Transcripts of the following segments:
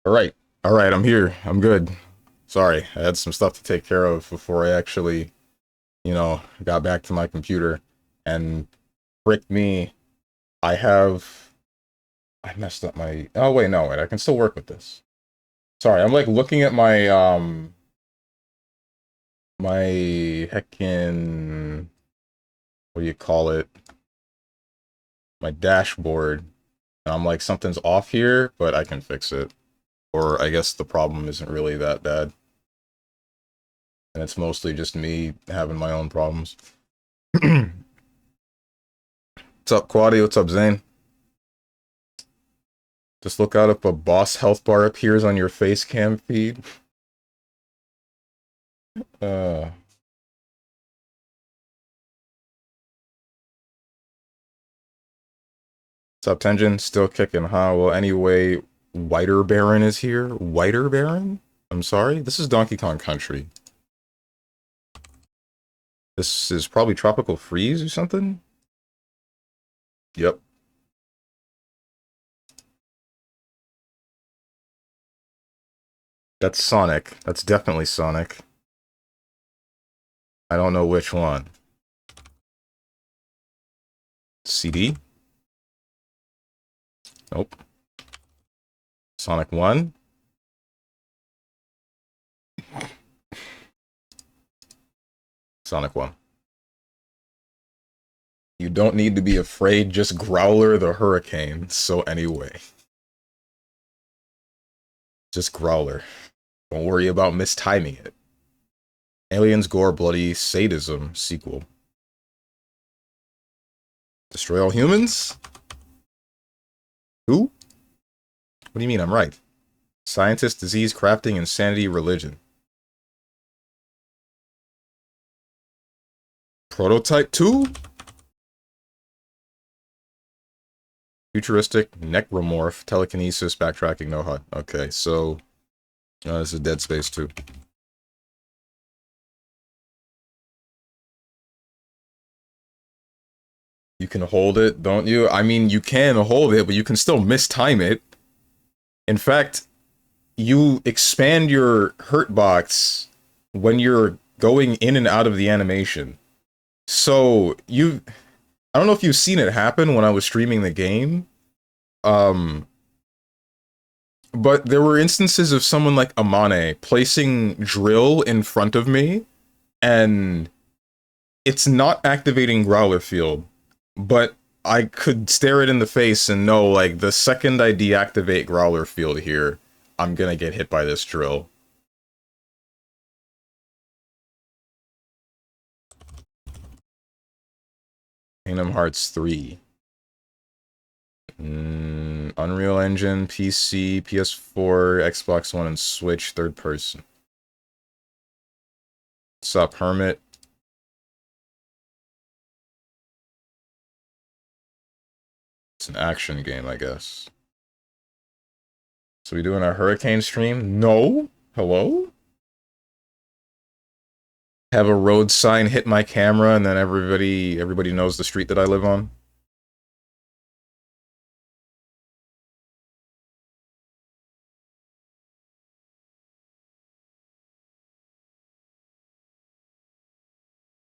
All right. All right, I'm here. I'm good. Sorry, I had some stuff to take care of before I actually, got back to my computer. And frick me, I have I messed up my Oh wait, no, wait, I can still work with this. Sorry, I'm like looking at my heckin' what do you call it? My dashboard. And I'm like something's off here, but I can fix it. Or I guess the problem isn't really that bad. And it's mostly just me having my own problems. What's up, Quadi? What's up, Zane? Just look out if a boss health bar appears on your face cam feed. Uh, what's up, Tenjin? Still kicking, huh? Well, anyway, Whiter Baron is here. Whiter Baron? I'm sorry? This is Donkey Kong Country. This is probably Tropical Freeze or something? Yep. That's Sonic. That's definitely Sonic. I don't know which one. CD? Nope. Sonic 1? Sonic 1. You don't need to be afraid, just Growler the Hurricane. So anyway. Just Growler. Don't worry about mistiming it. Aliens Gore Bloody Sadism sequel. Destroy all humans? Who? What do you mean I'm right? Scientist, disease, crafting, insanity, religion. Prototype 2? Futuristic, necromorph, telekinesis, backtracking, no HUD. Okay, so this is Dead Space 2. You can hold it, don't you? I mean, you can hold it, but you can still mistime it. In fact, you expand your hurt box when you're going in and out of the animation. So I don't know if you've seen it happen when I was streaming the game. Um, but there were instances of someone like Amane placing drill in front of me, and it's not activating Growler Field, but I could stare it in the face and know, like, the second I deactivate Growler Field here, I'm gonna get hit by this drill. Kingdom Hearts 3. Unreal Engine, PC, PS4, Xbox One, and Switch, third person. What's up, Hermit? It's an action game, I guess. So we doing a hurricane stream? No? Hello? Have a road sign hit my camera and then everybody knows the street that I live on?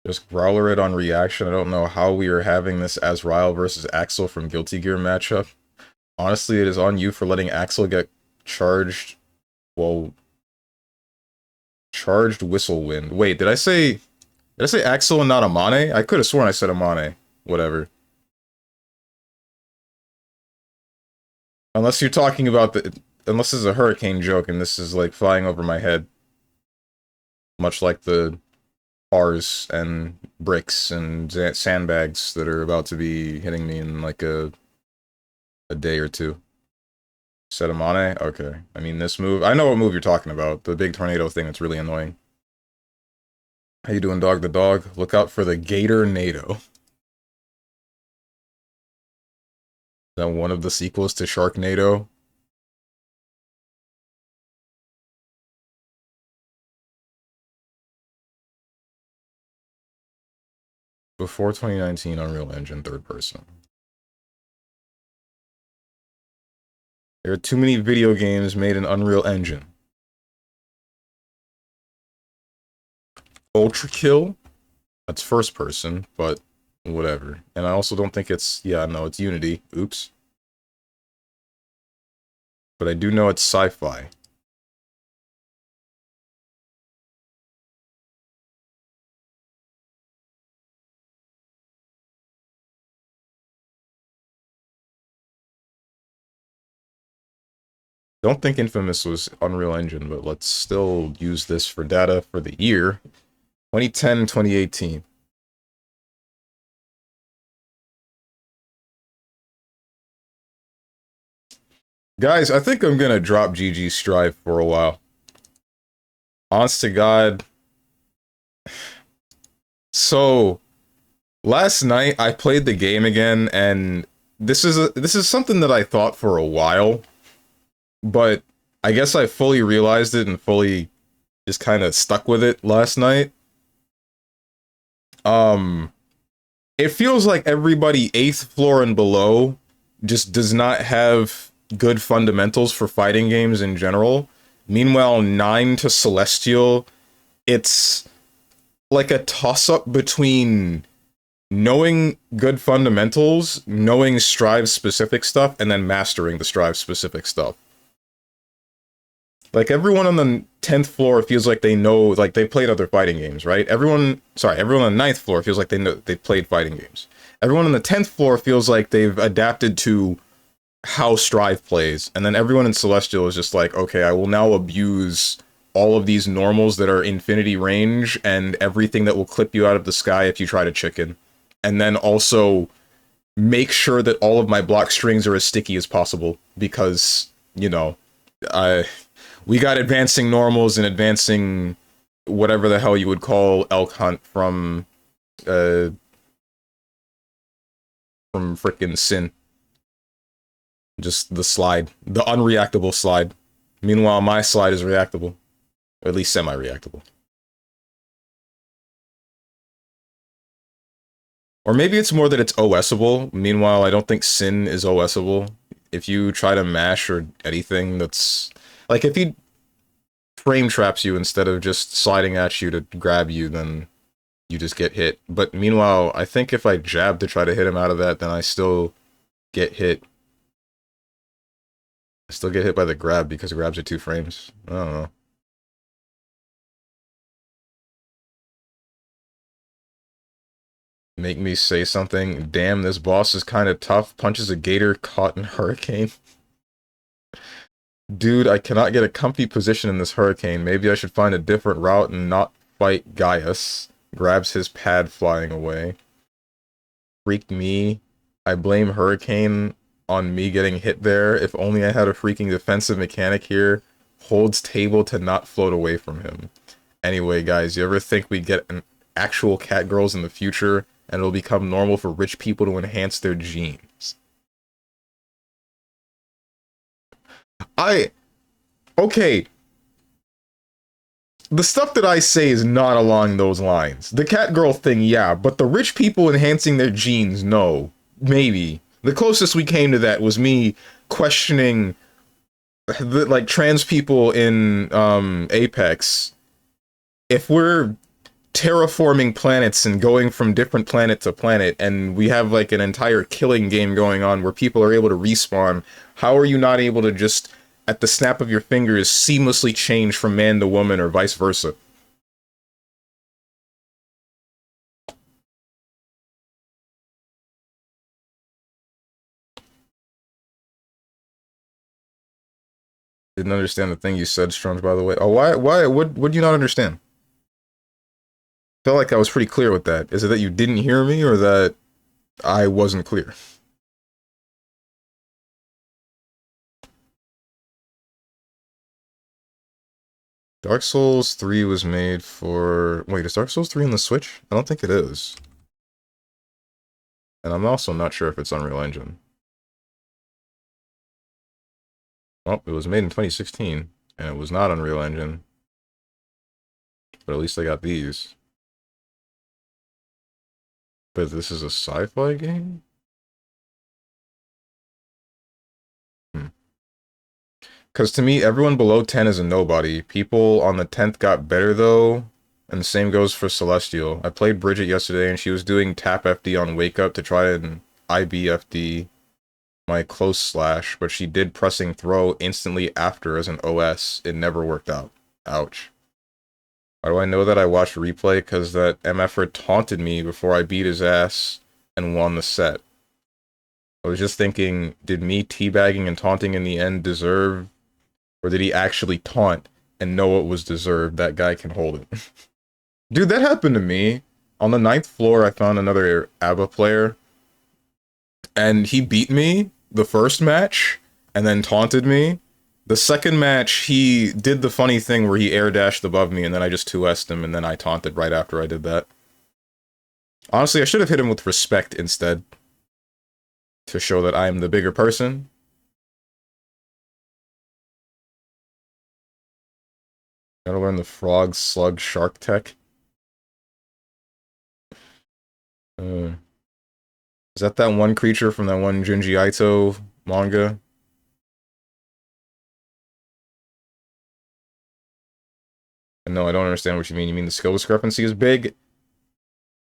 Just Growler it on reaction. I don't know how we are having this Azrael versus Axel from Guilty Gear matchup. Honestly, it is on you for letting Axel get charged. Well, charged whistle wind. Wait, did I say Axel and not Amane? I could have sworn I said Amane. Whatever. Unless you're talking about unless this is a hurricane joke and this is like flying over my head. Much like the cars and bricks and sandbags that are about to be hitting me in like a day or two. Said Amane? Okay. I mean, this move, I know what move you're talking about. The big tornado thing that's really annoying. How you doing, dog the dog? Look out for the Gator NATO. Is that one of the sequels to Sharknado? Before 2019, Unreal Engine, third person. There are too many video games made in Unreal Engine. Ultra Kill? That's first person, but whatever. And I also don't think it's... Yeah, no, it's Unity. Oops. But I do know it's sci-fi. Don't think Infamous was Unreal Engine, but let's still use this for data for the year. 2010, 2018. Guys, I think I'm gonna drop GG Strive for a while. Honest to God. So, last night I played the game again, and this is something that I thought for a while, but I guess I fully realized it and fully just kind of stuck with it last night. It feels like everybody 8th floor and below just does not have good fundamentals for fighting games in general. Meanwhile, 9 to Celestial, it's like a toss-up between knowing good fundamentals, knowing Strive-specific stuff, and then mastering the Strive-specific stuff. Like, everyone on the 10th floor feels like they know, like, they played other fighting games, right? Everyone on the 9th floor feels like they know they played fighting games. Everyone on the 10th floor feels like they've adapted to how Strive plays. And then everyone in Celestial is just like, okay, I will now abuse all of these normals that are infinity range and everything that will clip you out of the sky if you try to chicken. And then also make sure that all of my block strings are as sticky as possible because, you know, we got advancing normals and advancing whatever the hell you would call Elk Hunt from frickin' Sin. Just the slide. The unreactable slide. Meanwhile, my slide is reactable. Or at least semi-reactable. Or maybe it's more that it's OSable. Meanwhile, I don't think Sin is OSable. If you try to mash or anything that's... Like, if he frame traps you instead of just sliding at you to grab you, then you just get hit. But meanwhile, I think if I jab to try to hit him out of that, then I still get hit. I still get hit by the grab because grabs are 2 frames. I don't know. Make me say something. Damn, this boss is kind of tough. Punches a gator caught in hurricane. Dude, I cannot get a comfy position in this hurricane. Maybe I should find a different route and not fight Gaius. Grabs his pad flying away. Freak me. I blame hurricane on me getting hit there. If only I had a freaking defensive mechanic here. Holds table to not float away from him. Anyway, guys, you ever think we'd get an actual cat girls in the future and it'll become normal for rich people to enhance their genes? Okay. The stuff that I say is not along those lines. The cat girl thing, yeah, but the rich people enhancing their genes, no. Maybe. The closest we came to that was me questioning the, like, trans people in Apex. If we're terraforming planets and going from different planet to planet, and we have like an entire killing game going on where people are able to respawn, how are you not able to just, at the snap of your fingers, seamlessly change from man to woman or vice versa? Didn't understand the thing you said, Strunge, by the way. Oh, what do you not understand? Felt like I was pretty clear with that. Is it that you didn't hear me, or that I wasn't clear? Dark Souls 3 was made for... Wait, is Dark Souls 3 on the Switch? I don't think it is. And I'm also not sure if it's Unreal Engine. Well, it was made in 2016, and it was not Unreal Engine. But at least I got these. But this is a sci-fi game? Because to me, everyone below 10 is a nobody. People on the 10th got better, though. And the same goes for Celestial. I played Bridget yesterday, and she was doing tap FD on Wake Up to try and IB FD my close slash, but she did pressing throw instantly after as an OS. It never worked out. Ouch. How do I know that? I watched replay because that MFer taunted me before I beat his ass and won the set. I was just thinking, did me teabagging and taunting in the end deserve, or did he actually taunt and know it was deserved? That guy can hold it. Dude, that happened to me. On the 9th floor, I found another ABBA player, and he beat me the first match, and then taunted me. The second match, he did the funny thing where he air dashed above me, and then I just 2S'd him, and then I taunted right after I did that. Honestly, I should have hit him with respect instead, to show that I am the bigger person. Gotta learn the frog, slug, shark tech. Is that one creature from that one Junji Ito manga? No, I don't understand what you mean. You mean the skill discrepancy is big?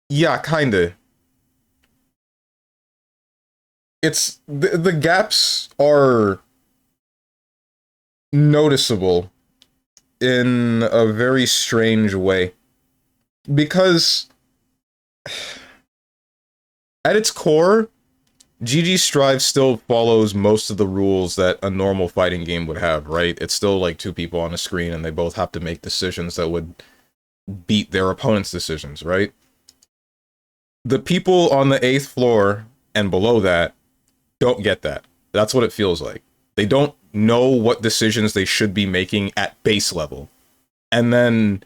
Yeah, kinda. It's... the gaps are noticeable in a very strange way. Because... at its core, GG Strive still follows most of the rules that a normal fighting game would have, right? It's still like two people on a screen and they both have to make decisions that would beat their opponent's decisions, right? The people on the 8th floor and below that don't get that. That's what it feels like. They don't know what decisions they should be making at base level. And then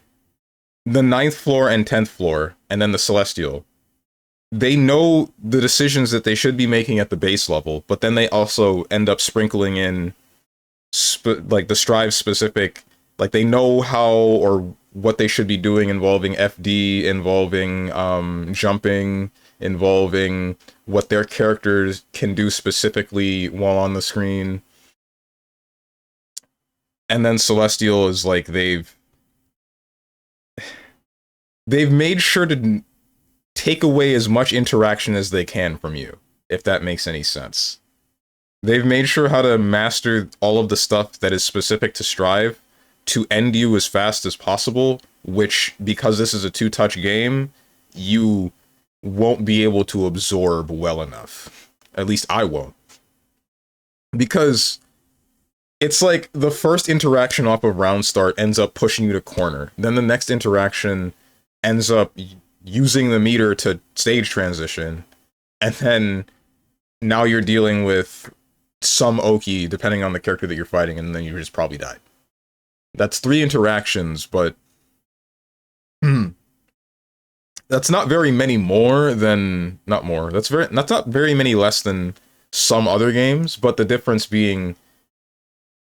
the 9th floor and 10th floor, and then the Celestial, they know the decisions that they should be making at the base level, but then they also end up sprinkling in like the Strive specific, like they know how or what they should be doing involving FD, involving jumping, involving what their characters can do specifically while on the screen. And then Celestial is like they've made sure to take away as much interaction as they can from you, if that makes any sense. They've made sure how to master all of the stuff that is specific to Strive to end you as fast as possible, which, because this is a two-touch game, you won't be able to absorb well enough. At least I won't. Because it's like the first interaction off of round start ends up pushing you to corner. Then the next interaction ends up using the meter to stage transition, and then now you're dealing with some Oki, depending on the character that you're fighting, and then you just probably die. That's 3 interactions, but that's not very many more than... not more. That's not very many less than some other games, but the difference being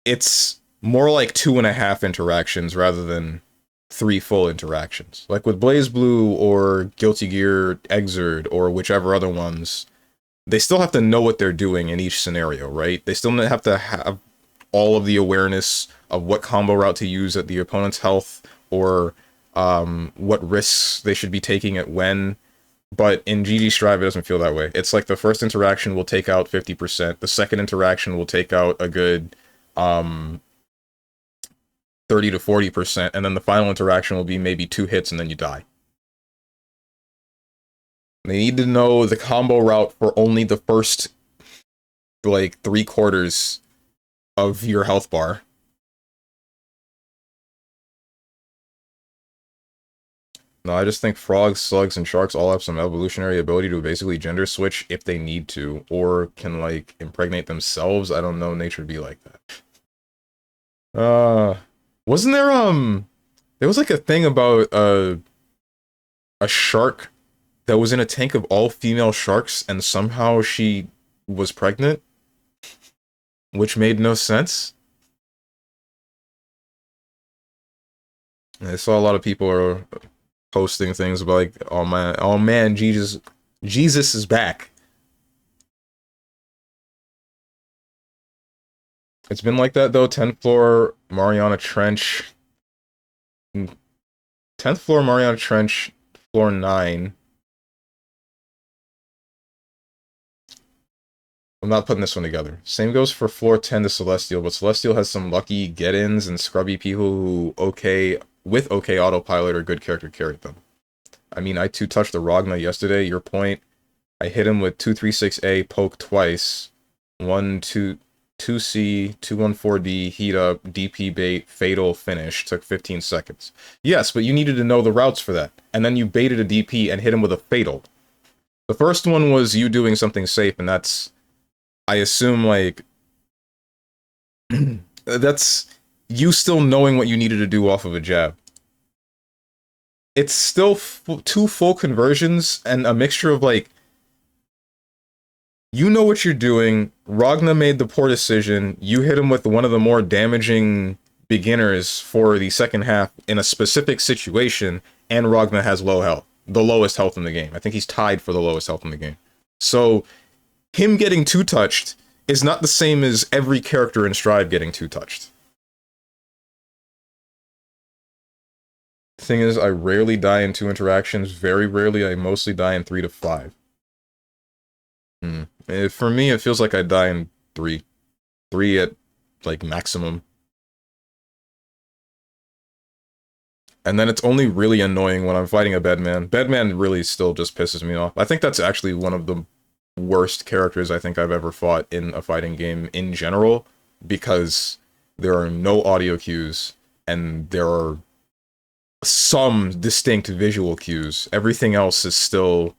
it's more like 2.5 interactions rather than 3 full interactions. Like with BlazBlue or Guilty Gear Xrd or whichever other ones, they still have to know what they're doing in each scenario, right? They still have to have all of the awareness of what combo route to use at the opponent's health, or what risks they should be taking at when. But in GG Strive, it doesn't feel that way. It's like the first interaction will take out 50%, the second interaction will take out a good 30 to 40%, and then the final interaction will be maybe 2 hits and then you die. They need to know the combo route for only the first, like, 3/4 of your health bar. No, I just think frogs, slugs, and sharks all have some evolutionary ability to basically gender switch if they need to, or can, like, impregnate themselves. I don't know, nature would be like that. Wasn't there, there was, like, a thing about, a shark that was in a tank of all female sharks, and somehow she was pregnant? Which made no sense. I saw a lot of people are posting things about, like, oh man, Jesus is back. It's been like that though. 10th floor, Mariana Trench. 10th floor, Mariana Trench, floor 9. I'm not putting this one together. Same goes for floor 10 to Celestial, but Celestial has some lucky get-ins and scrubby people who with okay autopilot or good character carried them. I mean, I 2-touched the Ragna yesterday, your point. I hit him with 236A poke twice. 2C, 214D, heat up, DP bait, fatal, finish. Took 15 seconds. Yes, but you needed to know the routes for that. And then you baited a DP and hit him with a fatal. The first one was you doing something safe, and that's, I assume, like, that's you still knowing what you needed to do off of a jab. It's still two full conversions and a mixture of, like, you know what you're doing. Ragna made the poor decision. You hit him with one of the more damaging beginners for the second half in a specific situation, and Ragna has low health. The lowest health in the game. I think he's tied for the lowest health in the game. So, him getting 2-touched is not the same as every character in Strive getting 2-touched. The thing is, I rarely die in 2 interactions. Very rarely. I mostly die in 3 to 5. For me, it feels like I die in 3. 3 at, like, maximum. And then it's only really annoying when I'm fighting a Bedman. Bedman really still just pisses me off. I think that's actually one of the worst characters I think I've ever fought in a fighting game in general, because there are no audio cues, and there are some distinct visual cues. Everything else is still...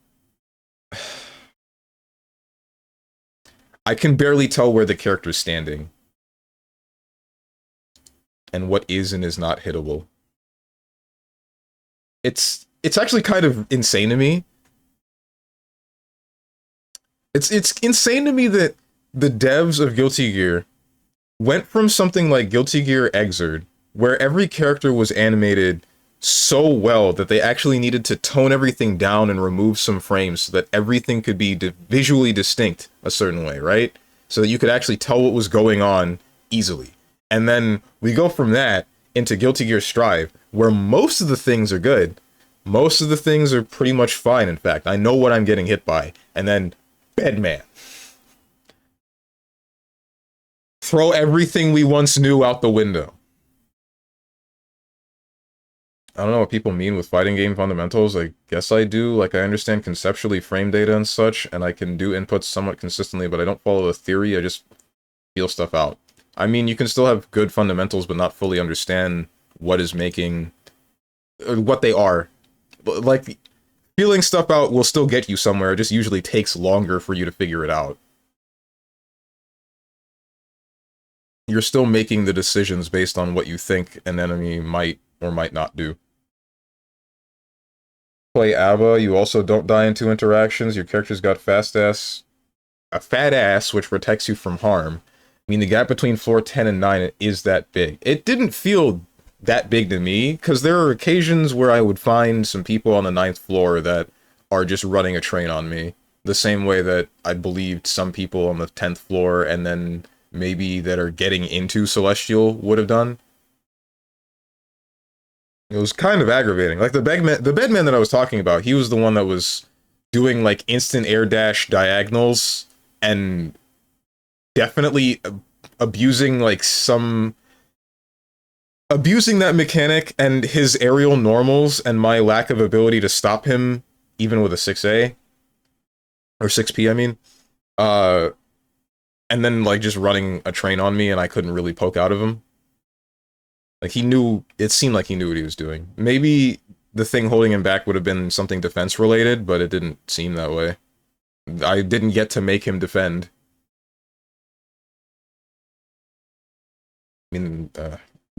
I can barely tell where the character's standing. And what is and is not hittable. It's actually kind of insane to me. It's insane to me that the devs of Guilty Gear went from something like Guilty Gear Xrd, where every character was animated so well that they actually needed to tone everything down and remove some frames so that everything could be visually distinct a certain way, right? So that you could actually tell what was going on easily. And then we go from that into Guilty Gear Strive, where most of the things are good. Most of the things are pretty much fine, in fact. I know what I'm getting hit by. And then, Bedman. Throw everything we once knew out the window. I don't know what people mean with fighting game fundamentals. I guess I do. Like, I understand conceptually frame data and such, and I can do inputs somewhat consistently, but I don't follow the theory. I just feel stuff out. I mean, you can still have good fundamentals, but not fully understand what is making... what they are. Like, feeling stuff out will still get you somewhere. It just usually takes longer for you to figure it out. You're still making the decisions based on what you think an enemy might or might not do. Play ABBA, you also don't die in 2 interactions. Your character's got a fat ass, which protects you from harm. I mean, the gap between floor 10 and 9 is that big. It didn't feel that big to me, because there are occasions where I would find some people on the 9th floor that are just running a train on me. The same way that I believed some people on the 10th floor and then maybe that are getting into Celestial would have done. It was kind of aggravating. Like, the bedman that I was talking about, he was the one that was doing, like, instant air dash diagonals and definitely abusing, like, abusing that mechanic and his aerial normals and my lack of ability to stop him, even with a 6A. Or 6P, I mean. And then, like, just running a train on me and I couldn't really poke out of him. Like, he knew, it seemed like he knew what he was doing. Maybe the thing holding him back would have been something defense-related, but it didn't seem that way. I didn't get to make him defend. I mean,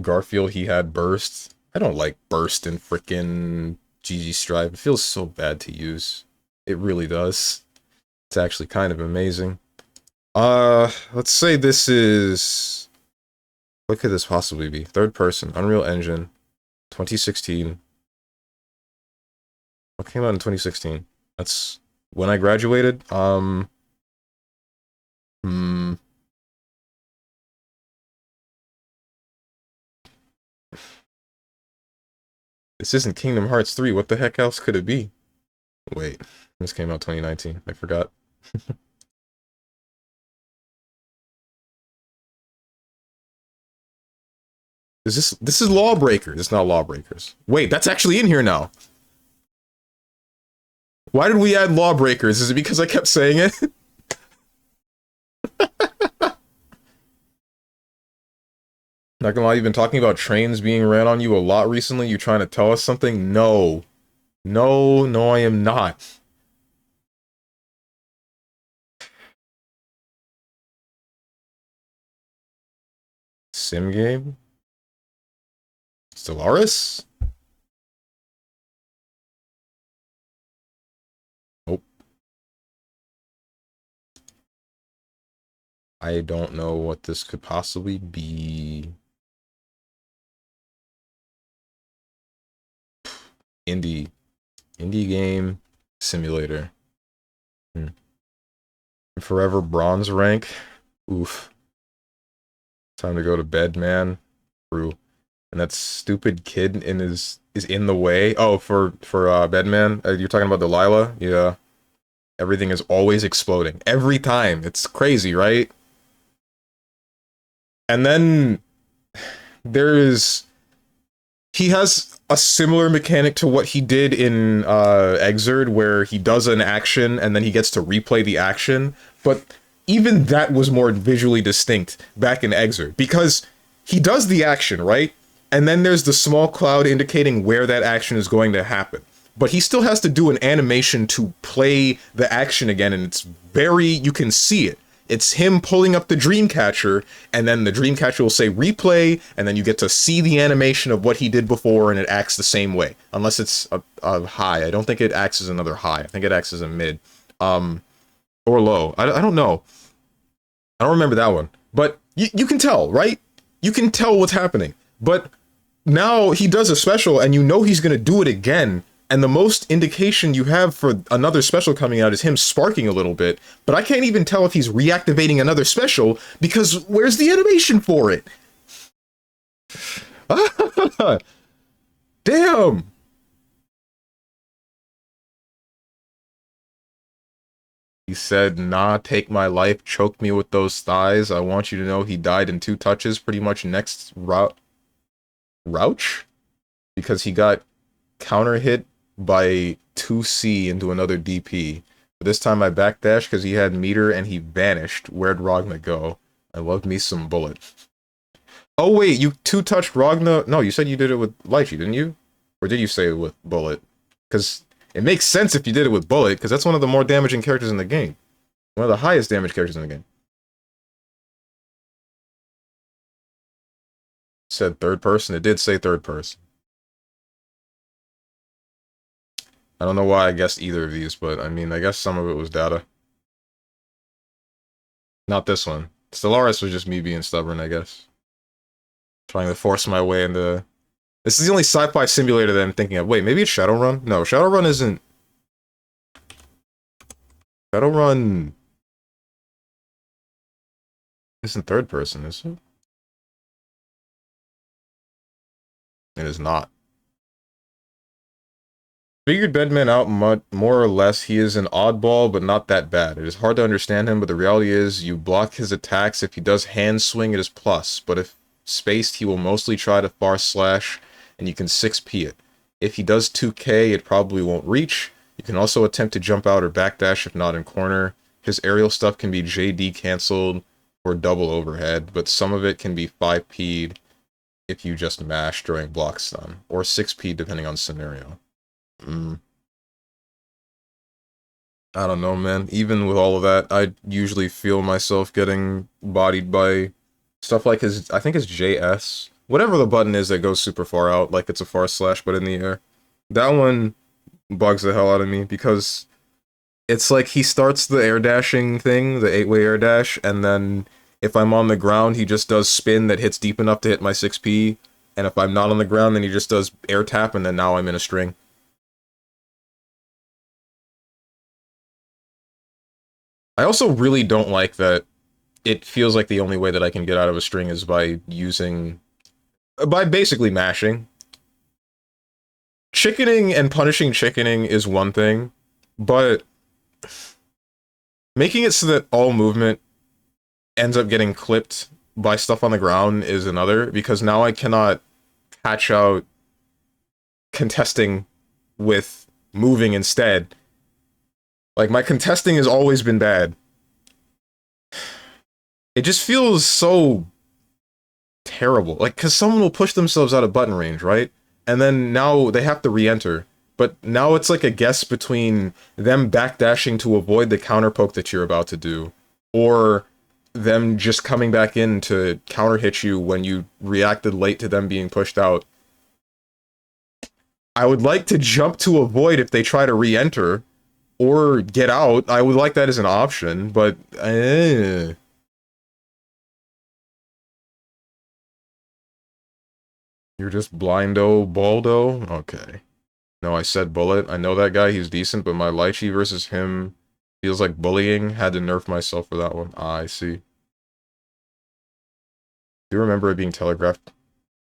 Garfield, he had burst. I don't like burst in frickin' GG Strive. It feels so bad to use. It really does. It's actually kind of amazing. Let's say this is... What could this possibly be? Third person, Unreal Engine, 2016. What came out in 2016? That's when I graduated. This isn't Kingdom Hearts 3. What the heck else could it be? Wait, this came out 2019. I forgot. This is Lawbreakers. It's not Lawbreakers. Wait, that's actually in here now. Why did we add Lawbreakers? Is it because I kept saying it? Not gonna lie, you've been talking about trains being ran on you a lot recently. You trying to tell us something? No. No, no, I am not. Sim game? Stellaris? Nope. I don't know what this could possibly be. Indie game simulator. Forever bronze rank. Oof. Time to go to bed, man. True. And that stupid kid is in the way. Oh, for Bedman, you're talking about Delilah? Yeah. Everything is always exploding every time. It's crazy, right? And then he has a similar mechanic to what he did in Exerd, where he does an action and then he gets to replay the action. But even that was more visually distinct back in Exerd, because he does the action, right? And then there's the small cloud indicating where that action is going to happen. But he still has to do an animation to play the action again, and it's you can see it. It's him pulling up the Dreamcatcher, and then the Dreamcatcher will say replay, and then you get to see the animation of what he did before, and it acts the same way. Unless it's a high. I don't think it acts as another high. I think it acts as a mid. Or low. I don't know. I don't remember that one. But you can tell, right? You can tell what's happening. But now he does a special, and you know he's going to do it again. And the most indication you have for another special coming out is him sparking a little bit. But I can't even tell if he's reactivating another special, because where's the animation for it? Damn! He said, nah, take my life, choke me with those thighs. I want you to know he died in 2 touches, pretty much next Rouch? Because he got counter hit by 2C into another DP. But this time I backdashed because he had meter and he vanished. Where'd Ragna go? I love me some Bullet. Oh wait, you 2-touched Ragna? No, you said you did it with Lychee, didn't you? Or did you say it with Bullet? Because it makes sense if you did it with Bullet, because that's one of the more damaging characters in the game. One of the highest damage characters in the game. It said third person. It did say third person. I don't know why I guessed either of these, but I mean, I guess some of it was data. Not this one. Stellaris was just me being stubborn, I guess. Trying to force my way into... This is the only sci-fi simulator that I'm thinking of. Wait, maybe it's Shadowrun? No, Shadowrun isn't... Shadowrun... isn't third person, is it? It is not. Figured Bedman out more or less. He is an oddball, but not that bad. It is hard to understand him, but the reality is you block his attacks. If he does hand swing, it is plus. But if spaced, he will mostly try to far slash, and you can 6p it. If he does 2k, it probably won't reach. You can also attempt to jump out or backdash if not in corner. His aerial stuff can be JD cancelled or double overhead, but some of it can be 5p'd if you just mash during block stun, or 6p depending on scenario. I don't know, man. Even with all of that, I usually feel myself getting bodied by stuff like his, I think it's JS. Whatever the button is that goes super far out, like it's a far slash but in the air. That one bugs the hell out of me, because it's like he starts the air dashing thing, the 8-way air dash, and then if I'm on the ground, he just does spin that hits deep enough to hit my 6p, and if I'm not on the ground, then he just does air tap, and then now I'm in a string. I also really don't like that it feels like the only way that I can get out of a string is by basically mashing. chickening and punishing chickening is one thing, but making it so that all movement ends up getting clipped by stuff on the ground is another, because now I cannot patch out contesting with moving instead. Like, my contesting has always been bad. It just feels so terrible. Like, because someone will push themselves out of button range, right? And then now they have to re-enter. But now it's like a guess between them backdashing to avoid the counter poke that you're about to do, or them just coming back in to counter hit you when you reacted late to them being pushed out. I would like to jump to avoid if they try to re-enter, or get out. I would like that as an option, but You're just blindo baldo? Okay. No, I said bullet. I know that guy, he's decent, but my lychee versus him feels like bullying. Had to nerf myself for that one. Ah, I see. Do you remember it being telegraphed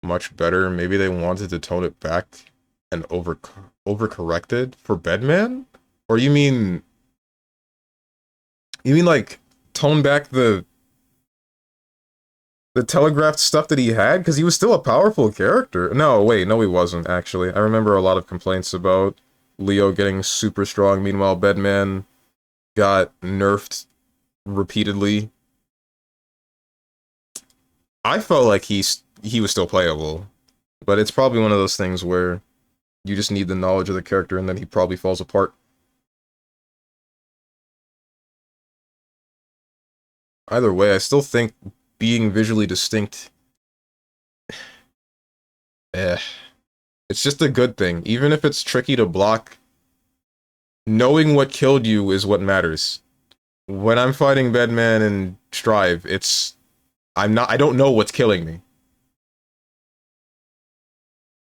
much better? Maybe they wanted to tone it back and overcorrected for Bedman? Or you mean like tone back the telegraphed stuff that he had? Because he was still a powerful character. No, wait, no he wasn't, actually. I remember a lot of complaints about Leo getting super strong. Meanwhile, Bedman got nerfed repeatedly. I felt like he was still playable. But it's probably one of those things where you just need the knowledge of the character and then he probably falls apart. Either way, I still think being visually distinct, it's just a good thing. Even if it's tricky to block, knowing what killed you is what matters. When I'm fighting Bedman and Strive, I don't know what's killing me.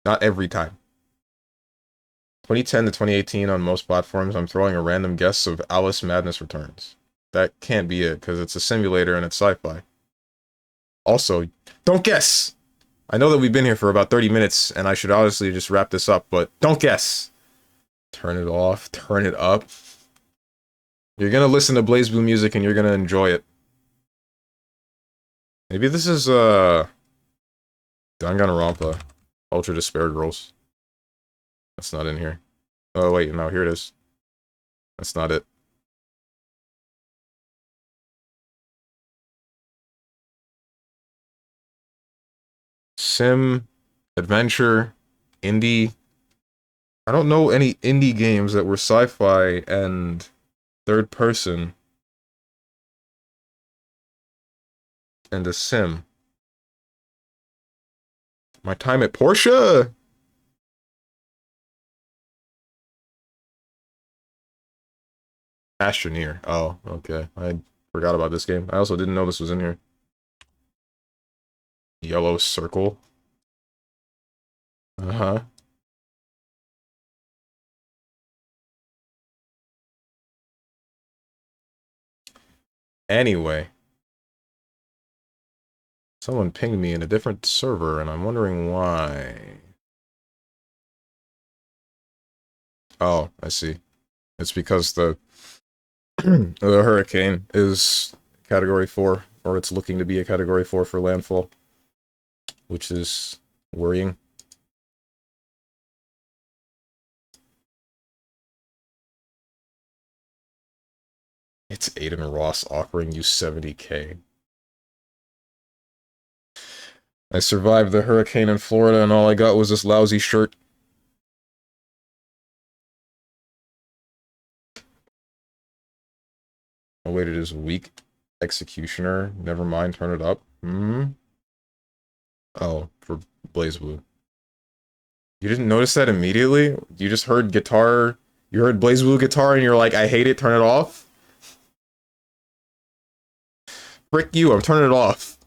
Not every time. 2010 to 2018 on most platforms, I'm throwing a random guess of Alice Madness Returns. That can't be it, because it's a simulator and it's sci-fi. Also, don't guess! I know that we've been here for about 30 minutes, and I should honestly just wrap this up, but don't guess! Turn it off, turn it up. You're gonna listen to BlazBlue music and you're gonna enjoy it. Maybe this is, Danganronpa. Ultra Despair Girls. That's not in here. Oh, wait, no, here it is. That's not it. Sim, adventure, indie. I don't know any indie games that were sci-fi and third person. And a sim. My time at Porsche! Astroneer. Oh, okay. I forgot about this game. I also didn't know this was in here. Yellow Circle. Uh-huh. Anyway. Someone pinged me in a different server, and I'm wondering why. Oh, I see. It's because the the hurricane is Category 4, or it's looking to be a Category 4 for landfall, which is worrying. It's Aiden Ross offering you 70k. I survived the hurricane in Florida, and all I got was this lousy shirt. Oh wait, it is weak. Executioner. Never mind, turn it up. Oh, for BlazBlue. You didn't notice that immediately? You just heard guitar, you heard BlazBlue guitar and you're like, I hate it, turn it off? Frick you, I'm turning it off.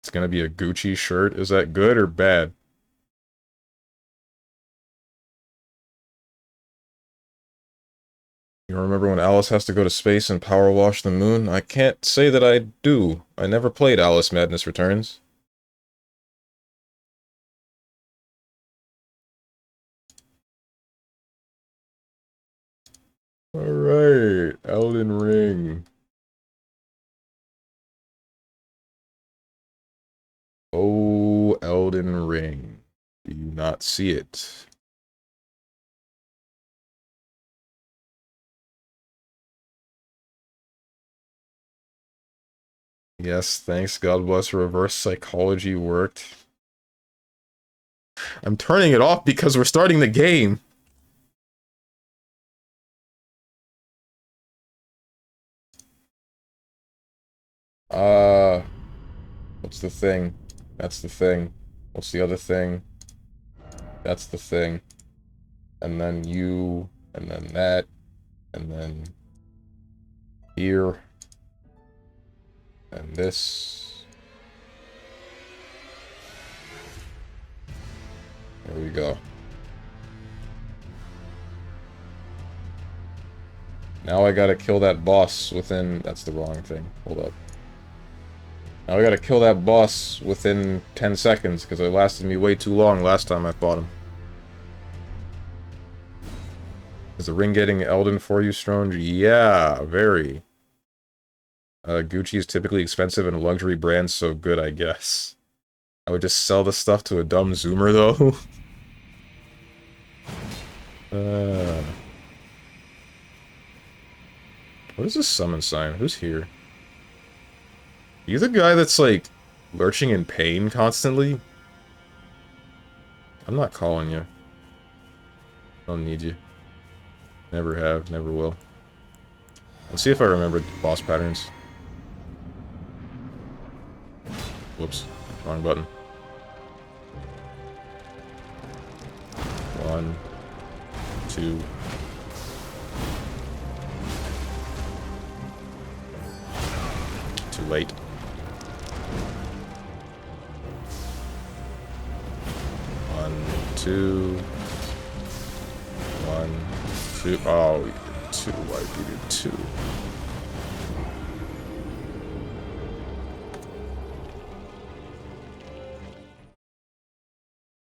It's gonna be a Gucci shirt. Is that good or bad? You remember when Alice has to go to space and power wash the moon? I can't say that I do. I never played Alice Madness Returns. Alright, Elden Ring. Oh, Elden Ring. Do you not see it? Yes, thanks. God bless. Reverse psychology worked. I'm turning it off because we're starting the game. What's the thing? That's the thing. What's the other thing? That's the thing. And then you, and then that, and then here, and this. There we go. Now I gotta kill that boss within... That's the wrong thing. Hold up. Now I gotta kill that boss within 10 seconds, because it lasted me way too long last time I fought him. Is the ring getting Elden for you, Stronge? Yeah, very. Gucci is typically expensive and a luxury brand, so good, I guess. I would just sell the stuff to a dumb zoomer, though. What is this summon sign? Who's here? You the guy that's, like, lurching in pain constantly? I'm not calling you. I don't need you. Never have, never will. Let's see if I remember boss patterns. Whoops. Wrong button. 1, 2. Too late. 1, 2. 1, 2. Oh, 2. I needed 2.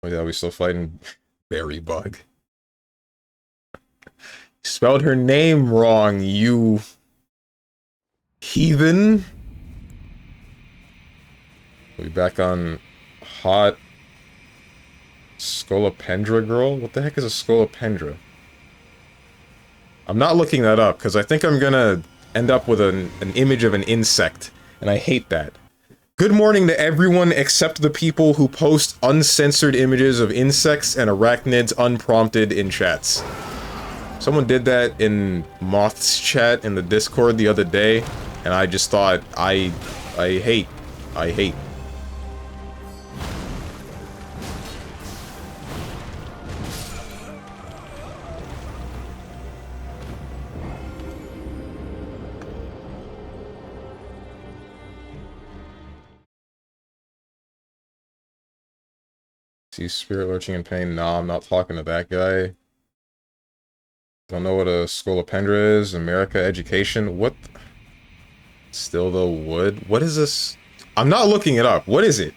Oh yeah, we still fighting Berry Bug. Spelled her name wrong, you heathen. We'll be back on hot Scolopendra girl? What the heck is a Scolopendra? I'm not looking that up, because I think I'm gonna end up with an image of an insect, and I hate that. Good morning to everyone except the people who post uncensored images of insects and arachnids unprompted in chats. Someone did that in Moth's chat in the Discord the other day, and I just thought, I hate. See spirit lurching in pain? Nah, I'm not talking to that guy. Don't know what a Scolopendra is. America education. What? Still the wood? What is this? I'm not looking it up. What is it?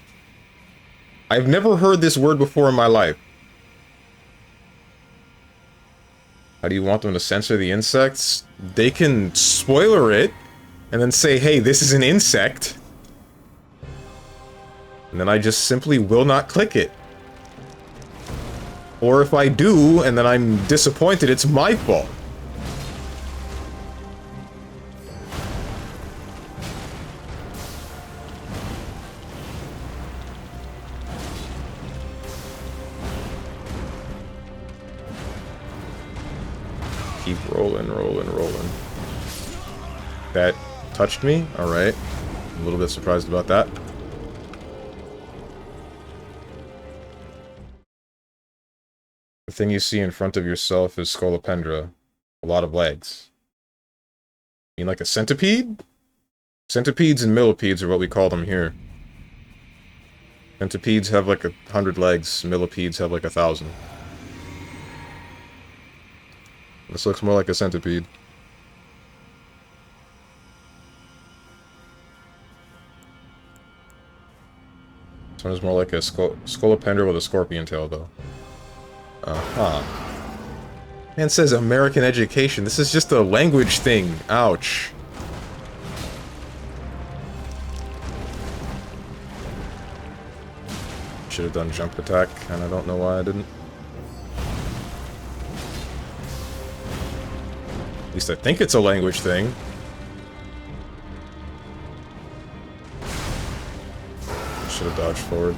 I've never heard this word before in my life. How do you want them to censor the insects? They can spoiler it, and then say, hey, this is an insect. And then I just simply will not click it. Or if I do, and then I'm disappointed, it's my fault. Keep rolling. That touched me? Alright. I'm a little bit surprised about that. The thing you see in front of yourself is Scolopendra. A lot of legs. You mean like a centipede? Centipedes and millipedes are what we call them here. Centipedes have like 100 legs, millipedes have like 1,000. This looks more like a centipede. This one is more like a Scolopendra with a scorpion tail, though. Uh-huh. Man says American education. This is just a language thing. Ouch. Should have done jump attack, and I don't know why I didn't. At least I think it's a language thing. Should have dodged forward.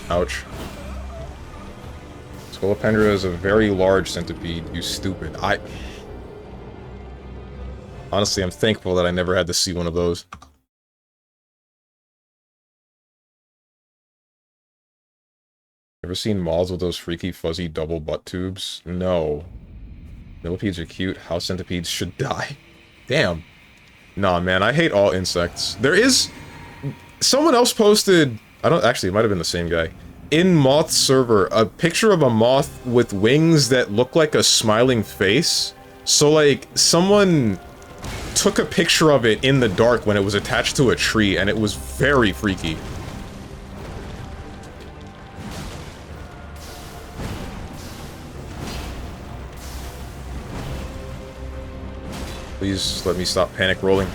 Ouch. Scolopendra is a very large centipede, you stupid. Honestly, I'm thankful that I never had to see one of those. Ever seen moths with those freaky, fuzzy, double butt tubes? No. Millipedes are cute. House centipedes should die. Damn. Nah, man, I hate all insects. There is... Someone else posted... I don't... Actually, it might have been the same guy. In Moth's server, a picture of a moth with wings that look like a smiling face. So, like, someone took a picture of it in the dark when it was attached to a tree, and it was very freaky. Please let me stop panic rolling.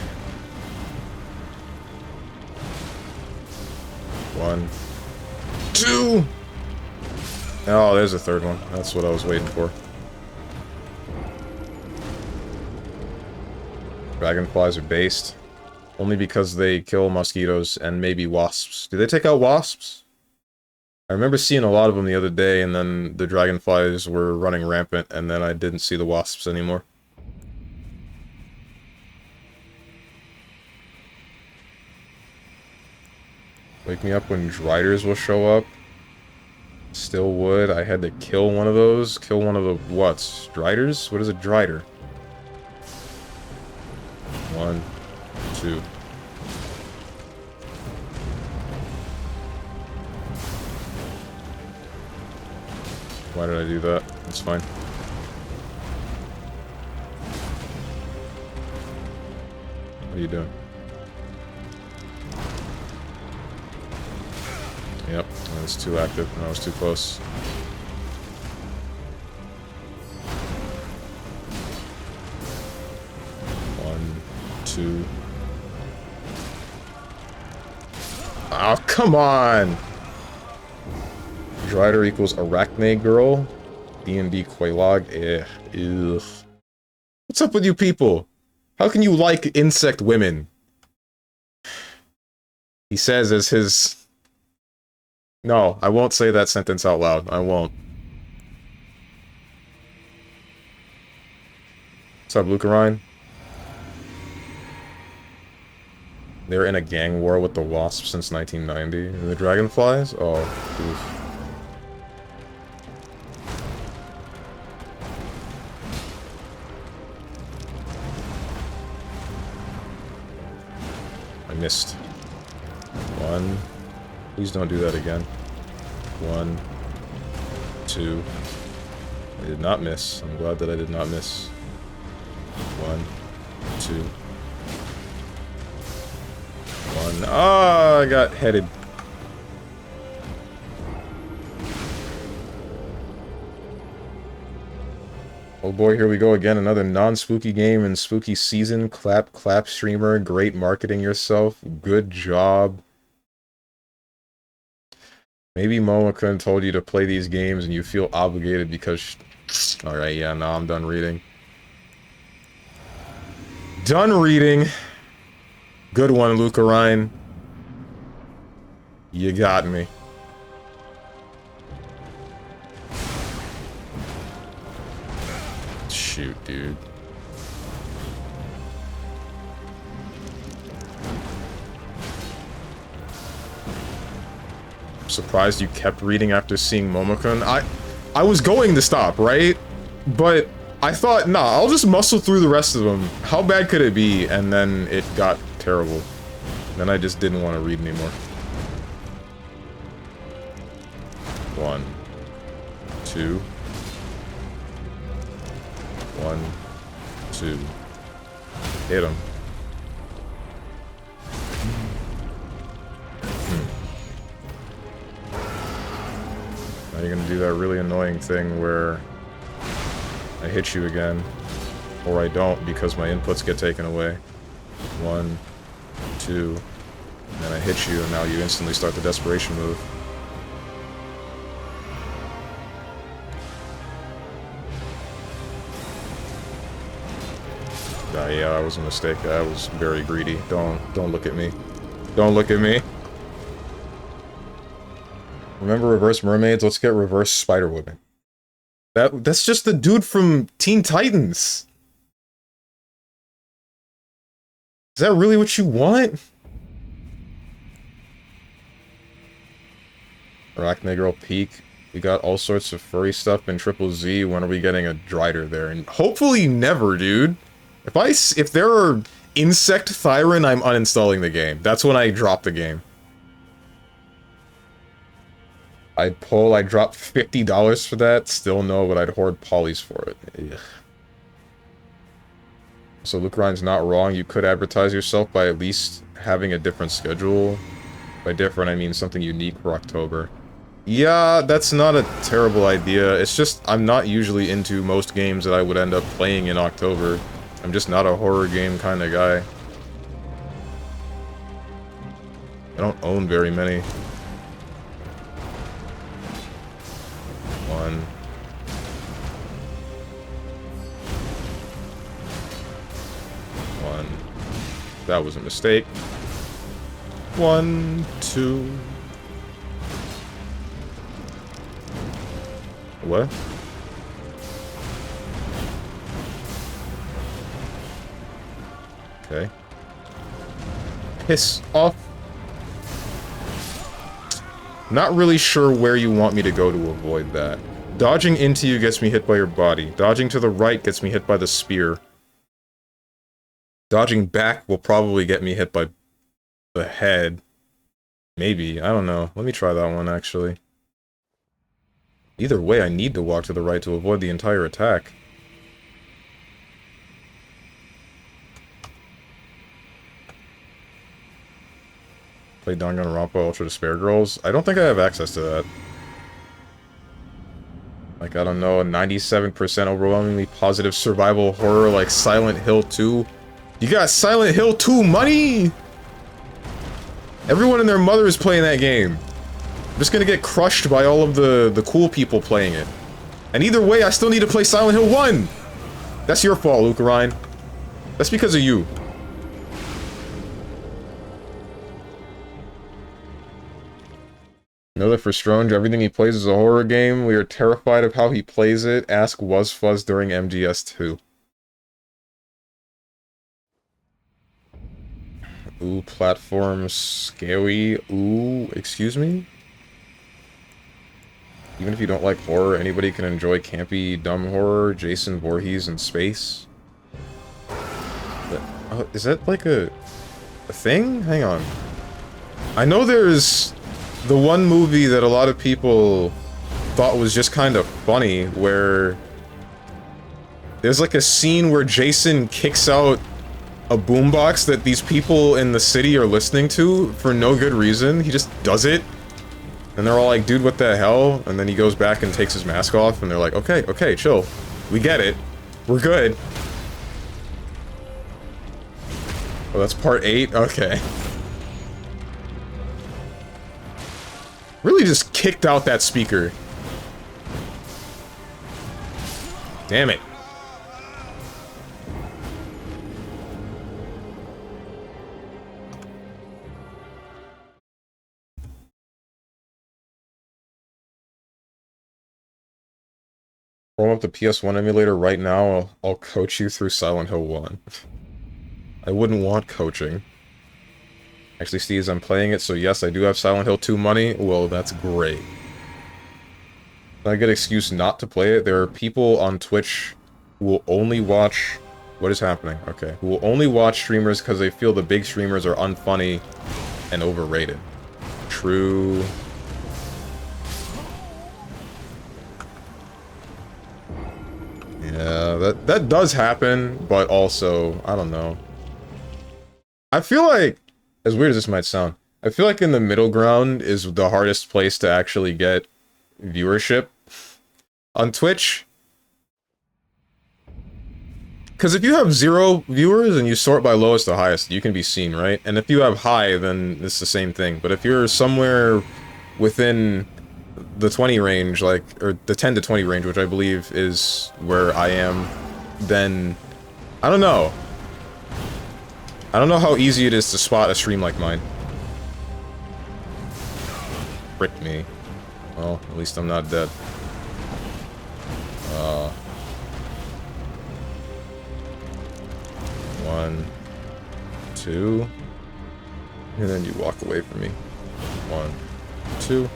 1, 2. Oh, there's a third one. That's what I was waiting for. Dragonflies are based. Only because they kill mosquitoes and maybe wasps. Do they take out wasps? I remember seeing a lot of them the other day, and then the dragonflies were running rampant, and then I didn't see the wasps anymore. Wake me up when driders will show up. Still would. I had to kill one of those. Kill one of the what? Driders? What is a drider? 1, 2. Why did I do that? It's fine. What are you doing? Yep, that was too active, and I was too close. One, 2. Oh, come on! Drider equals Arachne Girl. D&D Quaylog. Ugh. What's up with you people? How can you like insect women? He says as his... No, I won't say that sentence out loud. I won't. What's up, Lucarine? They're in a gang war with the wasps since 1990. And the dragonflies? Oh, oof. I missed. 1. Please don't do that again. 1, 2. I did not miss. I'm glad that I did not miss. 1, 2. 1. Ah, I got headed. Oh boy, here we go again. Another non-spooky game in spooky season. Clap, clap, streamer. Great marketing yourself. Good job. Maybe Momokun told you to play these games and you feel obligated because... Alright, yeah, no, I'm done reading. Done reading. Good one, Lucarine. You got me. Shoot, dude. Surprised you kept reading after seeing Momokun. I was going to stop, right? But I thought, nah, I'll just muscle through the rest of them. How bad could it be? And then it got terrible. Then I just didn't want to read anymore. 1, 2. 1, 2. Hit him. Now you're gonna do that really annoying thing where I hit you again. Or I don't because my inputs get taken away. 1, 2, and then I hit you, and now you instantly start the desperation move. Yeah, that was a mistake. That was very greedy. Don't look at me. Don't look at me. Remember reverse mermaids? Let's get reverse spider women. That's just the dude from Teen Titans. Is that really what you want? Arachne Girl Peak. We got all sorts of furry stuff in Triple Z. When are we getting a Drider there? And hopefully never, dude. If there are insect Thyron, I'm uninstalling the game. That's when I drop the game. I'd drop $50 for that. Still no, but I'd hoard polys for it. Ugh. So Luke Ryan's not wrong. You could advertise yourself by at least having a different schedule. By different, I mean something unique for October. Yeah, that's not a terrible idea. It's just, I'm not usually into most games that I would end up playing in October. I'm just not a horror game kind of guy. I don't own very many. 1. 1. That was a mistake. 1, 2. What? Okay. Piss off. Not really sure where you want me to go to avoid that. Dodging into you gets me hit by your body. Dodging to the right gets me hit by the spear. Dodging back will probably get me hit by the head. Maybe. I don't know. Let me try that one, actually. Either way, I need to walk to the right to avoid the entire attack. Play Danganronpa Ultra Despair Girls? I don't think I have access to that. Like, I don't know, a 97% overwhelmingly positive survival horror like Silent Hill 2. You got Silent Hill 2 money?! Everyone and their mother is playing that game. I'm just gonna get crushed by all of the cool people playing it. And either way, I still need to play Silent Hill 1! That's your fault, Luke Ryan. That's because of you. Know that for Stronge, everything he plays is a horror game. We are terrified of how he plays it. Ask WasFuzz during MGS2. Ooh, platforms scary. Ooh, excuse me? Even if you don't like horror, anybody can enjoy campy, dumb horror. Jason Voorhees in space. But, is that like a thing? Hang on. I know there's the one movie that a lot of people thought was just kind of funny, where there's like a scene where Jason kicks out a boombox that these people in the city are listening to for no good reason. He just does it. And they're all like, dude, what the hell? And then he goes back and takes his mask off, and they're like, okay, okay, chill. We get it. We're good. Oh, that's part 8? Okay. Really just kicked out that speaker. Damn it. Roll up the PS1 emulator right now, I'll coach you through Silent Hill 1. I wouldn't want coaching. Actually, Steve, I'm playing it, so yes, I do have Silent Hill 2 money. Well, that's great. Not a good excuse not to play it. There are people on Twitch who will only watch... What is happening? Okay. Who will only watch streamers because they feel the big streamers are unfunny and overrated. True. Yeah, that does happen, but also, I don't know. I feel like, as weird as this might sound, I feel like in the middle ground is the hardest place to actually get viewership on Twitch. because if you have 0 viewers and you sort by lowest to highest, you can be seen, right? And if you have high, then it's the same thing. But if you're somewhere within the 20 range, like, or the 10 to 20 range, which I believe is where I am, then I don't know. I don't know how easy it is to spot a stream like mine. Frick me. Well, at least I'm not dead. 1, 2, and then you walk away from me. 1, 2.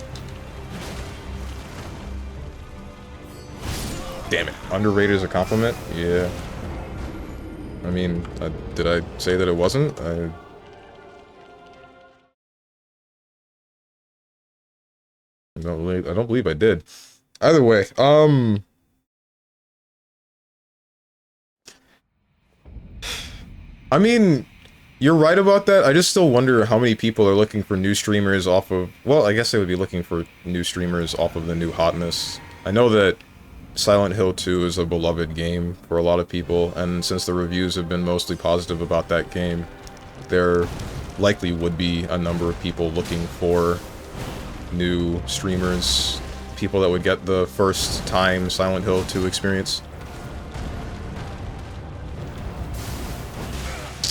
Damn it. Underrated is a compliment? Yeah. I mean, did I say that it wasn't? I don't believe I did. Either way, I mean, you're right about that. I just still wonder how many people are looking for new streamers off of... Well, I guess they would be looking for new streamers off of the new hotness. I know that Silent Hill 2 is a beloved game for a lot of people, and since the reviews have been mostly positive about that game, there likely would be a number of people looking for new streamers, people that would get the first time Silent Hill 2 experience.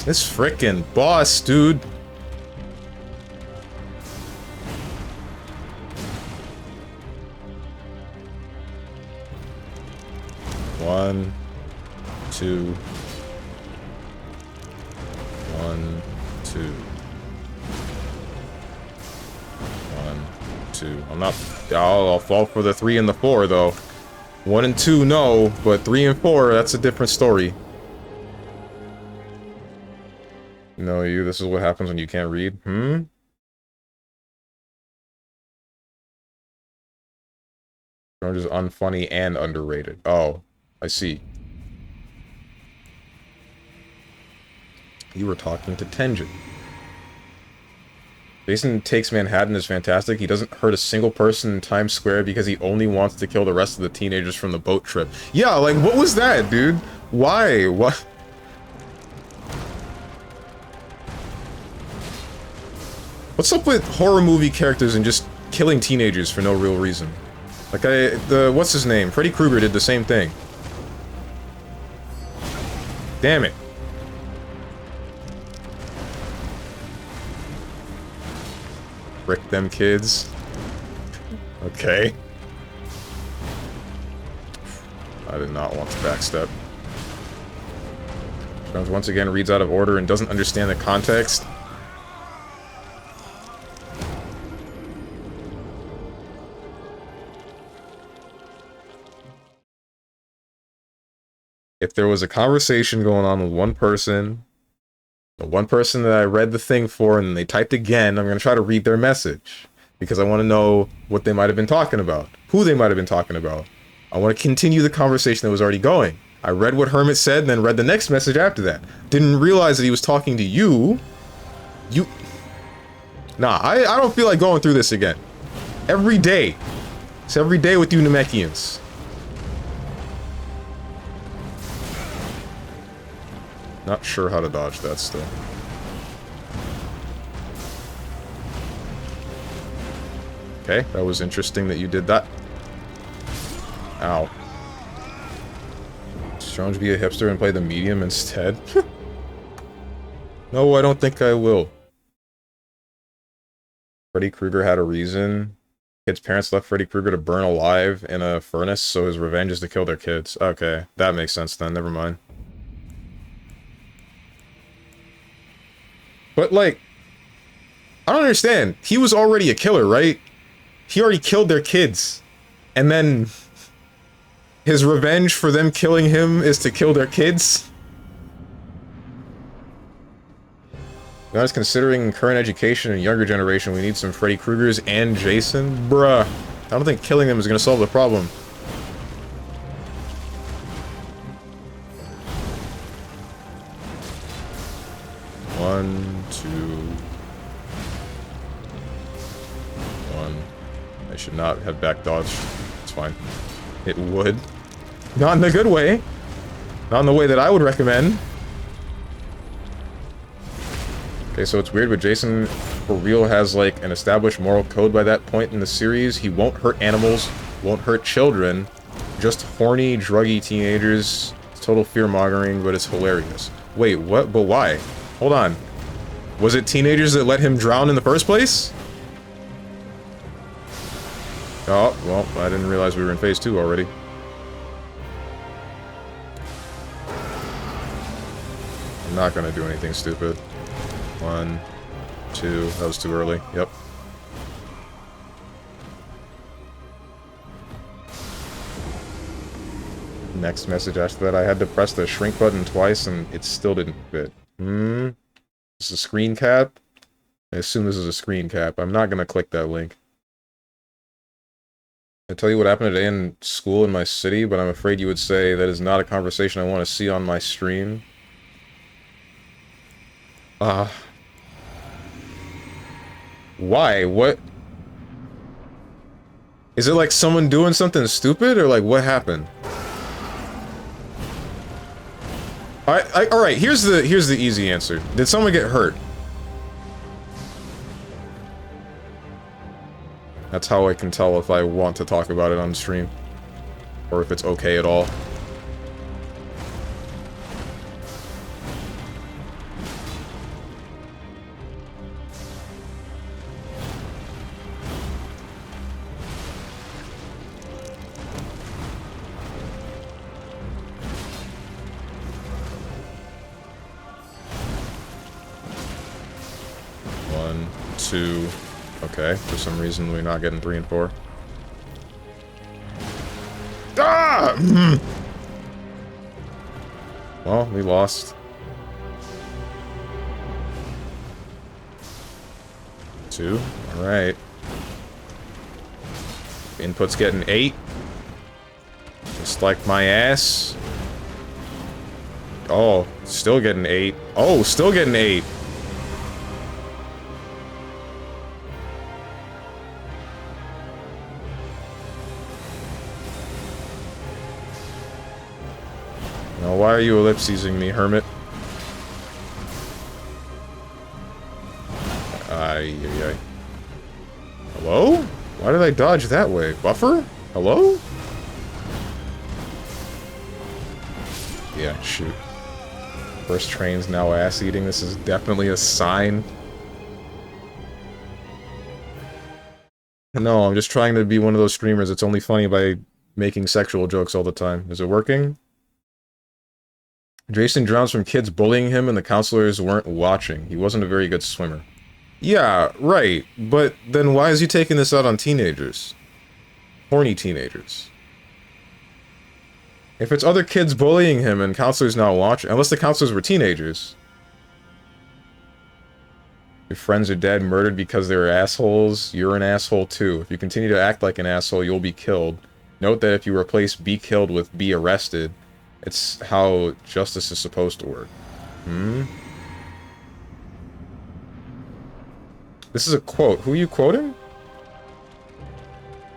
This frickin' boss, dude. One, 2. 1, 2. 1, 2. I'm not... I'll fall for the 3 and the 4, though. 1 and 2, no, but 3 and 4, that's a different story. No, this is what happens when you can't read? Orange is unfunny and underrated. Oh, I see. You were talking to Tenjin. Jason Takes Manhattan is fantastic. He doesn't hurt a single person in Times Square because he only wants to kill the rest of the teenagers from the boat trip. Yeah, like, what was that, dude? Why? What? What's up with horror movie characters and just killing teenagers for no real reason? Like, what's his name? Freddy Krueger did the same thing. Damn it. Frick them kids. Okay. I did not want to backstep. Jones once again reads out of order and doesn't understand the context. If there was a conversation going on with one person, the one person that I read the thing for, and they typed again, I'm going to try to read their message. Because I want to know what they might have been talking about. Who they might have been talking about. I want to continue the conversation that was already going. I read what Hermit said, and then read the next message after that. Didn't realize that he was talking to you. Nah, I don't feel like going through this again. Every day. It's every day with you Namekians. Not sure how to dodge that still. Okay, that was interesting that you did that. Ow. Strange be a hipster and play the medium instead? No, I don't think I will. Freddy Krueger had a reason. Kids' parents left Freddy Krueger to burn alive in a furnace, so his revenge is to kill their kids. Okay, that makes sense then, never mind. But, like, I don't understand. He was already a killer, right? He already killed their kids. And then his revenge for them killing him is to kill their kids? I was considering current education and younger generation, we need some Freddy Kruegers and Jason? Bruh. I don't think killing them is going to solve the problem. One, two... One. I should not have back dodged. It's fine. It would. Not in a good way. Not in the way that I would recommend. Okay, so it's weird, but Jason for real has, like, an established moral code by that point in the series. He won't hurt animals, won't hurt children, just horny, druggy teenagers. It's total fear-mongering, but it's hilarious. Wait, what? But why? Hold on. Was it teenagers that let him drown in the first place? Oh, well, I didn't realize we were in phase 2 already. I'm not gonna do anything stupid. 1, 2, that was too early. Yep. Next message after that, I had to press the shrink button twice and it still didn't fit. This is a screen cap? I assume this is a screen cap. I'm not gonna click that link. I tell you what happened today in school in my city, but I'm afraid you would say that is not a conversation I want to see on my stream. Why? What? Is it like someone doing something stupid, or like what happened? Alright, here's the easy answer. Did someone get hurt? That's how I can tell if I want to talk about it on stream. Or if it's okay at all. One, two... Okay, for some reason we're not getting 3 and 4. Ah! Well, we lost. 2. Alright. Input's getting 8. Just like my ass. Oh, still getting 8. Oh, still getting 8. Now, why are you ellipsising me, hermit? Ay. Hello? Why did I dodge that way? Buffer? Hello? Yeah, shoot. First train's now ass-eating. This is definitely a sign. No, I'm just trying to be one of those streamers that's only funny by making sexual jokes all the time. Is it working? Jason drowns from kids bullying him and the counselors weren't watching. He wasn't a very good swimmer. Yeah, right. But then why is he taking this out on teenagers? Horny teenagers. If it's other kids bullying him and counselors not watching, unless the counselors were teenagers. Your friends are dead, murdered because they were assholes. You're an asshole too. If you continue to act like an asshole, you'll be killed. Note that if you replace be killed with be arrested, it's how justice is supposed to work. This is a quote. Who are you quoting?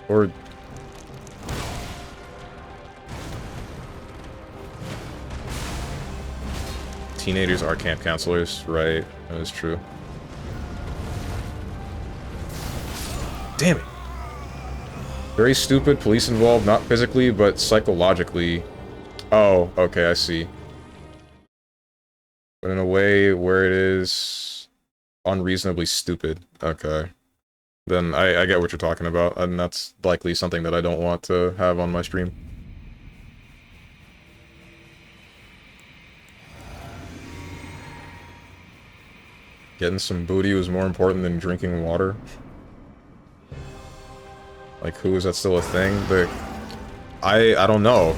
Or... Teenagers are camp counselors, right? That is true. Damn it! Very stupid, police involved, not physically, but psychologically. Oh, okay, I see. But in a way where it is unreasonably stupid. Okay. Then I get what you're talking about, and that's likely something that I don't want to have on my stream. Getting some booty was more important than drinking water. Like, who is that still a thing? I don't know.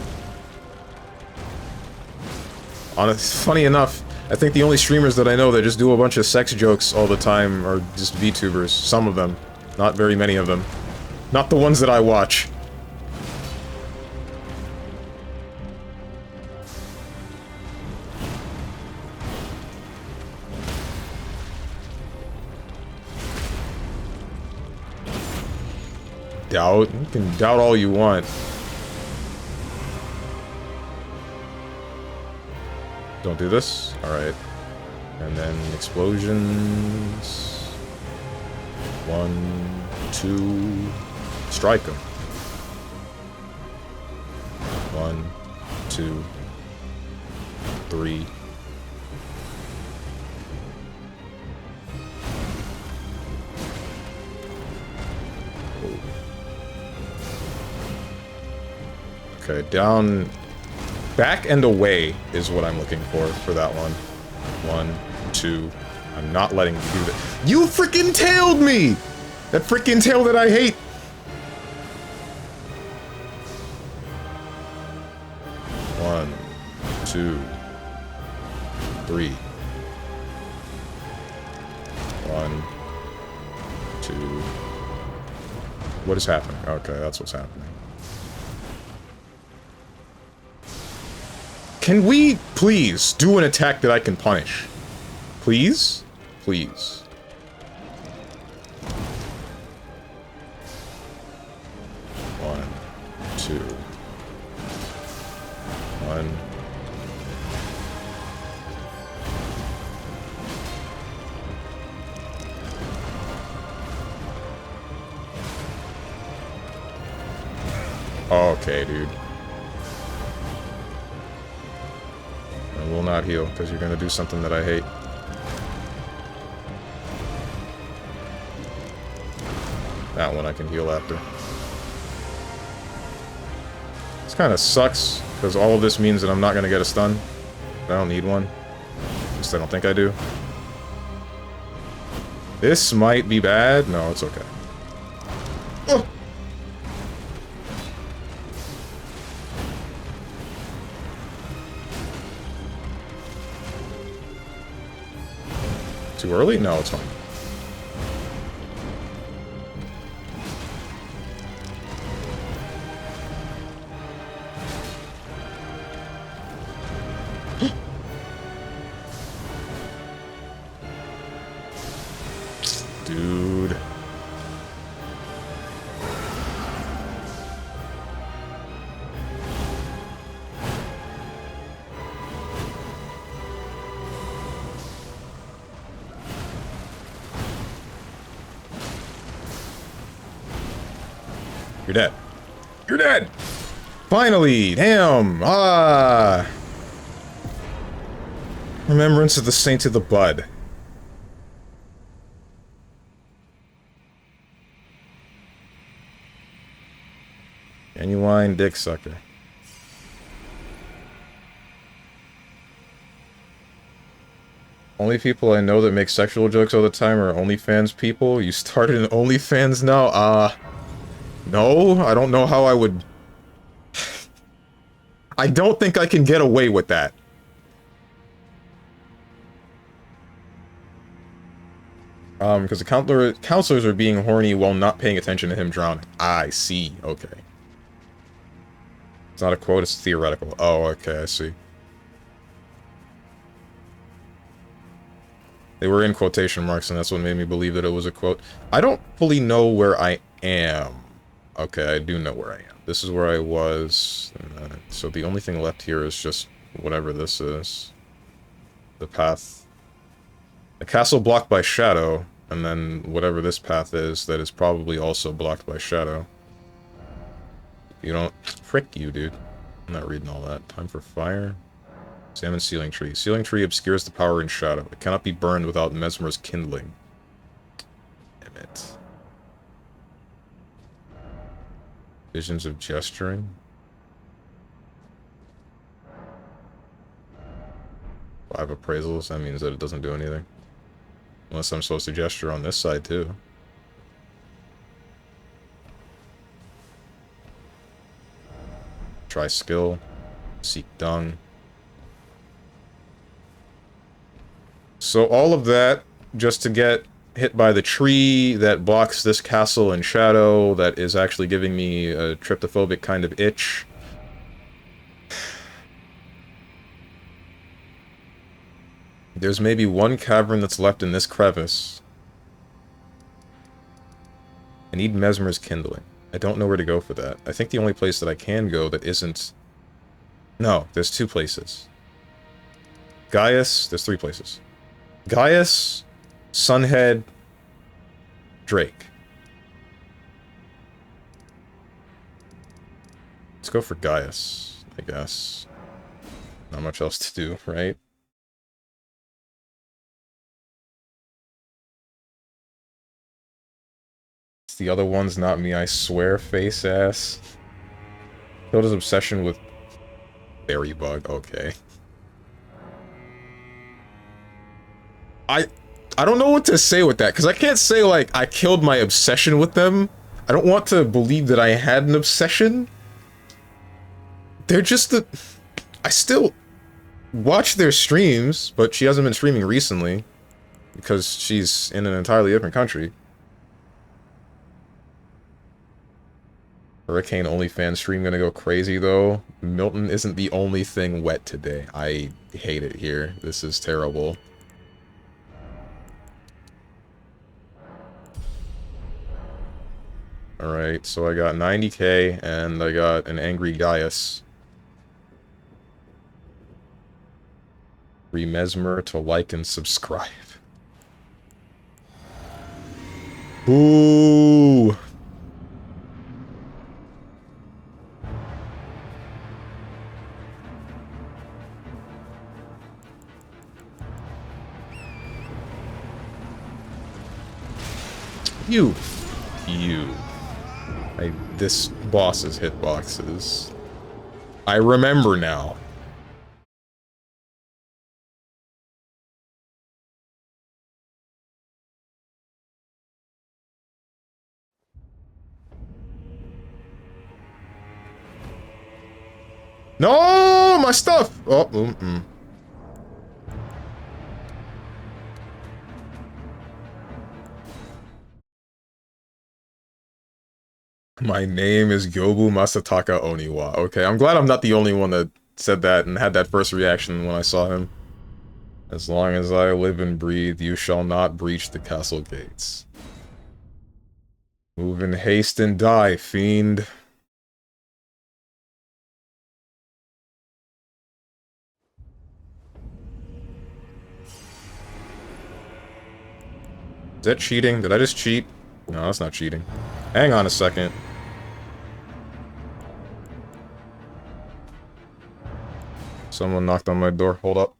Funny enough, I think the only streamers that I know that just do a bunch of sex jokes all the time are just VTubers. Some of them. Not very many of them. Not the ones that I watch. Doubt? You can doubt all you want. Don't do this? Alright. And then explosions. 1, 2. Strike him. 1, 2, 3. Okay, down... Back and away is what I'm looking for that one. 1, 2. I'm not letting you do that. You freaking tailed me! That freaking tail that I hate! One, 2, 3. 1, 2. What is happening? Okay, that's what's happening. Can we, please, do an attack that I can punish? Please? Please. One, 2. 1. Okay, dude. I will not heal, because you're going to do something that I hate. That one I can heal after. This kind of sucks, because all of this means that I'm not going to get a stun. I don't need one. At least I don't think I do. This might be bad. No, it's okay. Oh! Too early? No, it's fine. Dude. You're dead. You're dead! Finally! Damn! Ah! Remembrance of the Saint of the Bud. Genuine dick sucker. Only people I know that make sexual jokes all the time are OnlyFans people. You started an OnlyFans now? No, I don't know how I would... I don't think I can get away with that. Because the counselors are being horny while not paying attention to him drowning. I see, okay. It's not a quote, it's theoretical. Oh, okay, I see. They were in quotation marks, and that's what made me believe that it was a quote. I don't fully know where I am. Okay, I do know where I am. This is where I was. So the only thing left here is just whatever this is. The path. A castle blocked by shadow, and then whatever this path is that is probably also blocked by shadow. You don't... Frick you, dude. I'm not reading all that. Time for fire. Examine Sealing Tree. Sealing Tree obscures the power in shadow. It cannot be burned without Mesmer's kindling. Damn it. Visions of gesturing. 5 appraisals. That means that it doesn't do anything. Unless I'm supposed to gesture on this side, too. Try skill. Seek dung. So all of that, just to get hit by the tree that blocks this castle in shadow, that is actually giving me a tryptophobic kind of itch. There's maybe one cavern that's left in this crevice. I need Mesmer's kindling. I don't know where to go for that. I think the only place that I can go that isn't... No, there's 2 places. Gaius, there's 3 places. Gaius, Sunhead, Drake. Let's go for Gaius, I guess. Not much else to do, right? It's the other one's not me, I swear, face ass. Killed his obsession with berry bug, okay. I don't know what to say with that, because I can't say, like, I killed my obsession with them. I don't want to believe that I had an obsession. They're just the... I still watch their streams, but she hasn't been streaming recently, because she's in an entirely different country. Hurricane OnlyFans stream gonna go crazy, though. Milton isn't the only thing wet today. I hate it here. This is terrible. Alright, so I got 90k, and I got an angry Gaius. Remesmer to like and subscribe. Ooh! You! This boss's hitboxes. I remember now. No, my stuff! Oh, My name is Yobu Masataka Oniwa. Okay, I'm glad I'm not the only one that said that and had that first reaction when I saw him. As long as I live and breathe, you shall not breach the castle gates. Move in haste and die, fiend. Is that cheating? Did I just cheat? No, that's not cheating. Hang on a second. Someone knocked on my door. Hold up.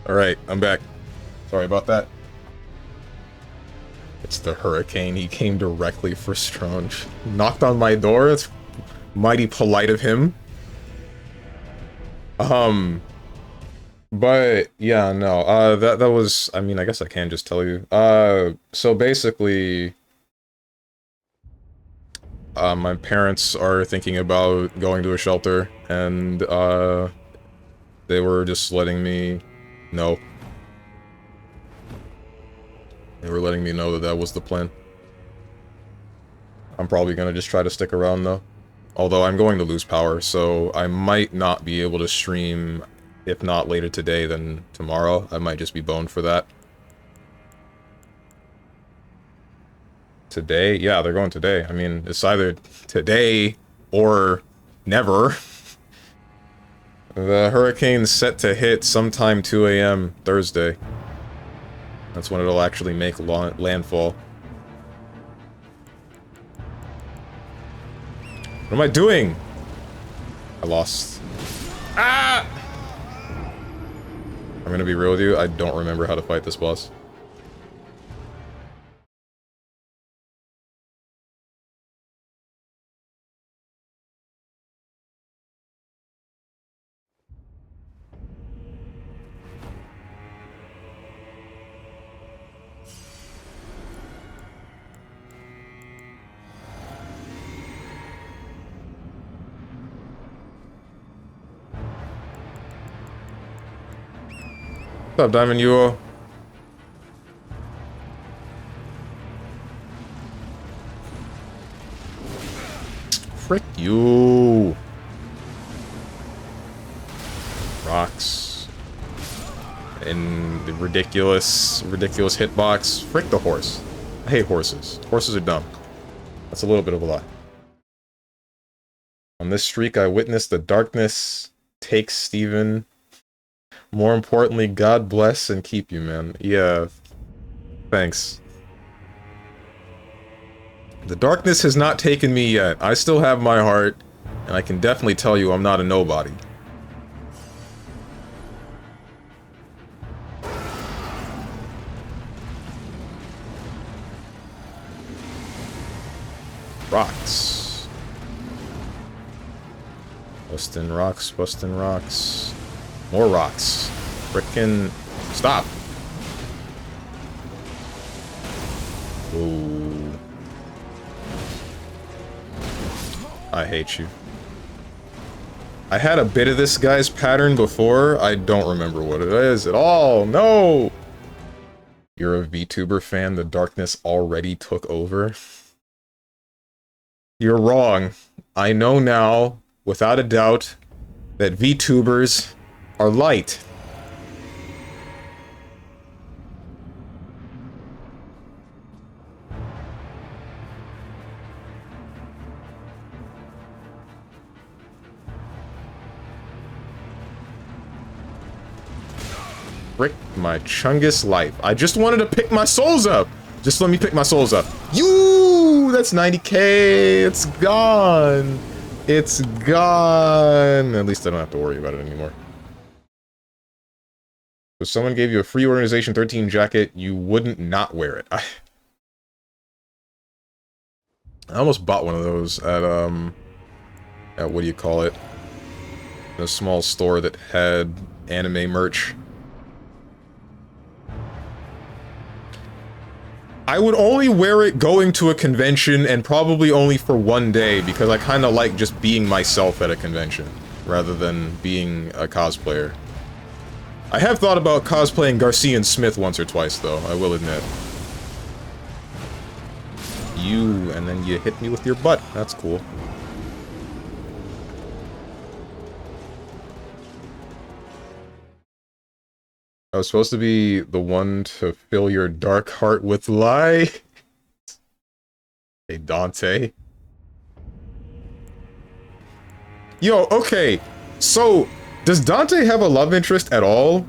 Alright, I'm back. Sorry about that. It's the Hurricane. He came directly for Strong. Knocked on my door? It's mighty polite of him. But, yeah, no, that was, I mean, I guess I can just tell you. So basically, my parents are thinking about going to a shelter, and, they were just letting me know. They were letting me know that that was the plan. I'm probably gonna just try to stick around, though. Although I'm going to lose power, so I might not be able to stream, if not later today, then tomorrow. I might just be boned for that. Today? Yeah, they're going today. I mean, it's either today or never. The hurricane's set to hit sometime 2 AM Thursday. That's when it'll actually make landfall. What am I doing? I lost. Ah! I'm gonna be real with you, I don't remember how to fight this boss. What's up, Diamond Yuo? Frick you! Rocks. And the ridiculous hitbox. Frick the horse. I hate horses. Horses are dumb. That's a little bit of a lie. On this streak, I witnessed the darkness take Steven. More importantly, God bless and keep you, man. Yeah. Thanks. The darkness has not taken me yet. I still have my heart, and I can definitely tell you I'm not a nobody. Rocks. Bustin' rocks, bustin' rocks. More rocks. Frickin' stop. Ooh. I hate you. I had a bit of this guy's pattern before. I don't remember what it is at all. No! You're a VTuber fan. The darkness already took over. You're wrong. I know now, without a doubt, that VTubers are light. Frick my chungus life. I just wanted to pick my souls up! Just let me pick my souls up. You! That's 90k! It's gone! It's gone! At least I don't have to worry about it anymore. If someone gave you a free Organization 13 jacket, you wouldn't not wear it. I almost bought one of those at what do you call it? A small store that had anime merch. I would only wear it going to a convention, and probably only for one day, because I kinda like just being myself at a convention, rather than being a cosplayer. I have thought about cosplaying Garcia and Smith once or twice, though, I will admit. You, and then you hit me with your butt. That's cool. I was supposed to be the one to fill your dark heart with light. Hey, Dante. Yo, okay. So, does Dante have a love interest at all?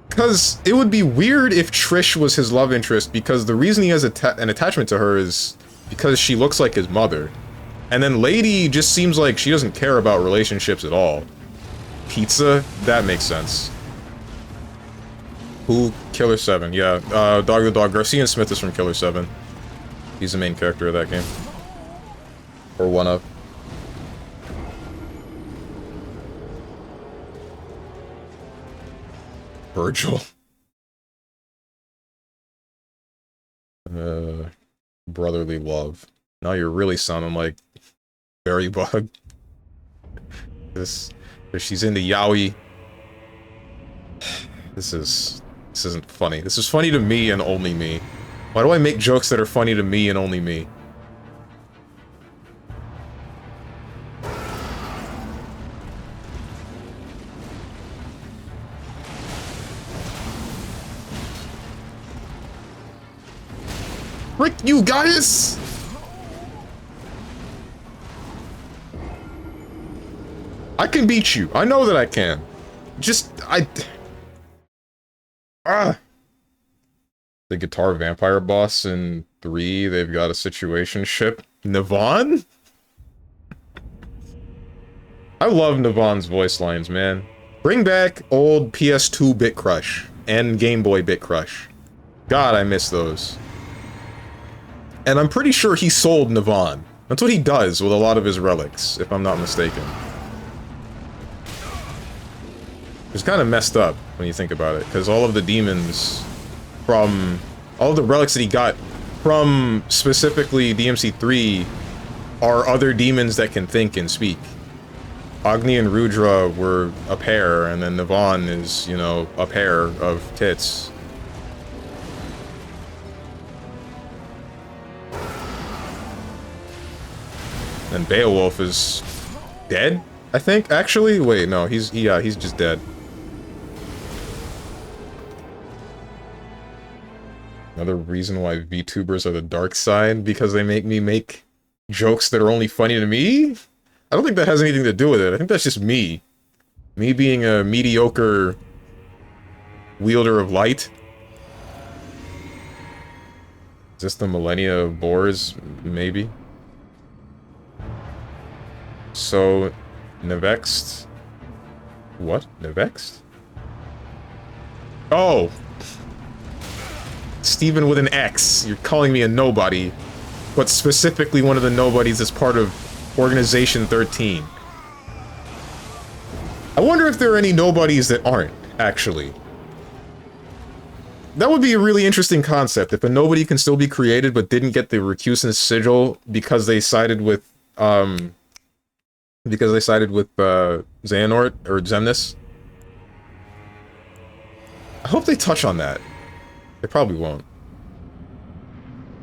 Because it would be weird if Trish was his love interest, because the reason he has an attachment to her is because she looks like his mother. And then Lady just seems like she doesn't care about relationships at all. Pizza? That makes sense. Who? Killer 7, yeah. Dog the Dog. Garcia and Smith is from Killer 7. He's the main character of that game. Or one of. Virgil. Brotherly love. Now you're really sounding like Berry Bug. She's into yaoi. This isn't funny. This is funny to me and only me. Why do I make jokes that are funny to me and only me? Frick you guys! I can beat you. I know that I can. The guitar vampire boss in 3, they've got a situationship. Navon? I love Navon's voice lines, man. Bring back old PS2 Bit Crush and Game Boy Bit Crush. God, I miss those. And I'm pretty sure he sold Navon. That's what he does with a lot of his relics, if I'm not mistaken. It's kind of messed up when you think about it, because all of the demons from... all of the relics that he got from, specifically, DMC3 are other demons that can think and speak. Agni and Rudra were a pair, and then Navon is, you know, a pair of tits. And Beowulf is dead, I think, actually? Wait, no, he's just dead. Another reason why VTubers are the dark side, because they make me make jokes that are only funny to me? I don't think that has anything to do with it. I think that's just me. Me being a mediocre wielder of light. Is this the Millennia of Boars? Maybe. So, Nevext... What? Nevext? Oh! Steven with an X. You're calling me a nobody. But specifically one of the nobodies that's part of Organization 13. I wonder if there are any nobodies that aren't, actually. That would be a really interesting concept, if a nobody can still be created but didn't get the recusant sigil because they sided with, Xehanort or Xemnas. I hope they touch on that. They probably won't.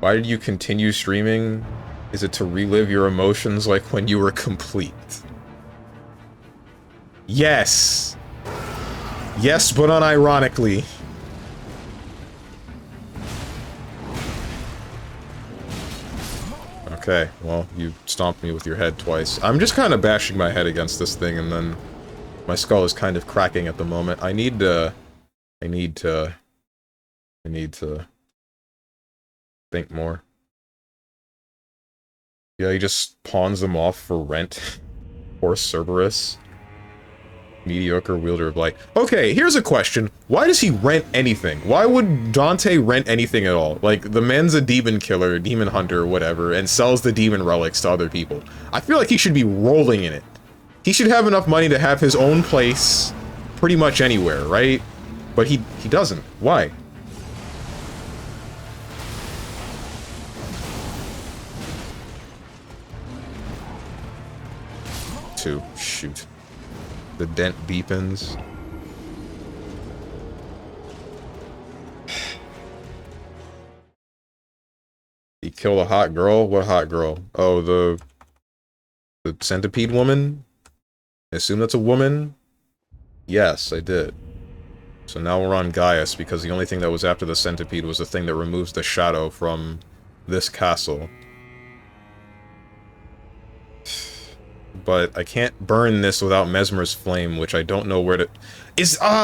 Why did you continue streaming? Is it to relive your emotions like when you were complete? Yes! Yes, but unironically. Okay, well, you stomped me with your head twice. I'm just kind of bashing my head against this thing, and then my skull is kind of cracking at the moment. I need to think more. Yeah, he just pawns them off for rent. Poor Cerberus. Mediocre wielder of light. Okay, here's a question. Why does he rent anything? Why would Dante rent anything at all? Like, the man's a demon killer, demon hunter, whatever, and sells the demon relics to other people. I feel like he should be rolling in it. He should have enough money to have his own place pretty much anywhere, right? But he doesn't. Why? Two. Shoot. The dent deepens. He killed a hot girl? What hot girl? Oh, the centipede woman? I assume that's a woman? Yes, I did. So now we're on Gaius, because the only thing that was after the centipede was the thing that removes the shadow from this castle. But I can't burn this without Mesmer's flame, which I don't know where to...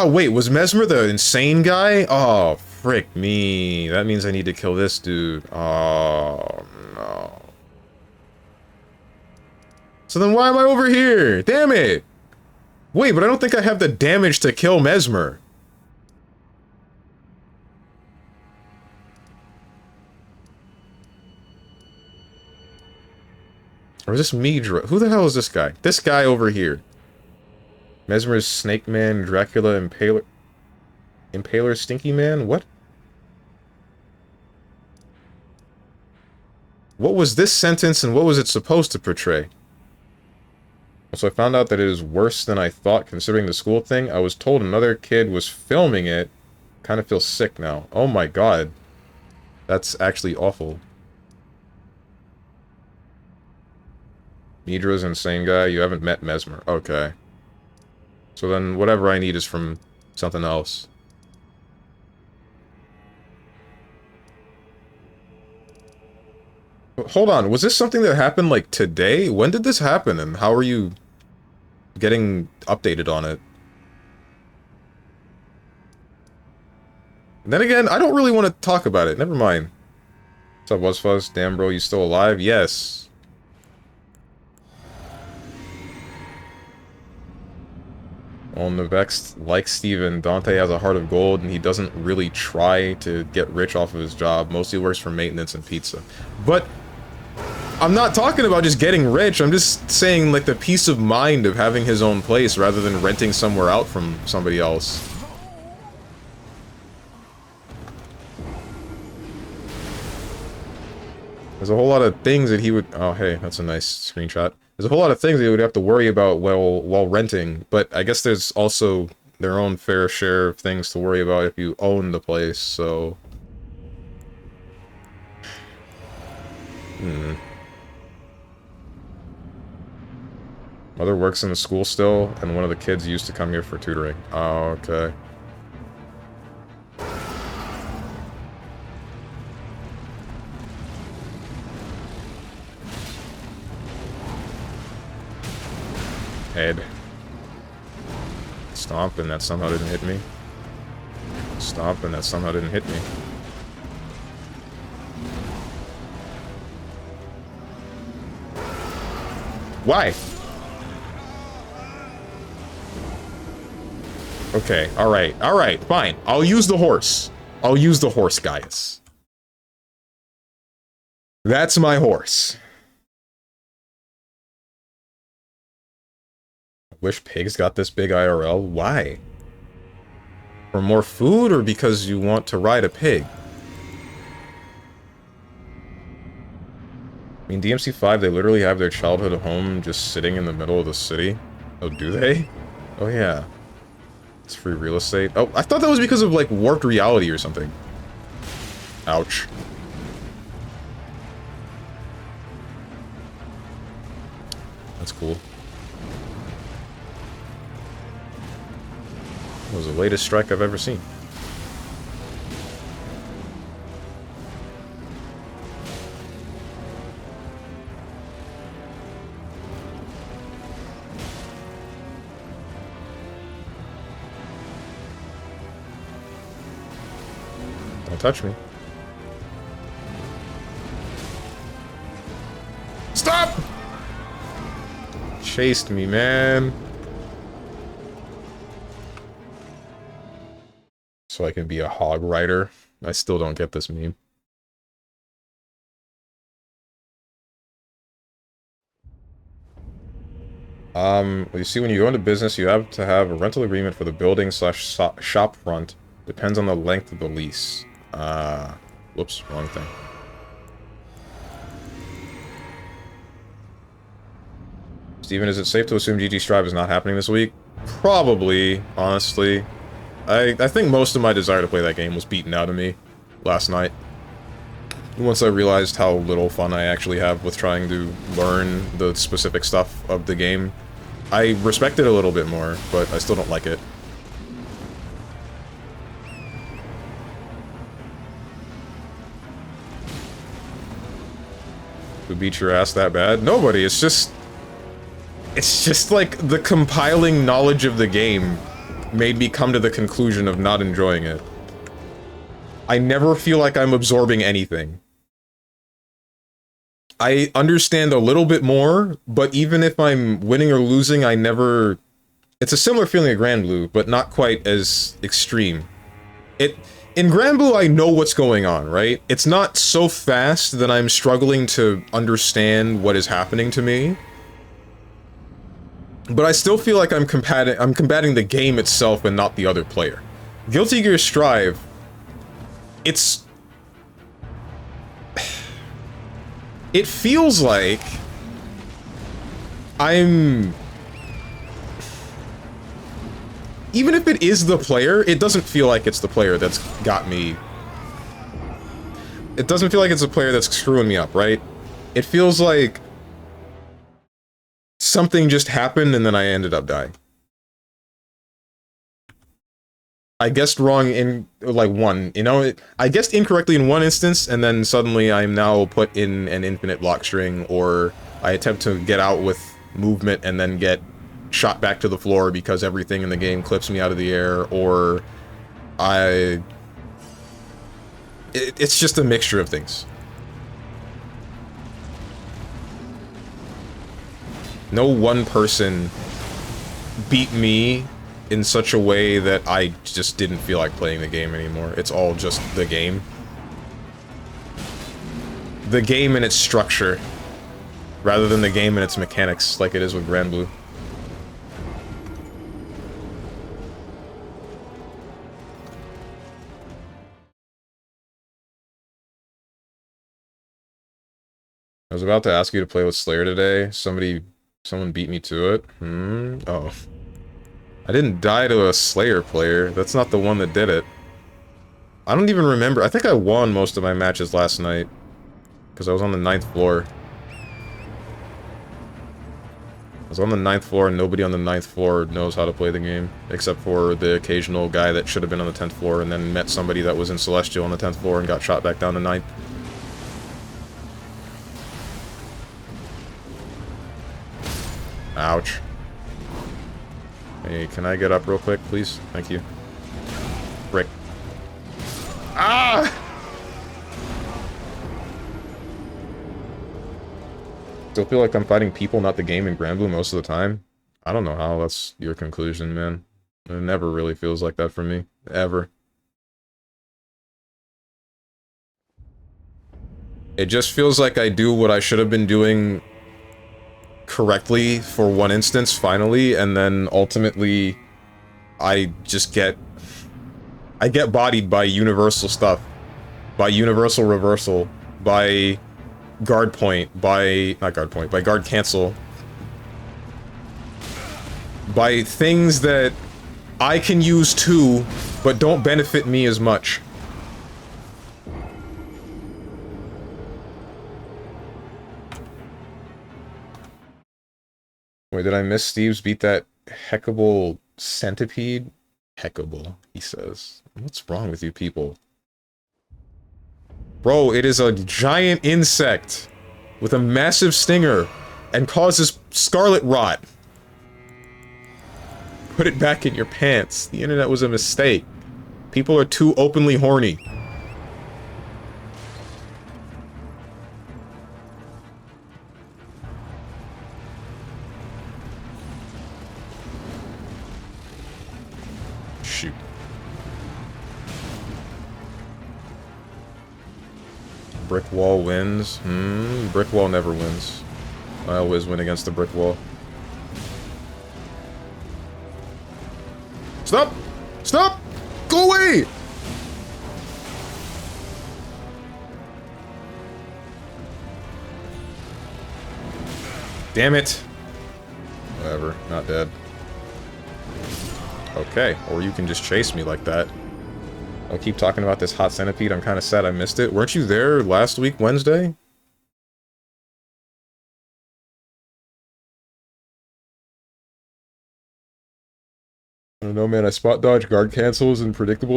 wait, was Mesmer the insane guy? Oh, frick me. That means I need to kill this dude. Oh, no. So then why am I over here? Damn it! Wait, but I don't think I have the damage to kill Mesmer. Or is this Midra? Who the hell is this guy? This guy over here. Mesmer's Snake Man, Dracula, Impaler, Stinky Man? What? What was this sentence and what was it supposed to portray? So I found out that it is worse than I thought considering the school thing. I was told another kid was filming it. Kind of feel sick now. Oh my god. That's actually awful. Midra's insane guy. You haven't met Mesmer. Okay. So then whatever I need is from something else. Hold on. Was this something that happened like today? When did this happen and how are you getting updated on it? And then again, I don't really want to talk about it. Never mind. What's up, WuzFuzz? Damn, bro, you still alive? Yes. Well, Nevext, like Steven, Dante has a heart of gold, and he doesn't really try to get rich off of his job. Mostly works for maintenance and pizza. But I'm not talking about just getting rich. I'm just saying, like, the peace of mind of having his own place rather than renting somewhere out from somebody else. There's a whole lot of things that he would... Oh, hey, that's a nice screenshot. There's a whole lot of things that he would have to worry about while renting, but I guess there's also their own fair share of things to worry about if you own the place, so... Mother works in the school still, and one of the kids used to come here for tutoring. Oh, okay. Head. Stomp, and that somehow didn't hit me. Stomp, and that somehow didn't hit me. Why? Okay, alright, fine. I'll use the horse. I'll use the horse, guys. That's my horse. I wish pigs got this big IRL. Why? For more food, or because you want to ride a pig? I mean, DMC5, they literally have their childhood home just sitting in the middle of the city. Oh, do they? Oh, yeah. It's free real estate. Oh, I thought that was because of, like, warped reality or something. Ouch. That's cool. That was the latest strike I've ever seen. Don't touch me. Stop! Chased me, man. So I can be a hog rider. I still don't get this meme. You see, when you go into business, you have to have a rental agreement for the building slash shop front. Depends on the length of the lease. Whoops, wrong thing. Steven, is it safe to assume GG Strive is not happening this week? Probably, honestly. I think most of my desire to play that game was beaten out of me last night. Once I realized how little fun I actually have with trying to learn the specific stuff of the game, I respect it a little bit more, but I still don't like it. Who beat your ass that bad? Nobody, it's just like the compiling knowledge of the game made me come to the conclusion of not enjoying it. I never feel like I'm absorbing anything. I understand a little bit more, but even if I'm winning or losing, I never... It's a similar feeling at Grand Blue, but not quite as extreme. In Grand Blue, I know what's going on, right? It's not so fast that I'm struggling to understand what is happening to me. But I still feel like I'm combating the game itself and not the other player. Guilty Gear Strive, it feels like I'm... Even if it is the player, it doesn't feel like it's the player that's got me... It doesn't feel like it's the player that's screwing me up, right? It feels like something just happened and then I ended up dying. I guessed wrong in, like, one, you know? I guessed incorrectly in one instance, and then suddenly I'm now put in an infinite lock string, or I attempt to get out with movement and then get shot back to the floor because everything in the game clips me out of the air, or it's just a mixture of things. No one person beat me in such a way that I just didn't feel like playing the game anymore. It's all just the game. The game and its structure, rather than the game and its mechanics, like it is with Grand Blue. I was about to ask you to play with Slayer today. Someone beat me to it. Oh. I didn't die to a Slayer player. That's not the one that did it. I don't even remember. I think I won most of my matches last night. Because I was on the 9th floor. I was on the 9th floor and nobody on the 9th floor knows how to play the game. Except for the occasional guy that should have been on the 10th floor and then met somebody that was in Celestial on the 10th floor and got shot back down to 9th. Ouch. Hey, can I get up real quick, please? Thank you. Frick. Ah! Still feel like I'm fighting people, not the game, in Grand Blue most of the time. I don't know how that's your conclusion, man. It never really feels like that for me. Ever. It just feels like I do what I should have been doing correctly for one instance, finally, and then ultimately I just get bodied by universal stuff. By universal reversal. By guard point. By... not guard point. By guard cancel. By things that I can use too, but don't benefit me as much. Wait, did I miss Steve's beat that heckable centipede? Heckable, he says. What's wrong with you people? Bro, it is a giant insect with a massive stinger and causes scarlet rot. Put it back in your pants. The internet was a mistake. People are too openly horny. Shoot. Brick wall wins? Brick wall never wins. I always win against the brick wall. Stop! Stop! Go away! Damn it. Whatever, not dead. Okay, or you can just chase me like that. I'll keep talking about this hot centipede. I'm kind of sad I missed it. Weren't you there last week, Wednesday? I don't know, man. I spot dodge guard cancels and predictable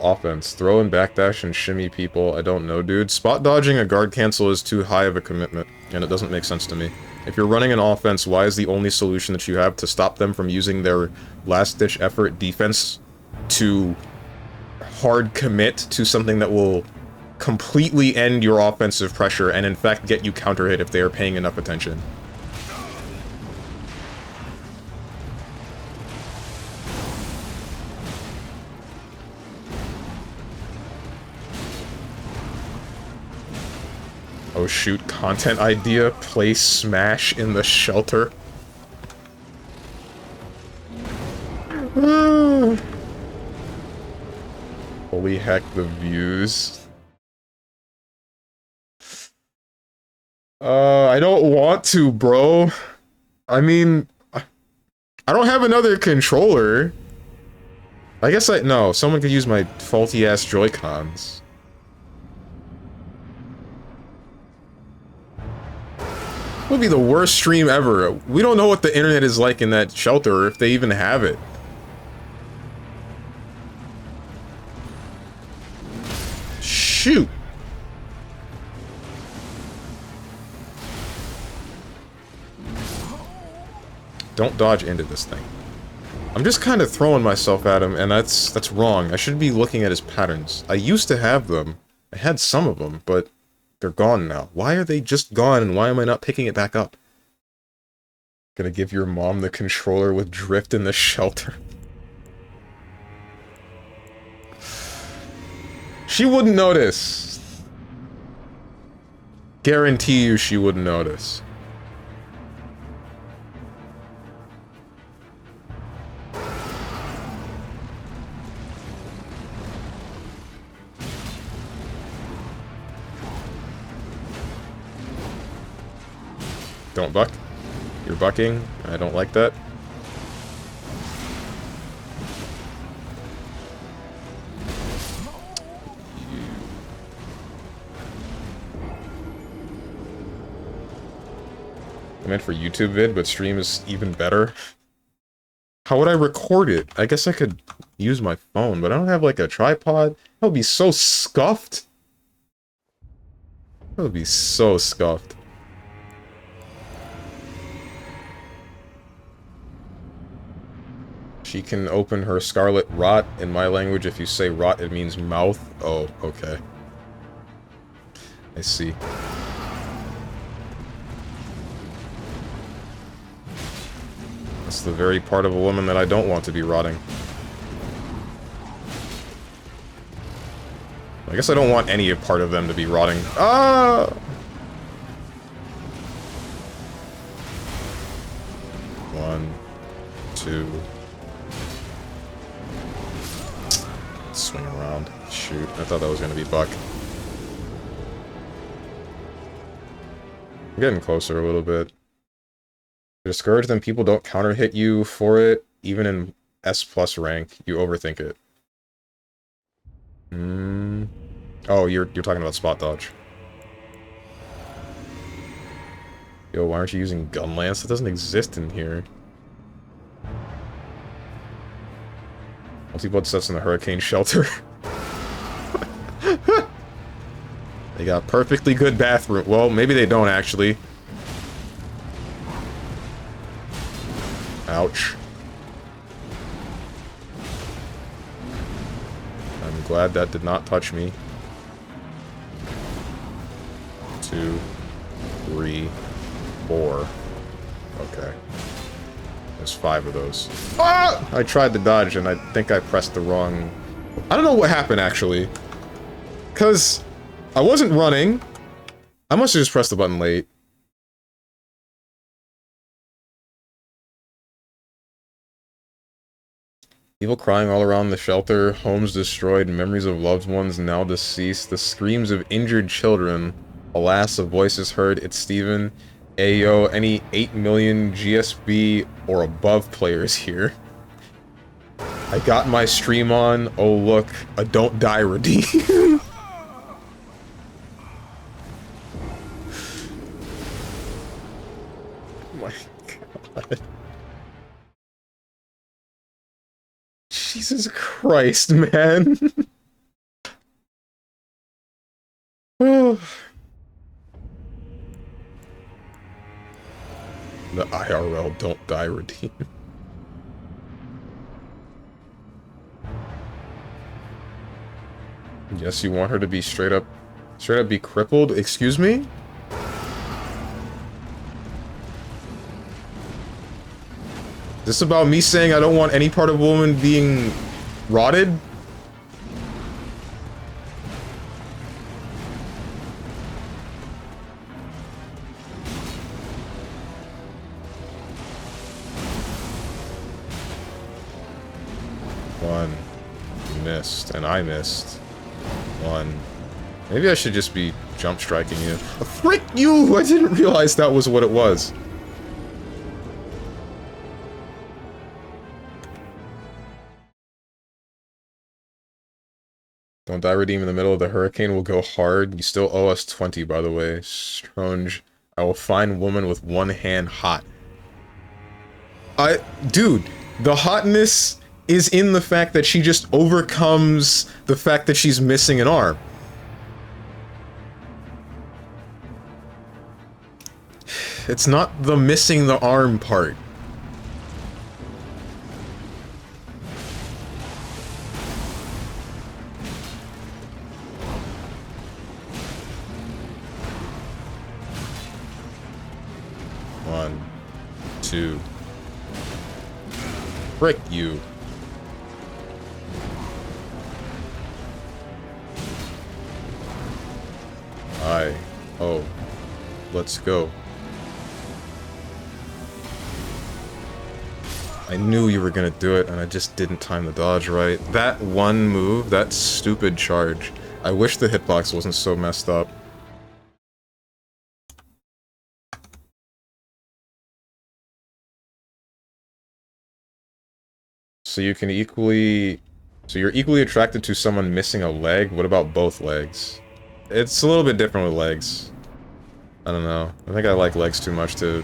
offense. Throw and backdash and shimmy people. I don't know, dude. Spot dodging a guard cancel is too high of a commitment, and it doesn't make sense to me. If you're running an offense, why is the only solution that you have to stop them from using their last-ditch effort defense to hard commit to something that will completely end your offensive pressure and in fact get you counter hit if they are paying enough attention? Oh shoot, content idea, play Smash in the shelter. Holy heck, the views. I don't want to, bro. I mean, I don't have another controller. I guess no, someone could use my faulty-ass Joy-Cons. It would be the worst stream ever. We don't know what the internet is like in that shelter, or if they even have it. Shoot! Don't dodge into this thing. I'm just kind of throwing myself at him, and that's wrong. I should be looking at his patterns. I used to have them. I had some of them, but they're gone now. Why are they just gone, and why am I not picking it back up? Gonna give your mom the controller with drift in the shelter. She wouldn't notice. Guarantee you she wouldn't notice. Don't buck. You're bucking. I don't like that. I meant for YouTube vid, but stream is even better. How would I record it? I guess I could use my phone, but I don't have like a tripod. That would be so scuffed. That would be so scuffed. She can open her scarlet rot. In my language, if you say rot, it means mouth. Oh, okay. I see. That's the very part of a woman that I don't want to be rotting. I guess I don't want any part of them to be rotting. Ah! One, two. Swing around. Shoot, I thought that was gonna be Buck. I'm getting closer a little bit. To discourage them, people don't counter hit you for it, even in S+ rank. You overthink it. Oh, you're talking about spot dodge. Yo, why aren't you using gun lance? That doesn't exist in here. Multi-blood sets in the hurricane shelter. They got perfectly good bathroom. Well, maybe they don't actually. Ouch. I'm glad that did not touch me. 2, 3, 4. Okay. There's 5 of those. Ah! I tried to dodge and I think I pressed the wrong... I don't know what happened actually. Cause I wasn't running. I must have just pressed the button late. People crying all around the shelter, homes destroyed, memories of loved ones now deceased, the screams of injured children. Alas, a voice is heard, it's Steven. Ayo, any 8 million GSB or above players here. I got my stream on. Oh look, a don't die redeem. Oh my god. Jesus Christ, man. Oh. The IRL don't die redeem. Yes, you want her to be straight up be crippled? Excuse me? Is this about me saying I don't want any part of a woman being rotted? One. You missed, and I missed. One. Maybe I should just be jump striking you. Frick you! I didn't realize that was what it was. Don't die redeem in the middle of the hurricane will go hard. You still owe us 20, by the way. Stronge. I will find woman with one hand hot. Dude, the hotness is in the fact that she just overcomes the fact that she's missing an arm. It's not the missing the arm part. One, two. Frick you. die. Oh. Let's go. I knew you were gonna do it, and I just didn't time the dodge right. That one move, that stupid charge. I wish the hitbox wasn't so messed up. So you can equally... So you're equally attracted to someone missing a leg? What about both legs? It's a little bit different with legs. I don't know. I think I like legs too much to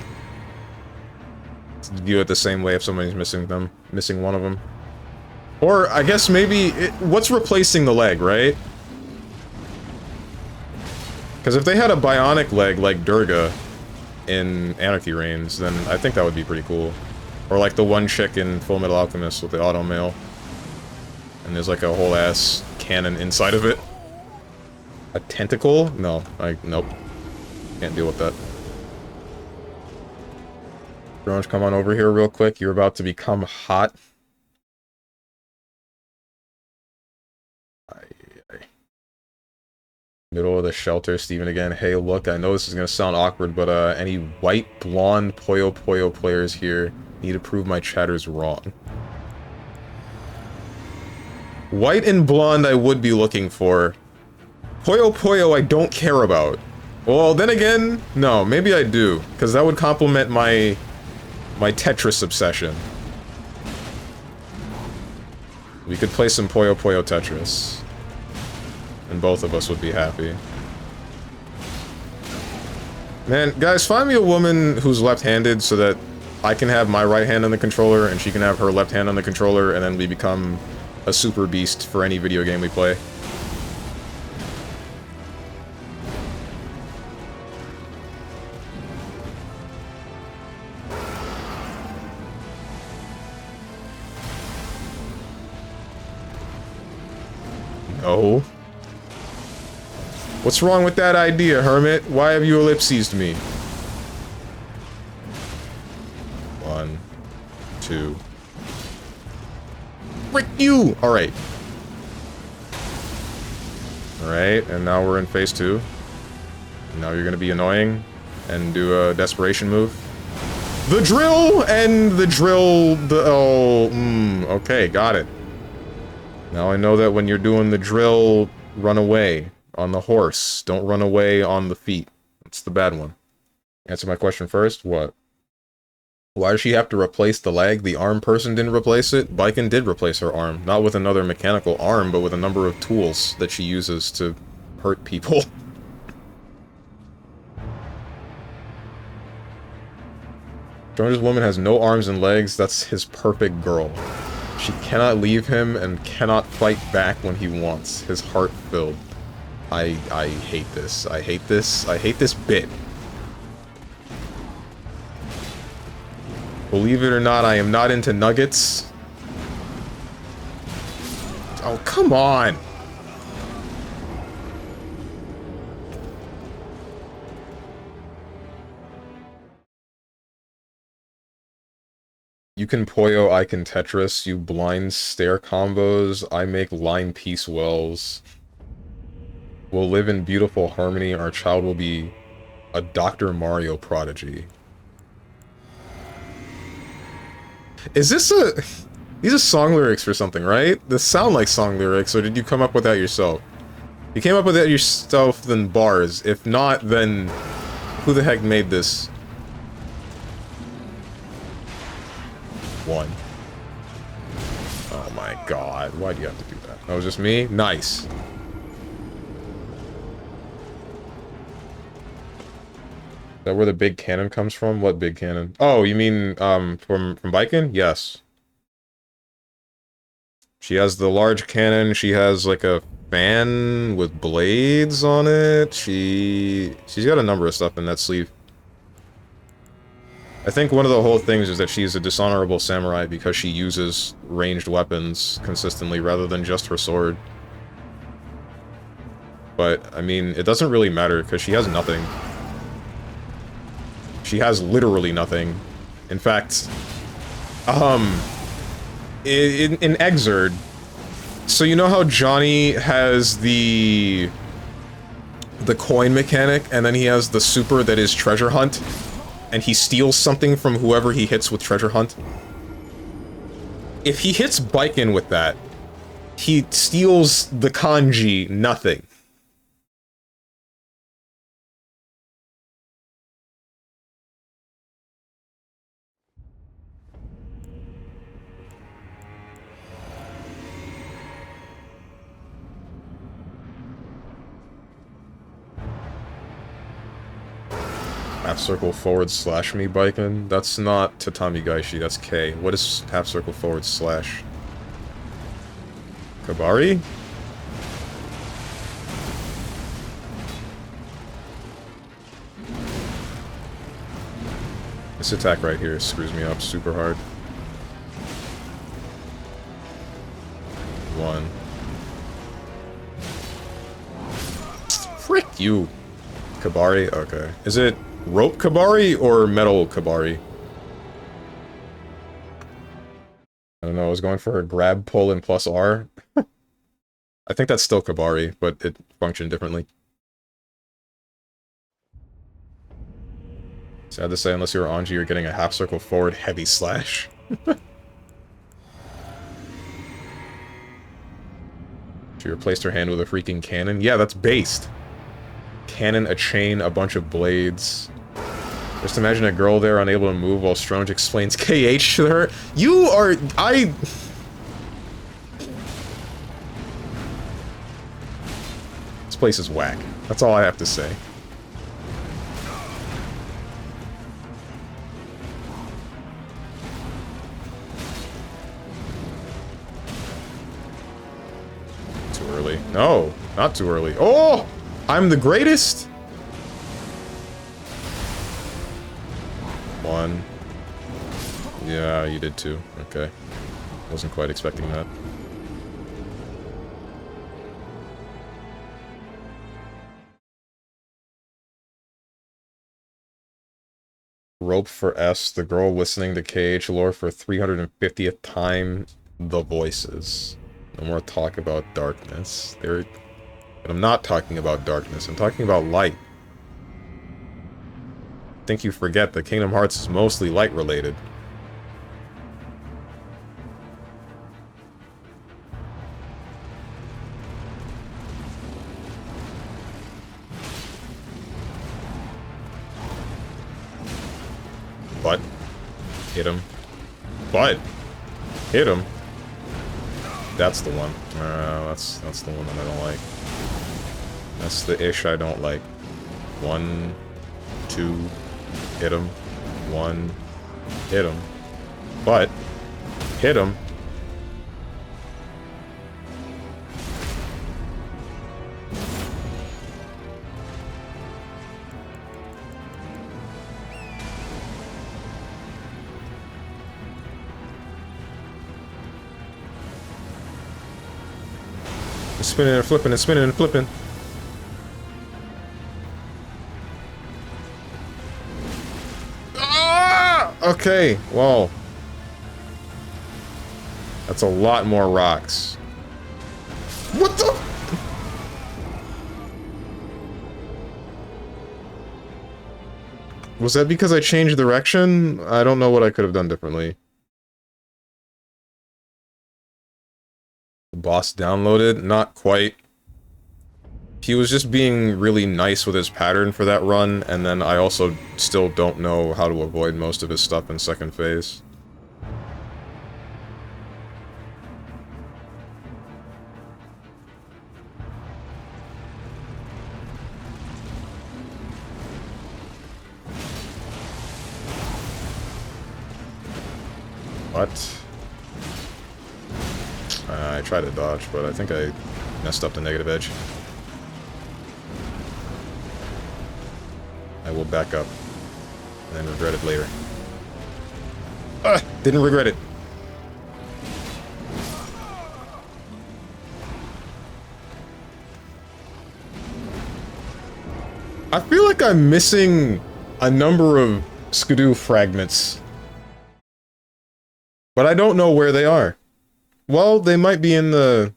view it the same way if somebody's missing one of them. Or, I guess maybe... what's replacing the leg, right? Because if they had a bionic leg like Durga in Anarchy Reigns, then I think that would be pretty cool. Or like the one chick in Full Metal Alchemist with the auto mail. And there's like a whole ass cannon inside of it. A tentacle? No, nope. Can't deal with that. Drones, come on over here real quick. You're about to become hot. Middle of the shelter, Steven again. Hey, look, I know this is gonna sound awkward, but any white, blonde Puyo Puyo players here need to prove my chatter's wrong. White and blonde I would be looking for. Puyo Puyo I don't care about. Well, then again, no, maybe I do, because that would complement my Tetris obsession. We could play some Puyo Puyo Tetris. And both of us would be happy. Man, guys, find me a woman who's left-handed so that I can have my right hand on the controller and she can have her left hand on the controller, and then we become a super beast for any video game we play. No. What's wrong with that idea, Hermit? Why have you ellipsised me? 1, 2. Frick you! Alright. Alright, and now we're in phase 2. Now you're gonna be annoying and do a desperation move. The drill! And the drill... okay, got it. Now I know that when you're doing the drill, run away. On the horse. Don't run away on the feet. That's the bad one. Answer my question first. What? Why does she have to replace the leg? The arm person didn't replace it? Baiken did replace her arm. Not with another mechanical arm, but with a number of tools that she uses to hurt people. Jones's woman has no arms and legs. That's his perfect girl. She cannot leave him and cannot fight back when he wants. His heart filled. I hate this. I hate this. I hate this bit. Believe it or not, I am not into nuggets. Oh, come on! You can Puyo, I can Tetris. You blind stare combos. I make line piece wells. We'll live in beautiful harmony. Our child will be a Dr. Mario prodigy. Is this a... These are song lyrics for something, right? This sound like song lyrics, or did you come up with that yourself? If you came up with that yourself, then bars. If not, then... Who the heck made this? 1. Oh my god, why do you have to do that? That was just me? Nice. Is that where the big cannon comes from? What big cannon? Oh, you mean, from Baiken? Yes. She has the large cannon, she has, like, a fan with blades on it, she's got a number of stuff in that sleeve. I think one of the whole things is that she's a dishonorable samurai because she uses ranged weapons consistently rather than just her sword. But, I mean, it doesn't really matter because she has nothing. She has literally nothing. In fact, in Exerd, so you know how Johnny has the the coin mechanic, and then he has the super that is treasure hunt, and he steals something from whoever he hits with treasure hunt. If he hits Baiken with that, he steals the kanji nothing. Half circle forward slash me Baiken? That's not Tatami Gaishi, that's K. What is half circle forward slash? Kabari? This attack right here screws me up super hard. 1. Frick you! Kabari? Okay. Is it rope Kabari or metal Kabari? I don't know, I was going for a grab, pull, and plus R. I think that's still Kabari, but it functioned differently. Sad to say, unless you're Anji, you're getting a half circle forward heavy slash. She replaced her hand with a freaking cannon? Yeah, that's based. Cannon, a chain, a bunch of blades. Just imagine a girl there unable to move while Stronge explains KH to her. You are... This place is whack. That's all I have to say. Too early. No, not too early. Oh! I'm the greatest? 1. Yeah, you did too. Okay. Wasn't quite expecting that. Rope for S, the girl listening to KH lore for 350th time, the voices. No more talk about darkness. But I'm not talking about darkness, I'm talking about light. I think you forget that Kingdom Hearts is mostly light related. But hit him. But hit him. That's the one. That's the one that I don't like. That's the ish I don't like. 1, 2, hit him. 1, hit him. But hit him. Spinning and flipping and spinning and flipping. Ah! Okay, well. That's a lot more rocks. What the? Was that because I changed direction? I don't know what I could have done differently. The boss downloaded? Not quite. He was just being really nice with his pattern for that run, and then I also still don't know how to avoid most of his stuff in second phase. What? I tried to dodge, but I think I messed up the negative edge. I will back up, and then regret it later. Didn't regret it. I feel like I'm missing a number of Skidoo fragments, but I don't know where they are. Well, they might be in the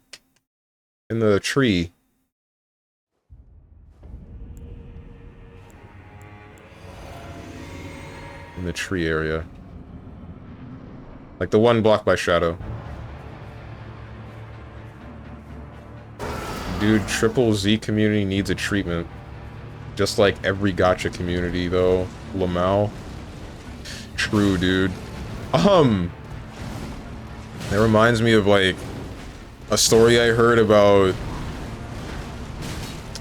tree. in the tree area. Like the one blocked by shadow. Dude, Triple Z community needs a treatment. Just like every gacha community, though. Lamau. True, dude. That reminds me of, like, a story I heard about...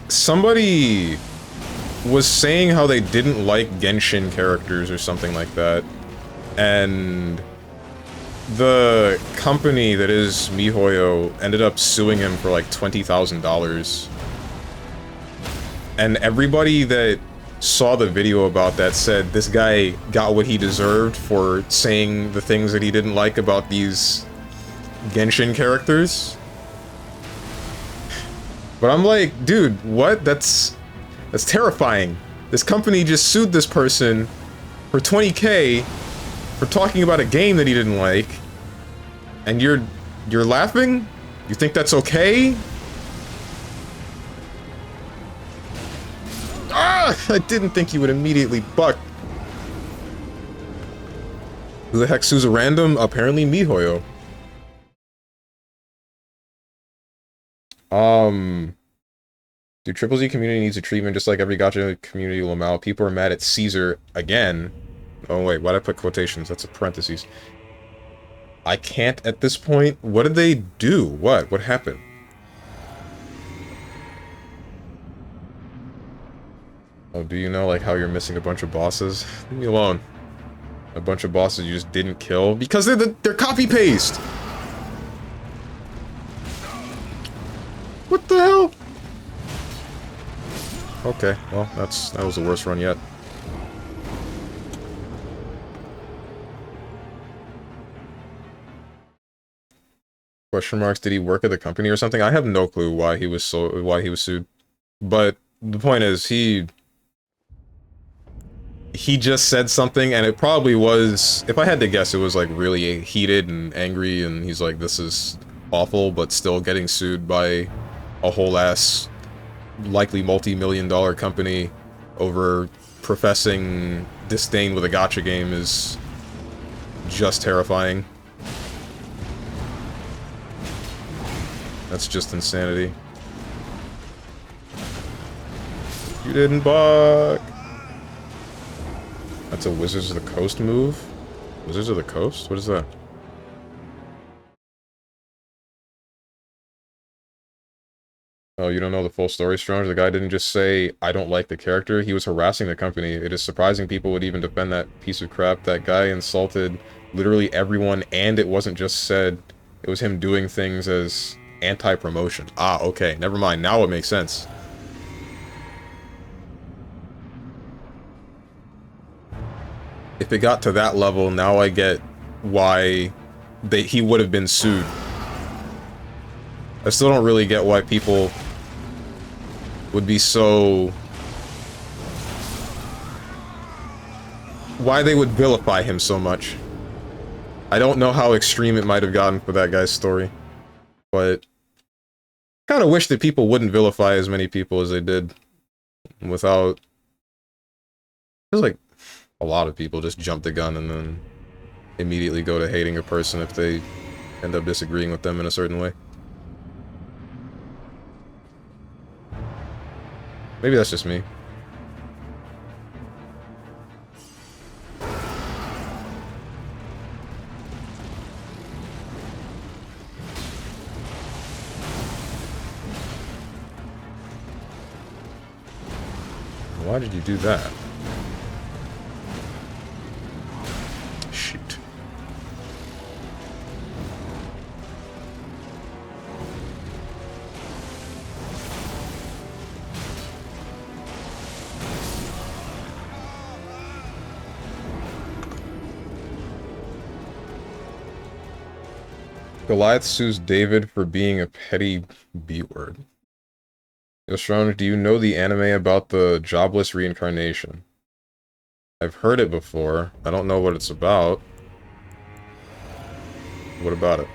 Somebody was saying how they didn't like Genshin characters or something like that. And... the company that is MiHoYo ended up suing him for like $20,000. And everybody that saw the video about that said this guy got what he deserved for saying the things that he didn't like about these Genshin characters. But I'm like, dude, what? That's terrifying. This company just sued this person for $20K for talking about a game that he didn't like. And you're laughing? You think that's okay? Ah! I didn't think you would immediately buck. Who the heck sues a random? Apparently MiHoYo. Dude, Triple Z community needs a treatment just like every gacha community Lamau. People are mad at Caesar again. Oh wait, why'd I put quotations? That's a parentheses. I can't at this point. What did they do? What? What happened? Oh, do you know, like, how you're missing a bunch of bosses? Leave me alone. A bunch of bosses you just didn't kill? Because they're copy-paste! What the hell? Okay, well, that was the worst run yet. Question marks, did he work at the company or something? I have no clue why he was sued. But the point is, he just said something, and it probably was, if I had to guess, it was like really heated and angry, and he's like, this is awful, but still getting sued by a whole ass, likely multi-million-dollar company over professing disdain with a gacha game is just terrifying. That's just insanity. You didn't buck! That's a Wizards of the Coast move? Wizards of the Coast? What is that? Oh, you don't know the full story, Strong? The guy didn't just say, I don't like the character, he was harassing the company. It is surprising people would even defend that piece of crap. That guy insulted literally everyone, and it wasn't just said, it was him doing things as anti-promotion. Ah, okay, never mind. Now it makes sense. If it got to that level, now I get why he would have been sued. I still don't really get why people would be so... why they would vilify him so much. I don't know how extreme it might have gotten for that guy's story, but I kind of wish that people wouldn't vilify as many people as they did without... There's like a lot of people just jump the gun and then immediately go to hating a person if they end up disagreeing with them in a certain way. Maybe that's just me. Why did you do that? Shoot. Goliath sues David for being a petty B-word. Yo, Strong, do you know the anime about the jobless reincarnation? I've heard it before. I don't know what it's about. What about it?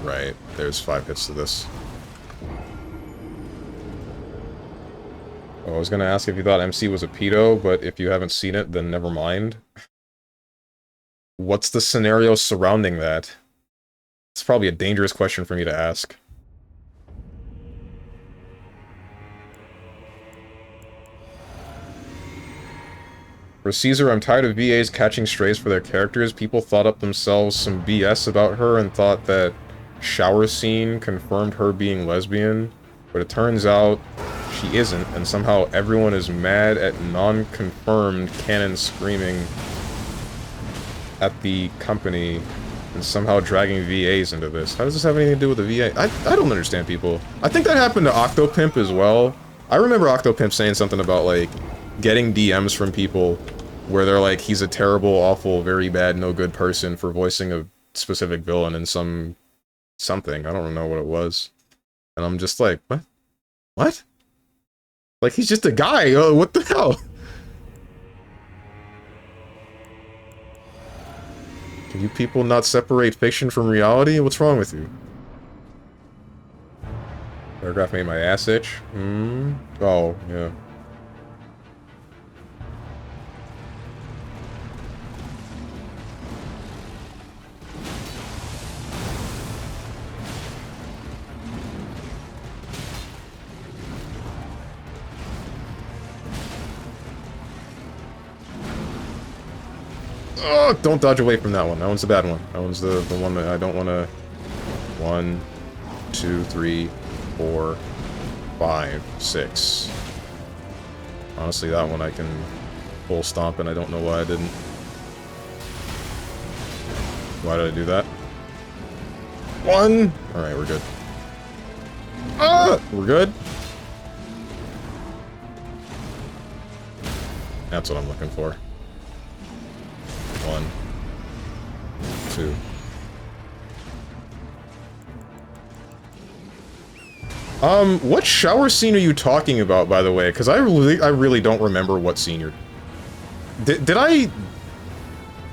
Right, there's 5 hits to this. Oh, I was gonna ask if you thought MC was a pedo, but if you haven't seen it, then never mind. What's the scenario surrounding that? It's probably a dangerous question for me to ask. For Caesar, I'm tired of VAs catching strays for their characters. People thought up themselves some BS about her and thought that shower scene confirmed her being lesbian, but it turns out she isn't, and somehow everyone is mad at non-confirmed canon screaming at the company and somehow dragging VAs into this. How does this have anything to do with the VA? I don't understand people. I think that happened to Octopimp as well. I remember Octopimp saying something about, like, getting DMs from people where they're like, he's a terrible, awful, very bad, no good person for voicing a specific villain in something. I don't know what it was. And I'm just like, what? What? Like, he's just a guy. Oh, what the hell? Can you people not separate fiction from reality? What's wrong with you? Paragraph made my ass itch. Oh, yeah. Oh, don't dodge away from that one. That one's the bad one. That one's the one that I don't want to... 1, 2, 3, 4, 5, 6. Honestly, that one I can full stomp, and I don't know why I didn't. Why did I do that? 1! Alright, we're good. We're good? That's what I'm looking for. 1, 2. What shower scene are you talking about, by the way? Because I really don't remember what scene you're... Did I...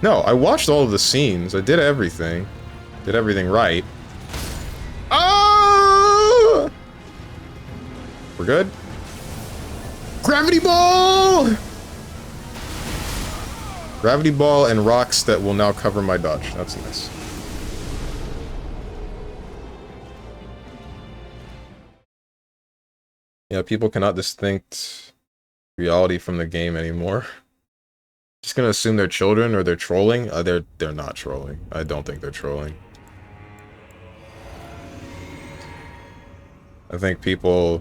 No, I watched all of the scenes. I did everything. Did everything right. Ah! We're good? Gravity ball! Gravity ball and rocks that will now cover my dodge. That's nice. Yeah, people cannot distinct reality from the game anymore. Just gonna assume they're children or they're trolling. They're not trolling. I don't think they're trolling. I think people...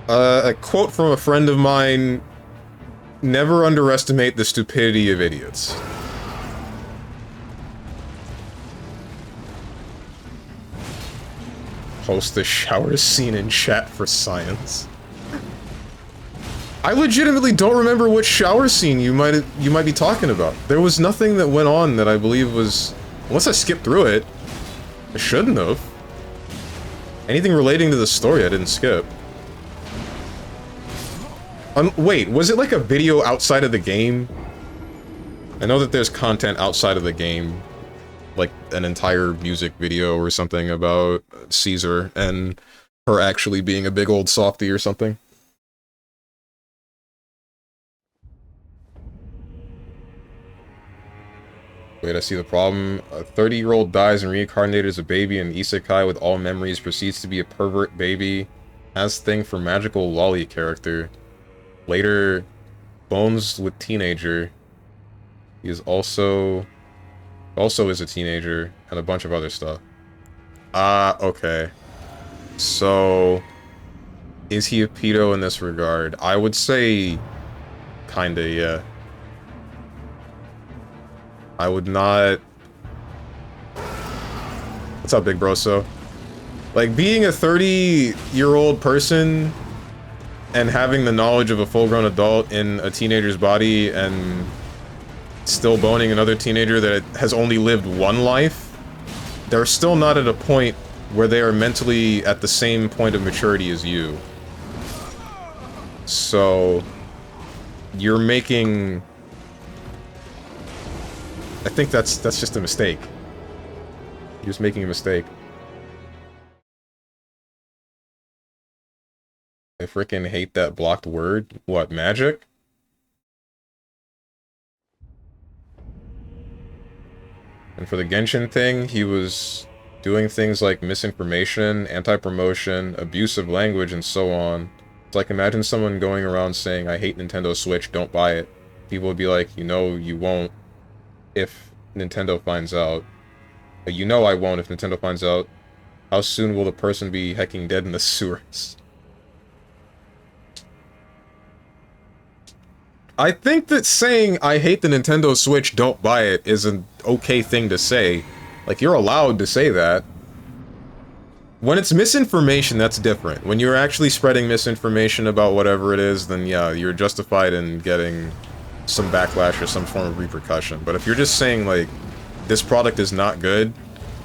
a quote from a friend of mine: never underestimate the stupidity of idiots. Post the shower scene in chat for science. I legitimately don't remember which shower scene you might be talking about. There was nothing that went on that I believe was... Unless I skipped through it. I shouldn't have. Anything relating to the story I didn't skip. Wait, was it like a video outside of the game? I know that there's content outside of the game. Like an entire music video or something about Caesar and her actually being a big old softie or something. Wait, I see the problem. A 30-year-old dies and reincarnated as a baby, and Isekai with all memories proceeds to be a pervert baby. Has thing for magical lolly character. Later, bones with teenager. He is also is a teenager, and a bunch of other stuff. Okay. So, is he a pedo in this regard? I would say, kinda, yeah. I would not... What's up, big broso? Like, being a 30-year-old person and having the knowledge of a full-grown adult in a teenager's body and still boning another teenager that has only lived one life, they're still not at a point where they are mentally at the same point of maturity as you. So, you're making... I think that's just a mistake. You're just making a mistake. I freaking hate that blocked word. What, magic? And for the Genshin thing, he was doing things like misinformation, anti-promotion, abusive language, and so on. It's like, imagine someone going around saying, I hate Nintendo Switch, don't buy it. People would be like, you know you won't if Nintendo finds out. You know I won't if Nintendo finds out. How soon will the person be hecking dead in the sewers? I think that saying, I hate the Nintendo Switch, don't buy it, is an okay thing to say. Like, you're allowed to say that. When it's misinformation, that's different. When you're actually spreading misinformation about whatever it is, then yeah, you're justified in getting some backlash or some form of repercussion. But if you're just saying, like, this product is not good,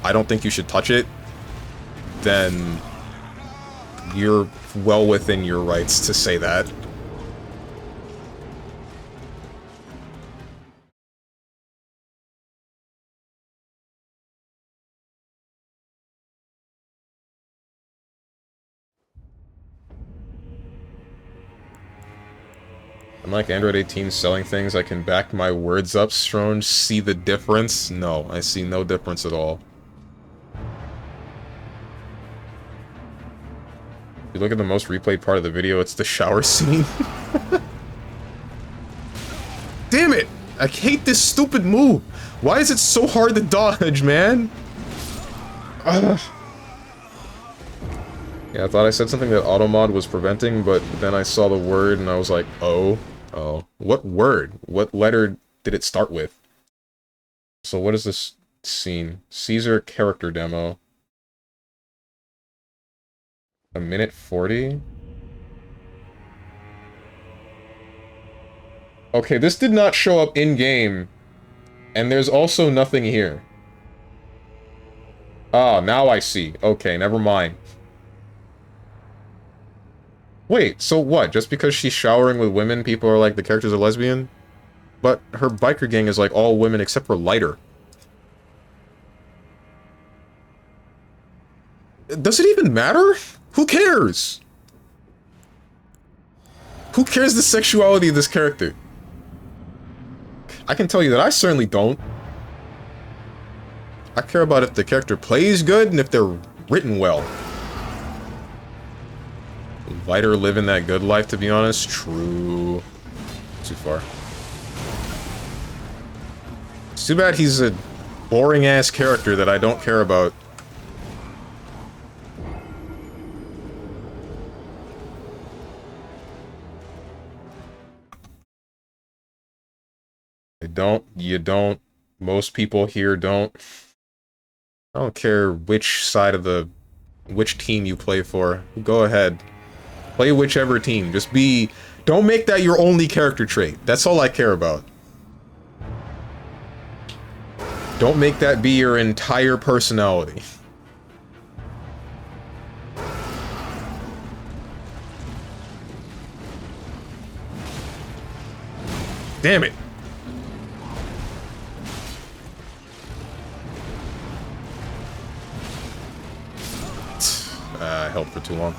I don't think you should touch it, then you're well within your rights to say that. Unlike Android 18 selling things, I can back my words up, Stronge. See the difference? No, I see no difference at all. If you look at the most replayed part of the video, it's the shower scene. Damn it! I hate this stupid move! Why is it so hard to dodge, man? Ugh. Yeah, I thought I said something that Automod was preventing, but then I saw the word and I was like, oh. Oh. What word? What letter did it start with? So what is this scene? Caesar character demo. 1:40? Okay, this did not show up in-game, and there's also nothing here. Ah, now I see. Okay, never mind. Wait, so what? Just because she's showering with women, people are like, the character's a lesbian? But her biker gang is like all women except for Lighter. Does it even matter? Who cares? Who cares the sexuality of this character? I can tell you that I certainly don't. I care about if the character plays good and if they're written well. Lighter living that good life, to be honest. True. Too far. It's too bad he's a boring-ass character that I don't care about. You don't. Most people here don't. I don't care which side of the... which team you play for. Go ahead. Play whichever team. Just be... Don't make that your only character trait. That's all I care about. Don't make that be your entire personality. Damn it. I held for too long.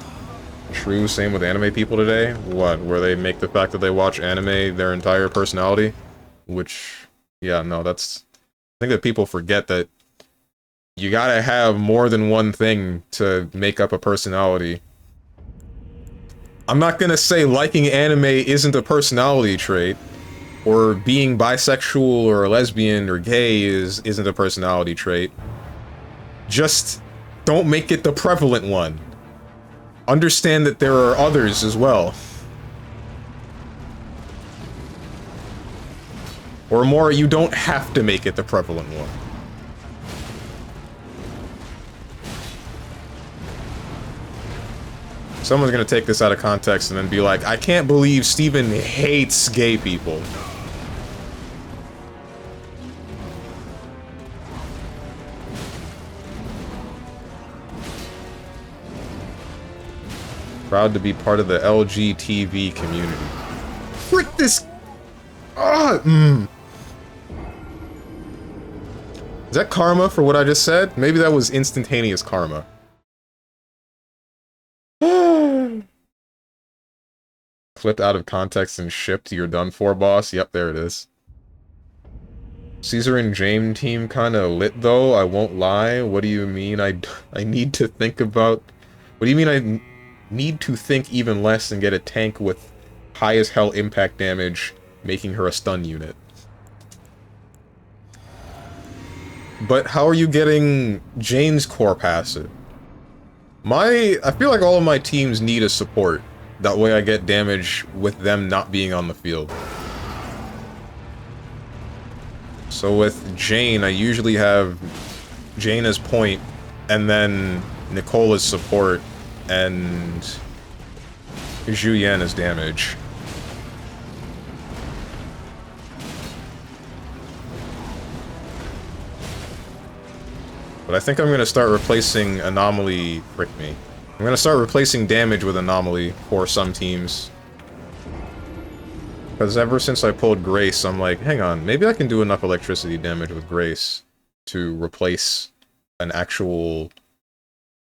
True, same with anime people today. What, where they make the fact that they watch anime their entire personality? Which, yeah, no, that's... I think that people forget that you gotta have more than one thing to make up a personality. I'm not gonna say liking anime isn't a personality trait, or being bisexual or lesbian or gay isn't a personality trait. Just don't make it the prevalent one. Understand that there are others as well. Or more, you don't have to make it the prevalent one. Someone's gonna take this out of context and then be like, I can't believe Steven hates gay people. Proud to be part of the LGTV community. Frick this! Is that karma for what I just said? Maybe that was instantaneous karma. Clipped out of context and shipped to your done for, boss. Yep, there it is. Caesar and James team kinda lit though, I won't lie. What do you mean I need to think about... What do you mean I need to think even less and get a tank with high as hell impact damage, making her a stun unit? But how are you getting Jane's core passive? I feel like all of my teams need a support. That way I get damage with them not being on the field. So with Jane, I usually have Jane as point, and then Nicole as support, and Zhu Yan as damage. But I think I'm gonna start replacing Anomaly... Frick me. I'm gonna start replacing damage with Anomaly for some teams. Because ever since I pulled Grace, I'm like, hang on, maybe I can do enough electricity damage with Grace to replace an actual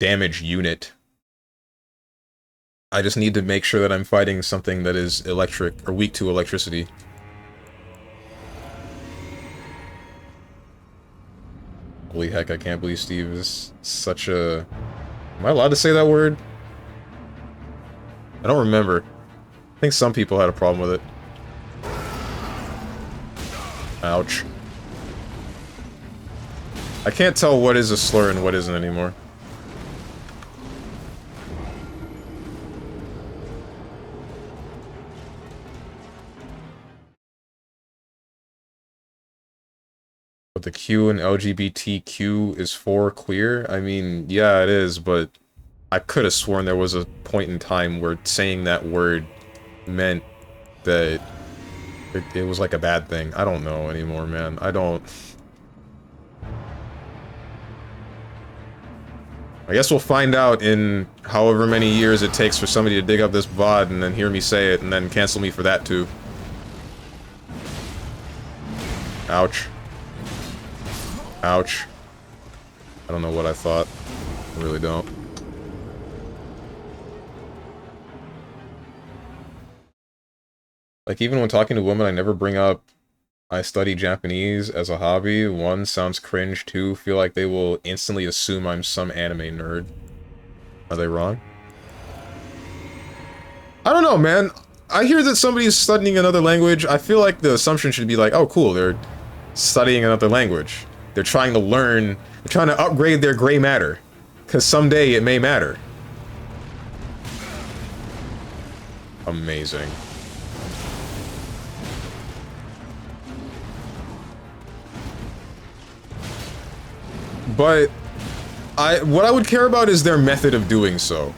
damage unit. I just need to make sure that I'm fighting something that is electric, or weak to electricity. Holy heck, I can't believe Steve is such a... Am I allowed to say that word? I don't remember. I think some people had a problem with it. Ouch. I can't tell what is a slur and what isn't anymore. But the Q in LGBTQ is for queer? I mean, yeah, it is, but I could have sworn there was a point in time where saying that word meant that it was like a bad thing. I don't know anymore, man. I guess we'll find out in however many years it takes for somebody to dig up this VOD and then hear me say it and then cancel me for that too. Ouch. Ouch. I don't know what I thought. I really don't. Like, even when talking to women, I never bring up I study Japanese as a hobby. One, sounds cringe. Two, feel like they will instantly assume I'm some anime nerd. Are they wrong? I don't know, man. I hear that somebody's studying another language. I feel like the assumption should be like, oh, cool, they're studying another language. They're trying to learn, they're trying to upgrade their gray matter. Because someday it may matter. Amazing. But what I would care about is their method of doing so.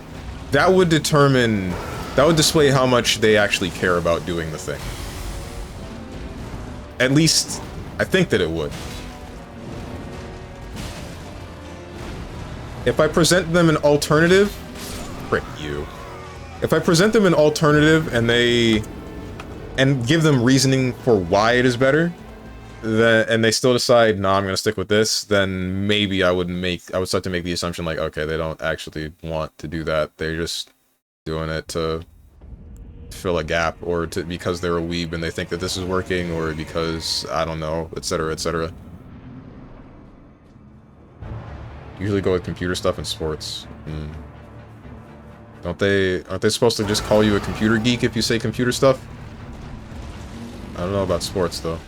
That would determine, that would display how much they actually care about doing the thing. At least, I think that it would. If I present them an alternative, frick you. If I present them an alternative and give them reasoning for why it is better, and they still decide, nah, I'm gonna stick with this, then maybe I would start to make the assumption like, okay, they don't actually want to do that. They're just doing it to fill a gap, or because they're a weeb and they think that this is working, or because, I don't know, etc., etc. Usually go with computer stuff and sports. Aren't they supposed to just call you a computer geek if you say computer stuff? I don't know about sports, though.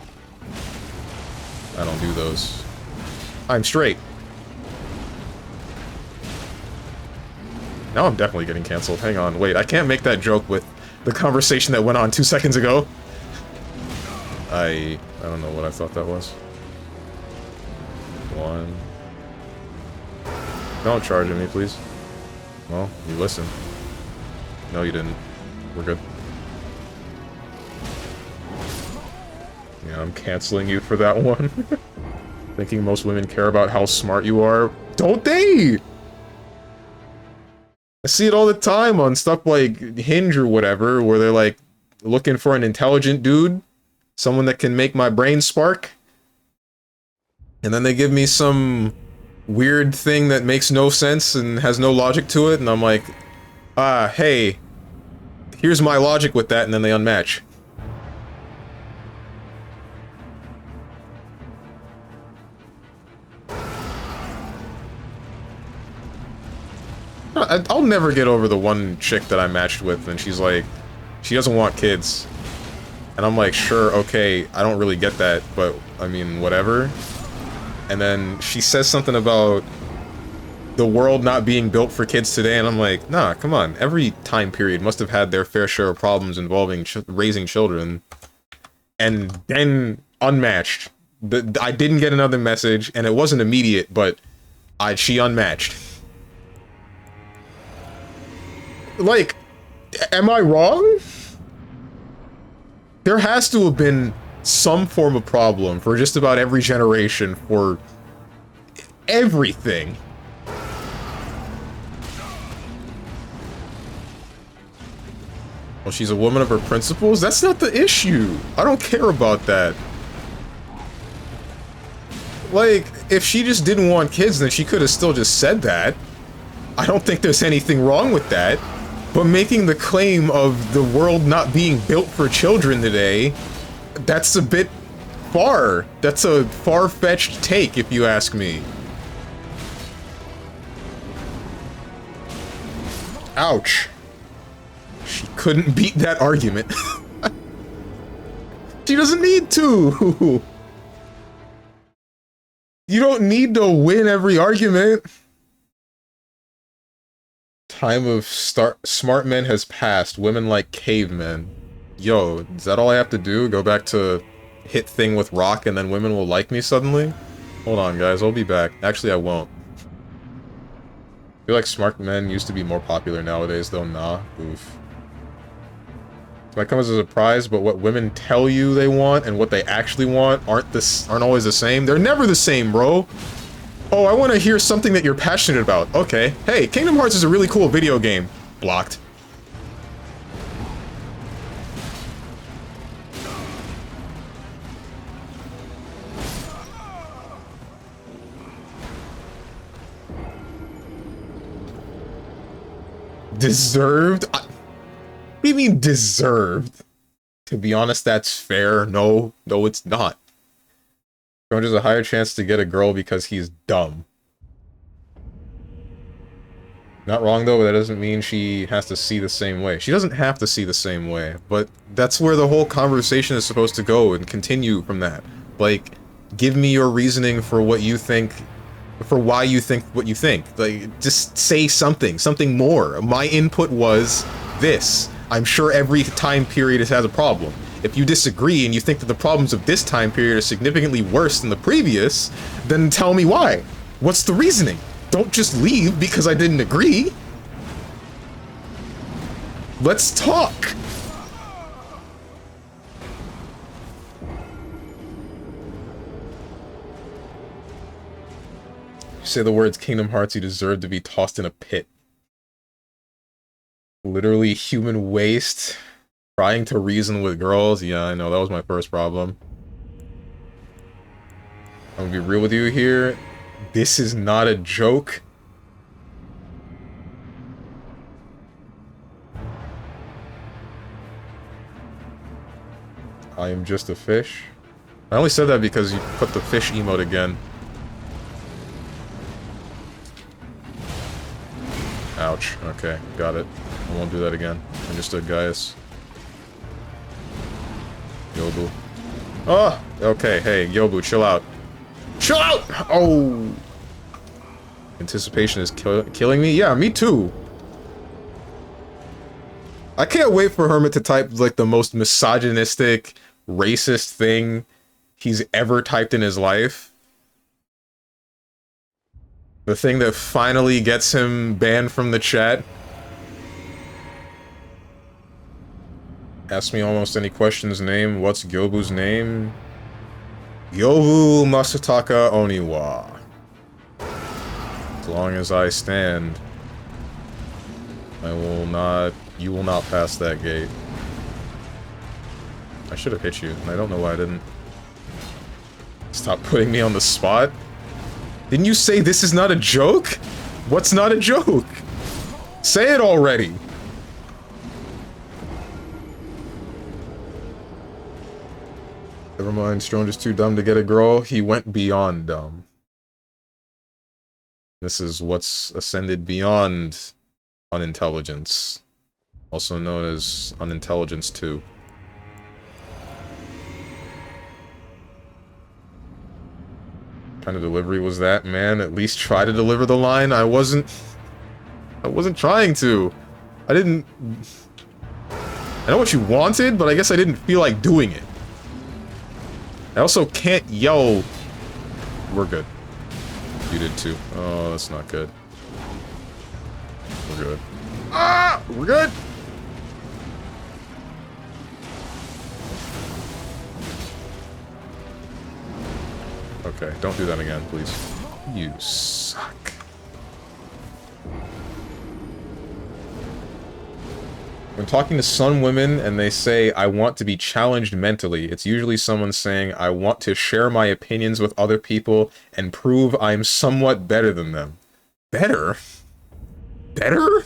I don't do those. I'm straight. Now I'm definitely getting canceled. Hang on, wait, I can't make that joke with the conversation that went on 2 seconds ago. I don't know what I thought that was. One. Don't charge at me, please. Well, you listen. No, you didn't. We're good. Yeah, I'm canceling you for that one. Thinking most women care about how smart you are. Don't they? I see it all the time on stuff like Hinge or whatever, where they're like looking for an intelligent dude. Someone that can make my brain spark. And then they give me some weird thing that makes no sense and has no logic to it, and I'm like, hey, here's my logic with that, and then they unmatch. I'll never get over the one chick that I matched with, and she's like, she doesn't want kids. And I'm like, sure, okay, I don't really get that, but, I mean, whatever. And then she says something about the world not being built for kids today, and I'm like, nah, come on, every time period must have had their fair share of problems involving raising children. And then unmatched. I didn't get another message, and it wasn't immediate, but she unmatched. Like, am I wrong? There has to have been some form of problem for just about every generation for everything. Well, she's a woman of her principles? That's not the issue. I don't care about that. Like, if she just didn't want kids, then she could have still just said that. I don't think there's anything wrong with that. But making the claim of the world not being built for children today, that's a bit far. That's a far-fetched take, if you ask me. Ouch. She couldn't beat that argument. She doesn't need to. You don't need to win every argument. Time of smart men has passed. Women like cavemen. Yo, is that all I have to do? Go back to hit thing with rock and then women will like me suddenly? Hold on, guys. I'll be back. Actually, I won't. I feel like smart men used to be more popular nowadays, though. Nah. Oof. It might come as a surprise, but what women tell you they want and what they actually want aren't always the same. They're never the same, bro. Oh, I want to hear something that you're passionate about. Okay. Hey, Kingdom Hearts is a really cool video game. Blocked. Deserved? What do you mean deserved? To be honest, that's fair. No, it's not. George has a higher chance to get a girl because he's dumb. Not wrong though, but that doesn't mean she has to see the same way. She doesn't have to see the same way, but that's where the whole conversation is supposed to go and continue from that. Like, give me your reasoning for what you think, for why you think what you think. Like, just say something more. My input was this. I'm sure every time period has a problem. If you disagree and you think that the problems of this time period are significantly worse than the previous, then tell me why. What's the reasoning? Don't just leave because I didn't agree. Let's talk. You say the words Kingdom Hearts, you deserve to be tossed in a pit. Literally human waste. Trying to reason with girls? Yeah, I know, that was my first problem. I'm gonna be real with you here. This is not a joke. I am just a fish. I only said that because you put the fish emote again. Ouch. Okay, got it. I won't do that again. Understood, guys. Yobu. Oh! Okay, hey, Yobu, chill out. Chill out! Oh! Anticipation is killing me? Yeah, me too. I can't wait for Hermit to type, like, the most misogynistic, racist thing he's ever typed in his life. The thing that finally gets him banned from the chat. Ask me almost any question's name. What's Gyobu's name? Gyobu Masataka Oniwa. As long as I stand, I will not... You will not pass that gate. I should have hit you, and I don't know why I didn't. Stop putting me on the spot. Didn't you say this is not a joke? What's not a joke? Say it already. Never mind, Strong is too dumb to get a girl. He went beyond dumb. This is what's ascended beyond unintelligence. Also known as unintelligence 2. What kind of delivery was that, man? At least try to deliver the line. I wasn't trying to. I didn't... I know what you wanted, but I guess I didn't feel like doing it. I also can't yell... We're good. You did too. Oh, that's not good. We're good. Ah! We're good! Okay, don't do that again, please. You suck. When talking to some women and they say, I want to be challenged mentally, it's usually someone saying, I want to share my opinions with other people and prove I'm somewhat better than them. Better? Better?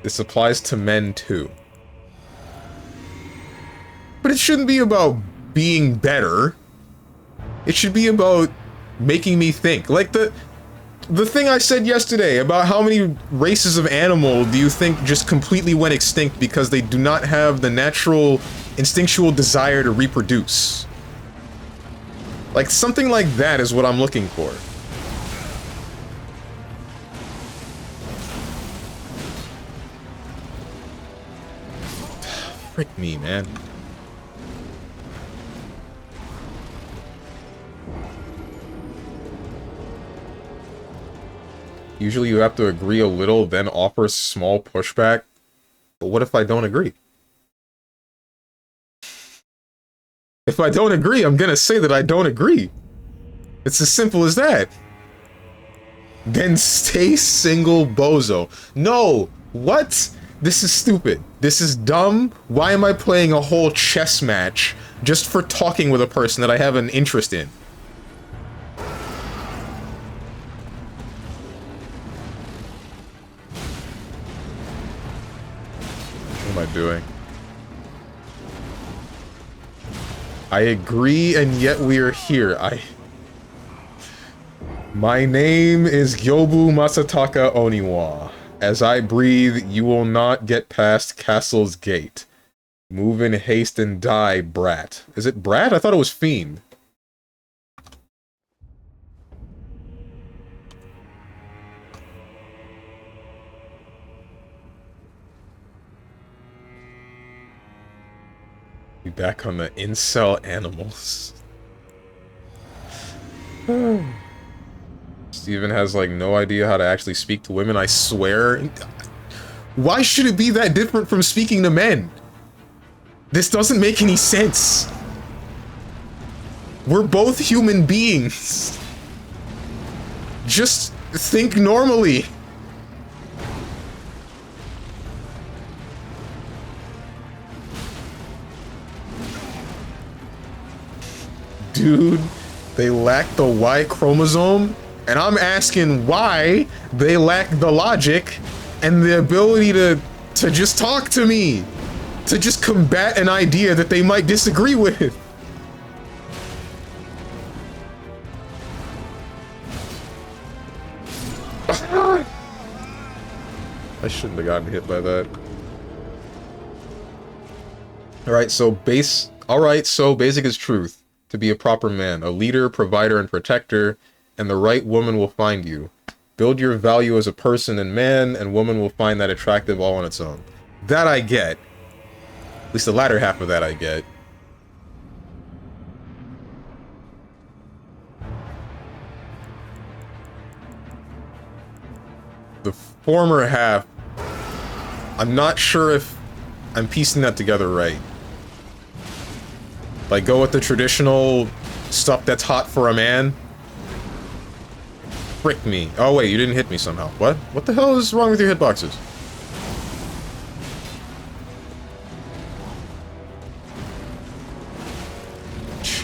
This applies to men too. But it shouldn't be about being better. It should be about making me think. Like the thing I said yesterday about how many races of animal do you think just completely went extinct because they do not have the natural, instinctual desire to reproduce. Like, something like that is what I'm looking for. Frick me, man. Usually you have to agree a little, then offer small pushback. But what if I don't agree? If I don't agree, I'm gonna say that I don't agree. It's as simple as that. Then stay single, bozo. No! What? This is stupid. This is dumb. Why am I playing a whole chess match just for talking with a person that I have an interest in? What am I doing? I agree, and yet we are here. My name is Gyobu Masataka Oniwa. As I breathe, you will not get past Castle's Gate. Move in haste and die, brat. Is it brat? I thought it was fiend. Be back on the incel animals. Steven has, like, no idea how to actually speak to women, I swear. Why should it be that different from speaking to men? This doesn't make any sense. We're both human beings. Just think normally. Dude, they lack the Y chromosome, and I'm asking why they lack the logic and the ability to just talk to me, to just combat an idea that they might disagree with. I shouldn't have gotten hit by that. Alright, so basic is truth. To be a proper man, a leader, provider, and protector, and the right woman will find you. Build your value as a person and man, and woman will find that attractive all on its own. That I get. At least the latter half of that I get. The former half, I'm not sure if I'm piecing that together right. Like, go with the traditional stuff that's hot for a man. Frick me. Oh wait, you didn't hit me somehow. What? What the hell is wrong with your hitboxes?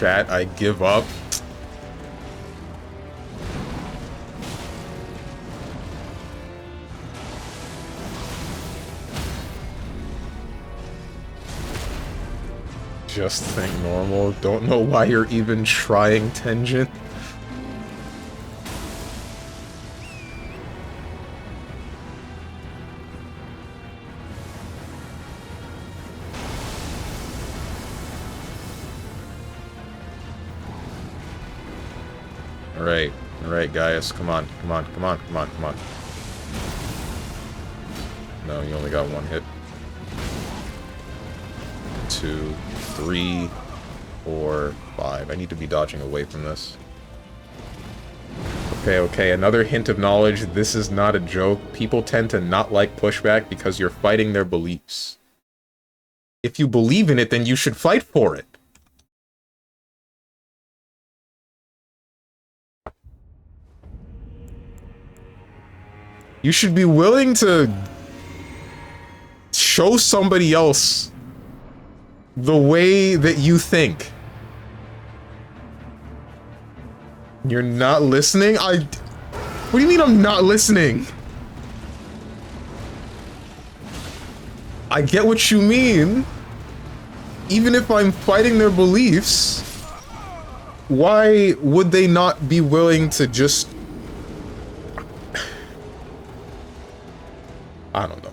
chat, I give up. Just think normal. Don't know why you're even trying, Tenjin. Alright, guys. Come on. No, you only got one hit. 2, 3, 4, 5. I need to be dodging away from this. Okay, another hint of knowledge. This is not a joke. People tend to not like pushback because you're fighting their beliefs. If you believe in it, then you should fight for it. You should be willing to show somebody else the way that you think. You're not listening? What do you mean I'm not listening? I get what you mean. Even if I'm fighting their beliefs, why would they not be willing to just... I don't know.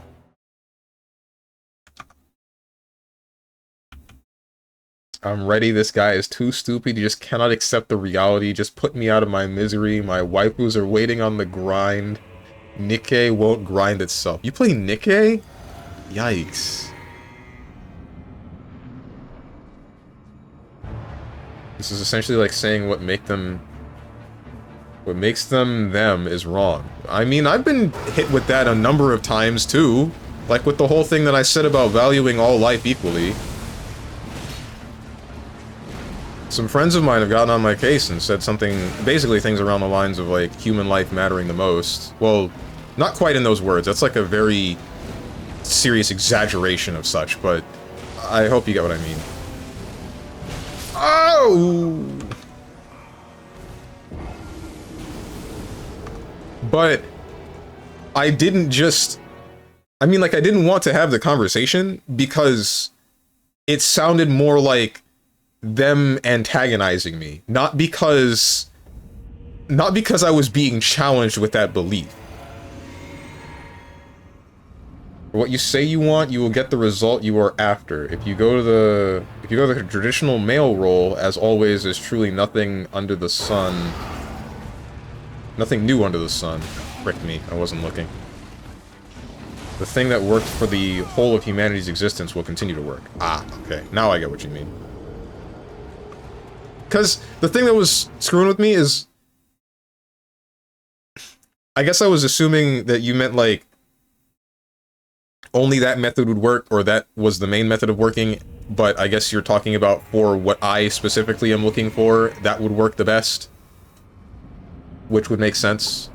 I'm ready. This guy is too stupid. He just cannot accept the reality. Just put me out of my misery. My waifus are waiting on the grind. Nikkei won't grind itself. You play Nikkei? Yikes. This is essentially like saying what makes them them is wrong. I mean, I've been hit with that a number of times too. Like with the whole thing that I said about valuing all life equally. Some friends of mine have gotten on my case and said something, basically things around the lines of like human life mattering the most. Well, not quite in those words. That's like a very serious exaggeration of such, but I hope you get what I mean. Oh! But I didn't just... I mean, like, I didn't want to have the conversation because it sounded more like them antagonizing me. Not because I was being challenged with that belief. What you say you want, you will get the result you are after. If you go to the traditional male role, as always, there's truly nothing under the sun. Nothing new under the sun. Frick me, I wasn't looking. The thing that worked for the whole of humanity's existence will continue to work. Ah, okay. Now I get what you mean. Because the thing that was screwing with me is... I guess I was assuming that you meant, like, only that method would work, or that was the main method of working, but I guess you're talking about for what I specifically am looking for, that would work the best. Which would make sense.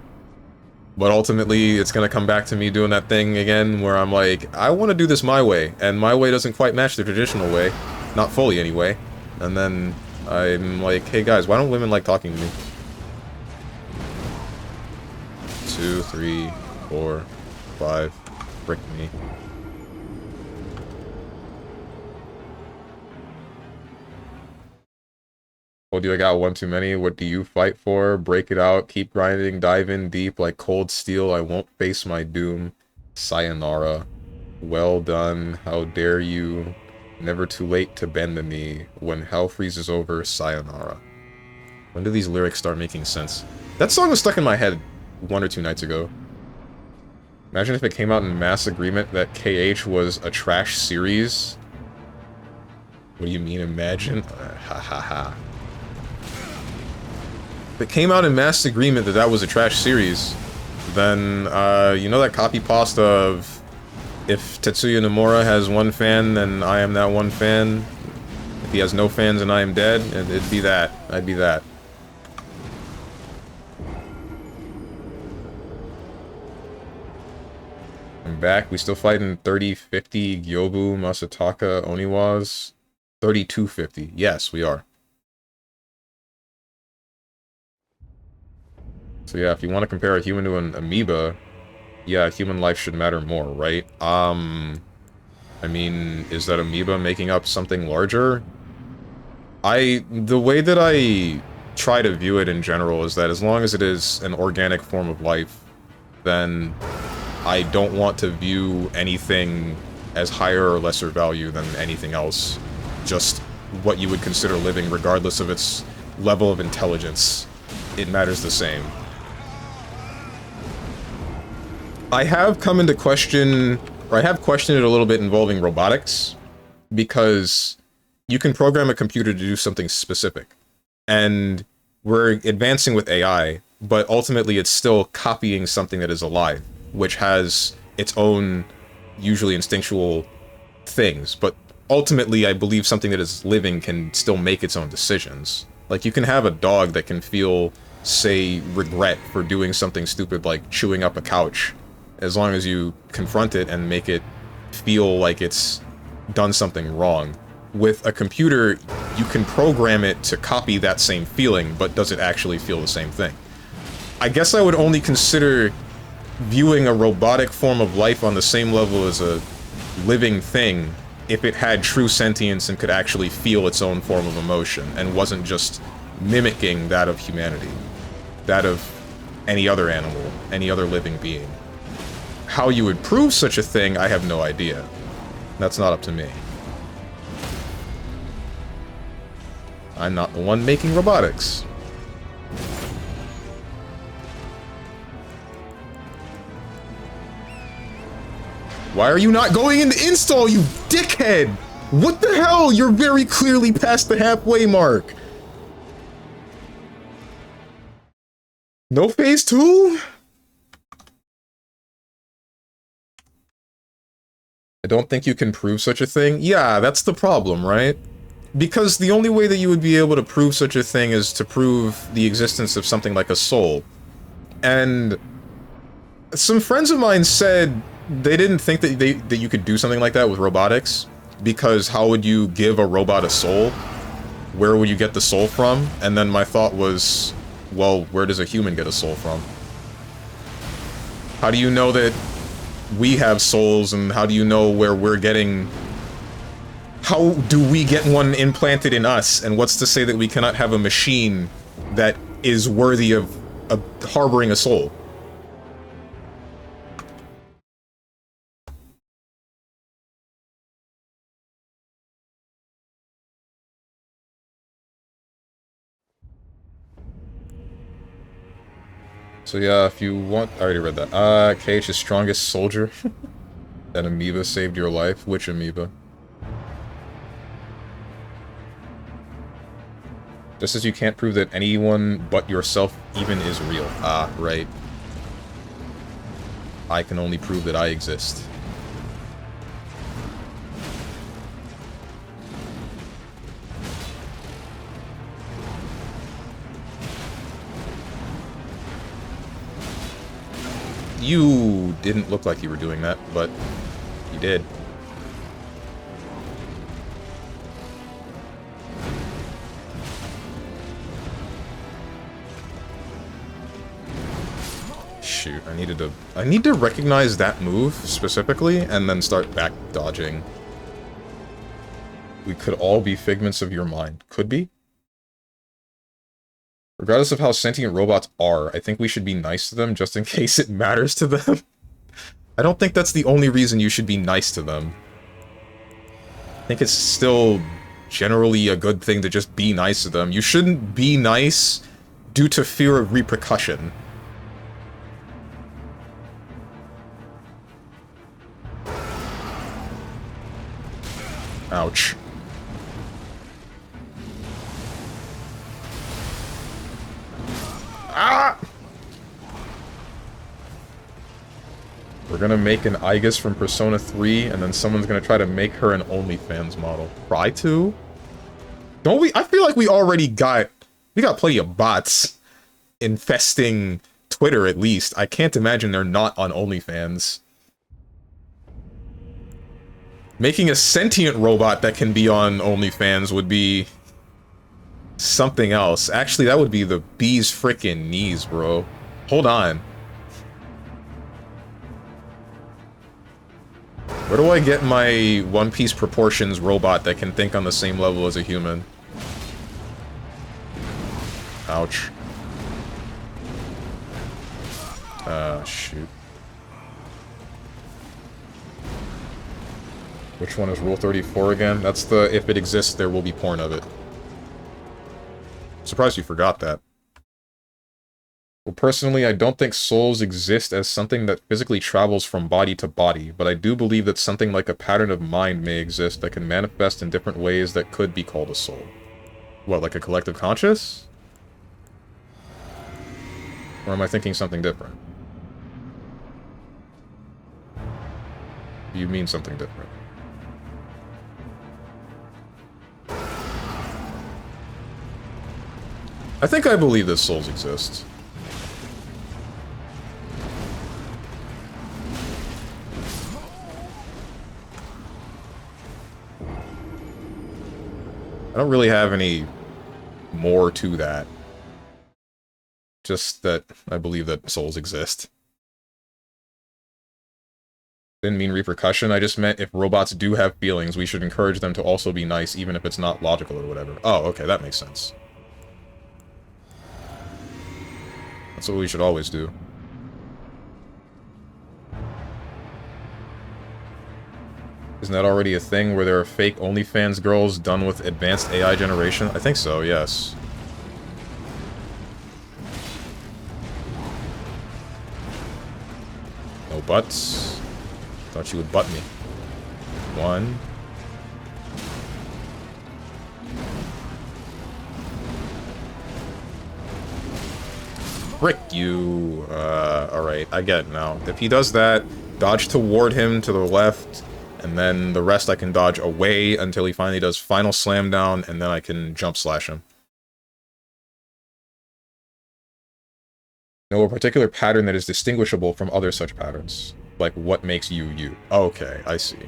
But ultimately, it's gonna come back to me doing that thing again, where I'm like, I want to do this my way, and my way doesn't quite match the traditional way. Not fully, anyway. And then I'm like, hey guys, why don't women like talking to me? 2, 3, 4, 5... Frick me. Told you I got one too many. What do you fight for? Break it out. Keep grinding. Dive in deep like cold steel. I won't face my doom. Sayonara. Well done. How dare you. Never too late to bend the knee. When hell freezes over, sayonara. When do these lyrics start making sense? That song was stuck in my head 1 or 2 nights ago. Imagine if it came out in mass agreement that KH was a trash series. What do you mean, imagine? Ha ha ha. If it came out in mass agreement that that was a trash series, then, you know that copy pasta of if Tetsuya Nomura has one fan, then I am that one fan. If he has no fans and I am dead, it'd be that. I'd be that. I'm back. We still fighting 30-50 Gyobu, Masataka, Oniwas? 32-50. Yes, we are. So yeah, if you want to compare a human to an amoeba, yeah, human life should matter more, right? I mean, is that amoeba making up something larger? The way that I try to view it in general is that as long as it is an organic form of life, then I don't want to view anything as higher or lesser value than anything else. Just what you would consider living, regardless of its level of intelligence. It matters the same. I have come into question, or I have questioned it a little bit involving robotics, because you can program a computer to do something specific. And we're advancing with AI, but ultimately it's still copying something that is alive, which has its own, usually instinctual things. But ultimately, I believe something that is living can still make its own decisions. Like, you can have a dog that can feel, say, regret for doing something stupid like chewing up a couch, as long as you confront it and make it feel like it's done something wrong. With a computer, you can program it to copy that same feeling, but does it actually feel the same thing? I guess I would only consider viewing a robotic form of life on the same level as a living thing if it had true sentience and could actually feel its own form of emotion, and wasn't just mimicking that of humanity, that of any other animal, any other living being. How you would prove such a thing, I have no idea. That's not up to me. I'm not the one making robotics. Why are you not going into install, you dickhead? What the hell? You're very clearly past the halfway mark. No phase 2? I don't think you can prove such a thing. Yeah, that's the problem, right? Because the only way that you would be able to prove such a thing is to prove the existence of something like a soul. And some friends of mine said they didn't think that you could do something like that with robotics, because how would you give a robot a soul? Where would you get the soul from? And then my thought was, well, where does a human get a soul from? How do you know that we have souls, and how do you know where we're getting... How do we get one implanted in us, and what's to say that we cannot have a machine that is worthy of harboring a soul? So yeah, if you want... I already read that. Cage, the strongest soldier. That amoeba saved your life. Which amoeba? Just as you can't prove that anyone but yourself even is real. Ah, right. I can only prove that I exist. You didn't look like you were doing that, but you did. Shoot, I need to recognize that move specifically and then start back dodging. We could all be figments of your mind. Could be? Regardless of how sentient robots are, I think we should be nice to them just in case it matters to them. I don't think that's the only reason you should be nice to them. I think it's still generally a good thing to just be nice to them. You shouldn't be nice due to fear of repercussion. Ouch. Ah! We're gonna make an Aegis from Persona 3, and then someone's gonna try to make her an OnlyFans model. Try to? Don't we? I feel like we already got... We got plenty of bots infesting Twitter, at least. I can't imagine they're not on OnlyFans. Making a sentient robot that can be on OnlyFans would be... something else. Actually, that would be the bee's frickin' knees, bro. Hold on. Where do I get my One Piece proportions robot that can think on the same level as a human? Ouch. Shoot. Which one is Rule 34 again? That's the, if it exists, there will be porn of it. Surprised you forgot that. Well, personally, I don't think souls exist as something that physically travels from body to body, but I do believe that something like a pattern of mind may exist that can manifest in different ways that could be called a soul. What, like a collective conscious? Or am I thinking something different? You mean something different. I think I believe that souls exist. I don't really have any more to that. Just that I believe that souls exist. Didn't mean repercussion, I just meant if robots do have feelings, we should encourage them to also be nice, even if it's not logical or whatever. Oh, okay, that makes sense. That's what we should always do. Isn't that already a thing where there are fake OnlyFans girls done with advanced AI generation? I think so, yes. No butts. Thought you would butt me. One. Frick you. Alright, I get it now. If he does that, dodge toward him to the left, and then the rest I can dodge away until he finally does final slam down, and then I can jump slash him. Know a particular pattern that is distinguishable from other such patterns. Like, what makes you, you. Okay, I see.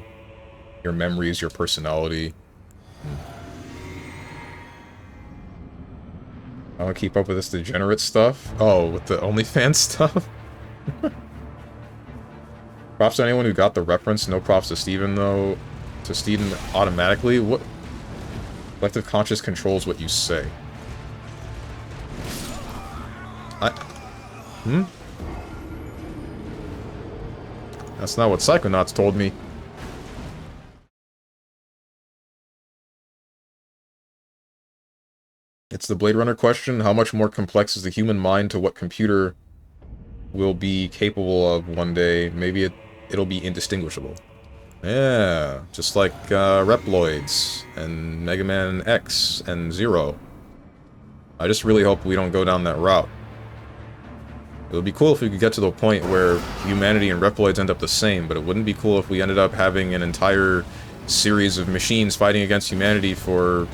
Your memories, your personality. I want to keep up with this degenerate stuff. Oh, with the OnlyFans stuff? Props to anyone who got the reference. No props to Steven, though. To Steven automatically? What? Collective conscious controls what you say. That's not what Psychonauts told me. It's the Blade Runner question. How much more complex is the human mind to what computer will be capable of one day? Maybe it'll be indistinguishable. Yeah, just like Reploids and Mega Man X and Zero. I just really hope we don't go down that route. It would be cool if we could get to the point where humanity and Reploids end up the same, but it wouldn't be cool if we ended up having an entire series of machines fighting against humanity for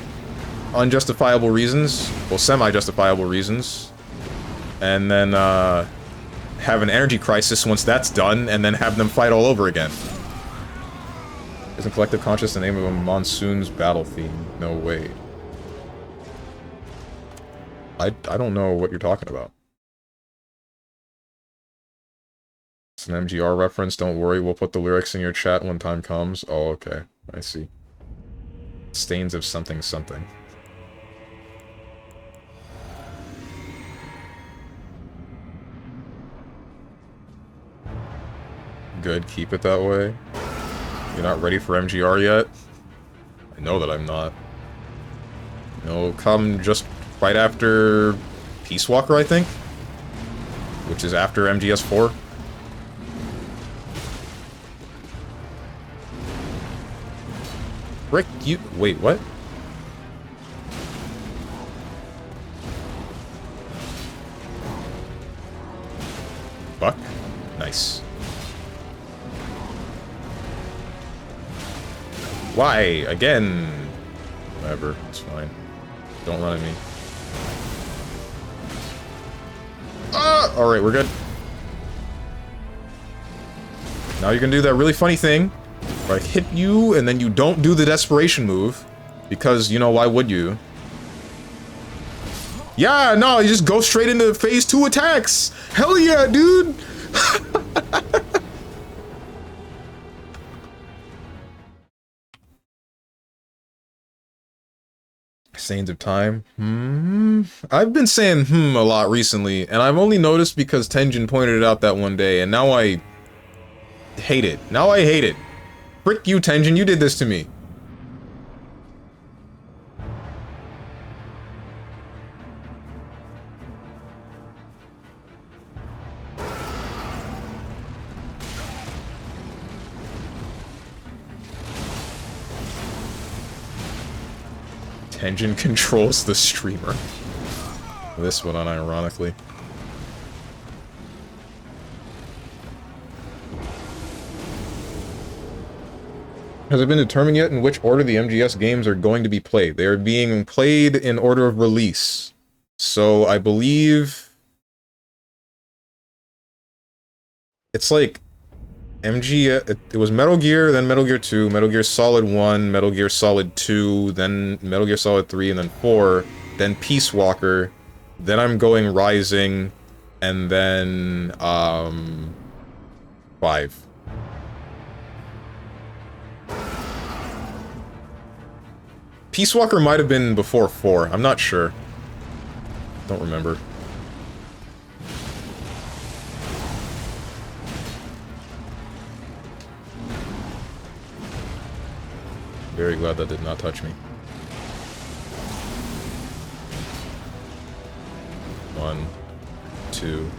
unjustifiable reasons, well, semi-justifiable reasons, and then have an energy crisis once that's done, and then have them fight all over again. Isn't collective conscious the name of a monsoon's battle theme? No way. I don't know what you're talking about. It's an MGR reference, don't worry, we'll put the lyrics in your chat when time comes. Oh, okay, I see. Stains of something something. Good, keep it that way. You're not ready for MGR yet? I know that I'm not. It'll come just right after Peace Walker, I think? Which is after MGS4. Rick, you... Wait, what? Buck? Nice. Why? Again? Whatever, it's fine. Don't run at me. Alright, we're good. Now you're gonna do that really funny thing. Where I hit you, and then you don't do the desperation move. Because, you know, why would you? Yeah, no, you just go straight into phase 2 attacks. Hell yeah, dude. Sands of Time. I've been saying a lot recently, and I've only noticed because Tenjin pointed it out that one day, and now I hate it. Now I hate it. Frick you, Tenjin, you did this to me. Tenjin controls the streamer. This one, unironically. Has it been determined yet in which order the MGS games are going to be played? They are being played in order of release. So I believe it's like it was Metal Gear, then Metal Gear 2, Metal Gear Solid 1, Metal Gear Solid 2, then Metal Gear Solid 3, and then 4, then Peace Walker, then I'm going Rising, and then, 5. Peace Walker might have been before 4, I'm not sure. Don't remember. Very glad that did not touch me. 1, 2.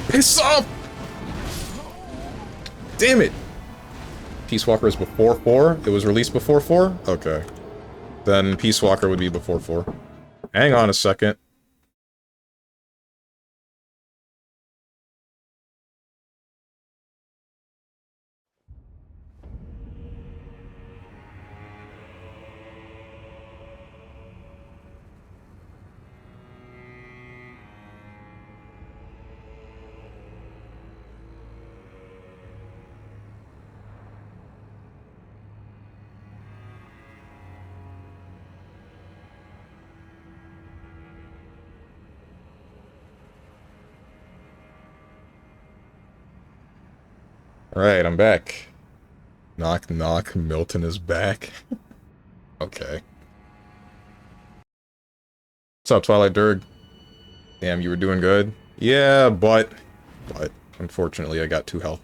Piss off! Damn it! Peace Walker is before 4? It was released before 4? Okay. Then Peace Walker would be before 4. Hang on a second. Alright, I'm back. Knock, knock, Milton is back. Okay. What's up, Twilight Durg? Damn, you were doing good? Yeah, but unfortunately I got 2 health.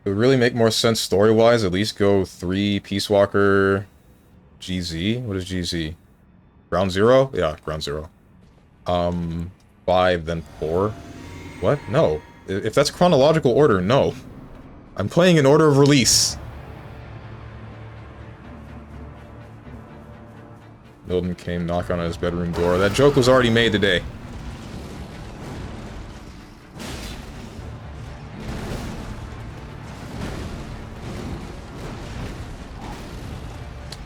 It would really make more sense story-wise, at least go 3 Peace Walker... GZ? What is GZ? Ground Zero? Yeah, Ground Zero. 5, then 4. What? No. If that's chronological order, no. I'm playing in order of release. Elden came knock on his bedroom door. That joke was already made today.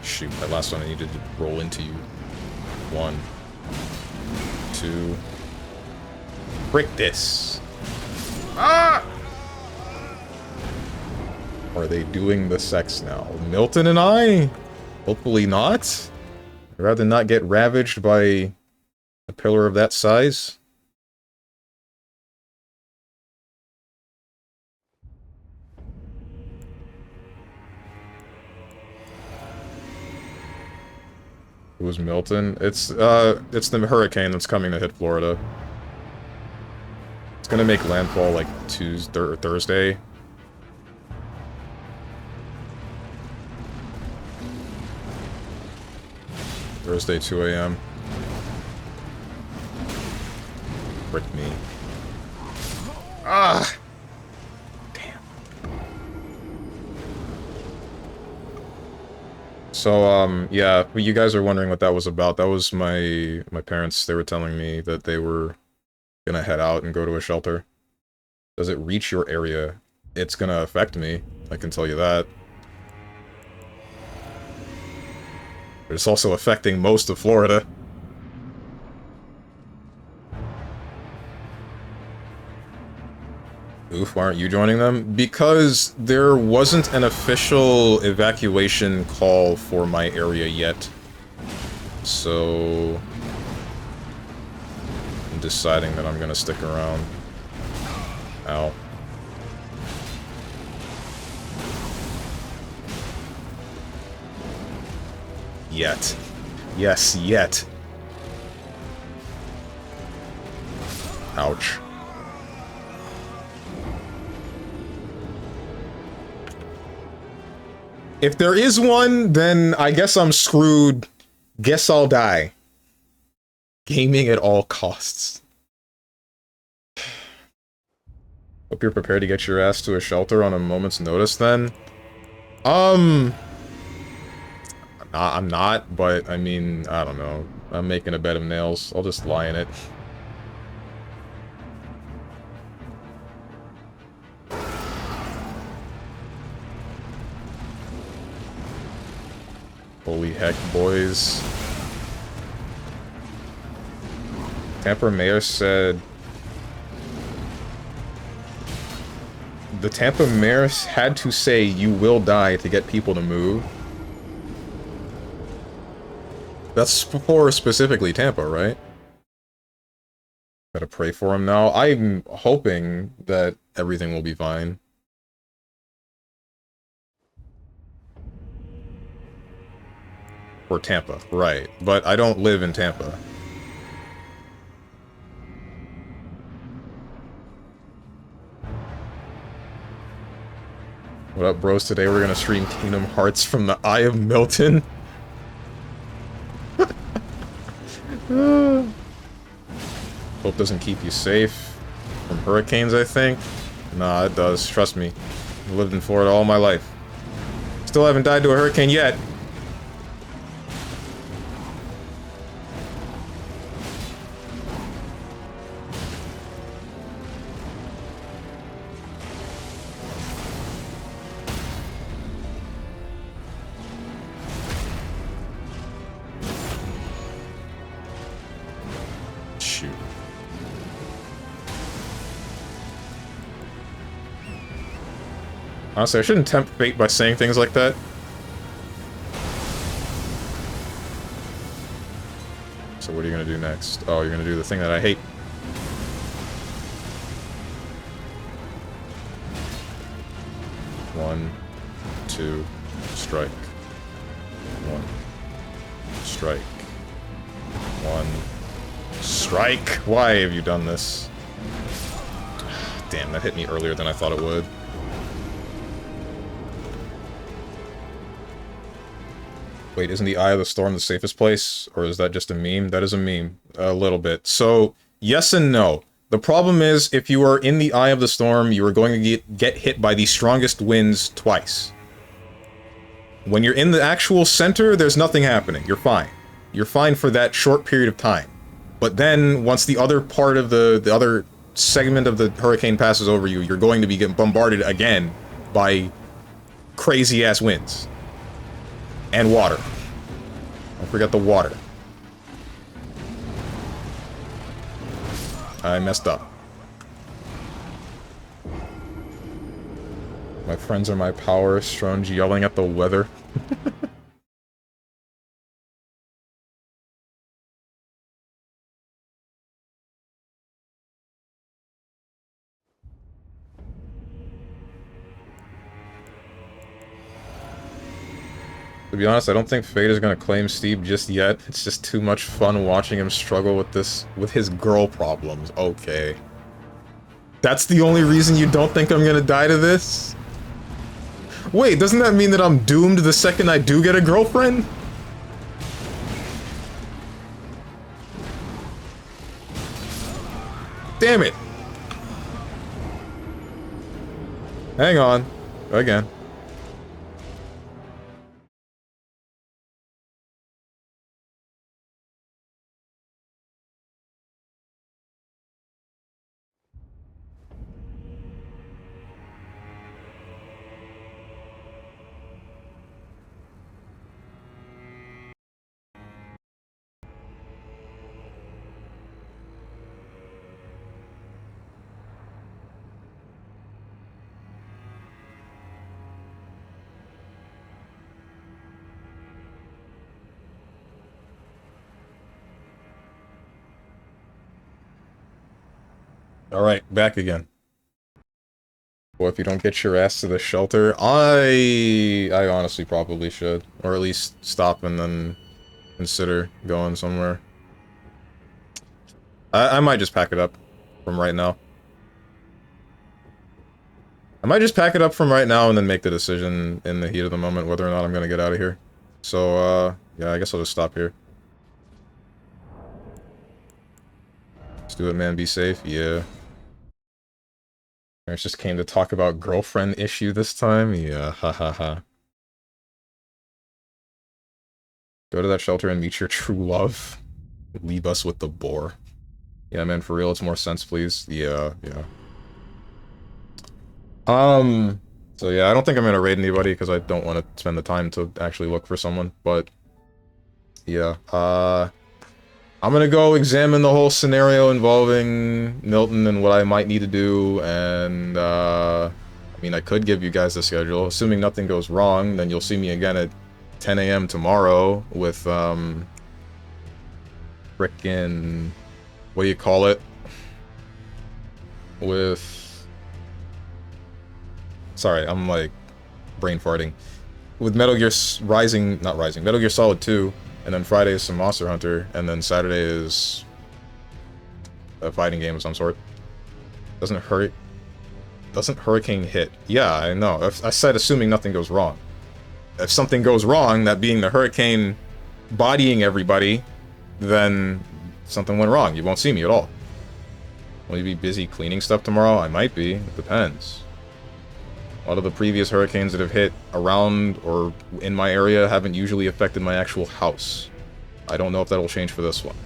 Shoot, that last one I needed to roll into you. 1, 2... Break this! Ah! Are they doing the sex now? Milton and I? Hopefully not. I'd rather not get ravaged by a pillar of that size. It was Milton. It's the hurricane that's coming to hit Florida. It's gonna make landfall like Tuesday or Thursday. Thursday, 2 a.m. Frick me. Ah! Damn. So, yeah, you guys are wondering what that was about. That was my parents. They were telling me that they were gonna head out and go to a shelter. Does it reach your area? It's gonna affect me. I can tell you that. But it's also affecting most of Florida. Oof, why aren't you joining them? Because there wasn't an official evacuation call for my area yet. So... I'm deciding that I'm gonna stick around. Ow. Yet. Yes, yet. Ouch. If there is one, then I guess I'm screwed. Guess I'll die. Gaming at all costs. Hope you're prepared to get your ass to a shelter on a moment's notice, then. I'm not, but, I mean, I don't know. I'm making a bed of nails. I'll just lie in it. Holy heck, boys. Tampa Mayor said... The Tampa Mayor had to say, "You will die," to get people to move. That's for specifically Tampa, right? Gotta pray for him now. I'm hoping that everything will be fine. For Tampa, right. But I don't live in Tampa. What up, bros? Today we're gonna stream Kingdom Hearts from the Eye of Milton. Hope doesn't keep you safe from hurricanes, I think. Nah, it does. Trust me. I've lived in Florida all my life. Still haven't died to a hurricane yet. Shoot. Honestly, I shouldn't tempt fate by saying things like that. So what are you gonna do next? Oh, you're gonna do the thing that I hate. One, two, strike. One, strike. One, strike! Why have you done this? Damn, that hit me earlier than I thought it would. Wait, isn't the Eye of the Storm the safest place? Or is that just a meme? That is a meme. A little bit. So, yes and no. The problem is, if you are in the Eye of the Storm, you are going to get hit by the strongest winds twice. When you're in the actual center, there's nothing happening. You're fine. You're fine for that short period of time. But then, once the other part of the other segment of the hurricane passes over you, you're going to be getting bombarded again by crazy-ass winds. And water. Don't forget the water. I messed up. My friends are my power, Stronge yelling at the weather. To be honest, I don't think Fate is gonna claim Steve just yet. It's just too much fun watching him struggle with his girl problems. Okay. That's the only reason you don't think I'm gonna die to this? Wait, doesn't that mean that I'm doomed the second I do get a girlfriend? Damn it! Hang on. Again. Alright, back again. Well, if you don't get your ass to the shelter, I honestly probably should. Or at least stop and then consider going somewhere. I might just pack it up from right now. I might just pack it up from right now and then make the decision in the heat of the moment whether or not I'm gonna get out of here. So, yeah, I guess I'll just stop here. Let's do it, man. Be safe. Yeah. I just came to talk about girlfriend issue this time. Yeah, ha ha ha. Go to that shelter and meet your true love. Leave us with the boar. Yeah, man, for real, it's more sense, please. Yeah, yeah. So yeah, I don't think I'm gonna raid anybody because I don't want to spend the time to actually look for someone, but yeah, I'm gonna go examine the whole scenario involving Milton and what I might need to do, and, I mean, I could give you guys the schedule. Assuming nothing goes wrong, then you'll see me again at 10 a.m. tomorrow with, frickin'... what do you call it? With... Sorry, I'm, like, brain farting. With Metal Gear Rising... not Rising. Metal Gear Solid 2, and then Friday is some Monster Hunter, and then Saturday is... a fighting game of some sort. Doesn't Hurricane hit? Yeah, I know. I said assuming nothing goes wrong. If something goes wrong, that being the hurricane bodying everybody, then something went wrong. You won't see me at all. Will you be busy cleaning stuff tomorrow? I might be. It depends. A lot of the previous hurricanes that have hit around or in my area haven't usually affected my actual house. I don't know if that'll change for this one.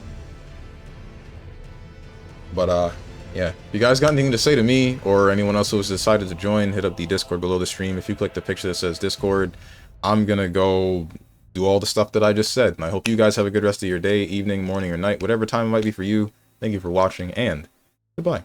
But, yeah. If you guys got anything to say to me, or anyone else who has decided to join, hit up the Discord below the stream. If you click the picture that says Discord, I'm gonna go do all the stuff that I just said. And I hope you guys have a good rest of your day, evening, morning, or night, whatever time it might be for you. Thank you for watching, and goodbye.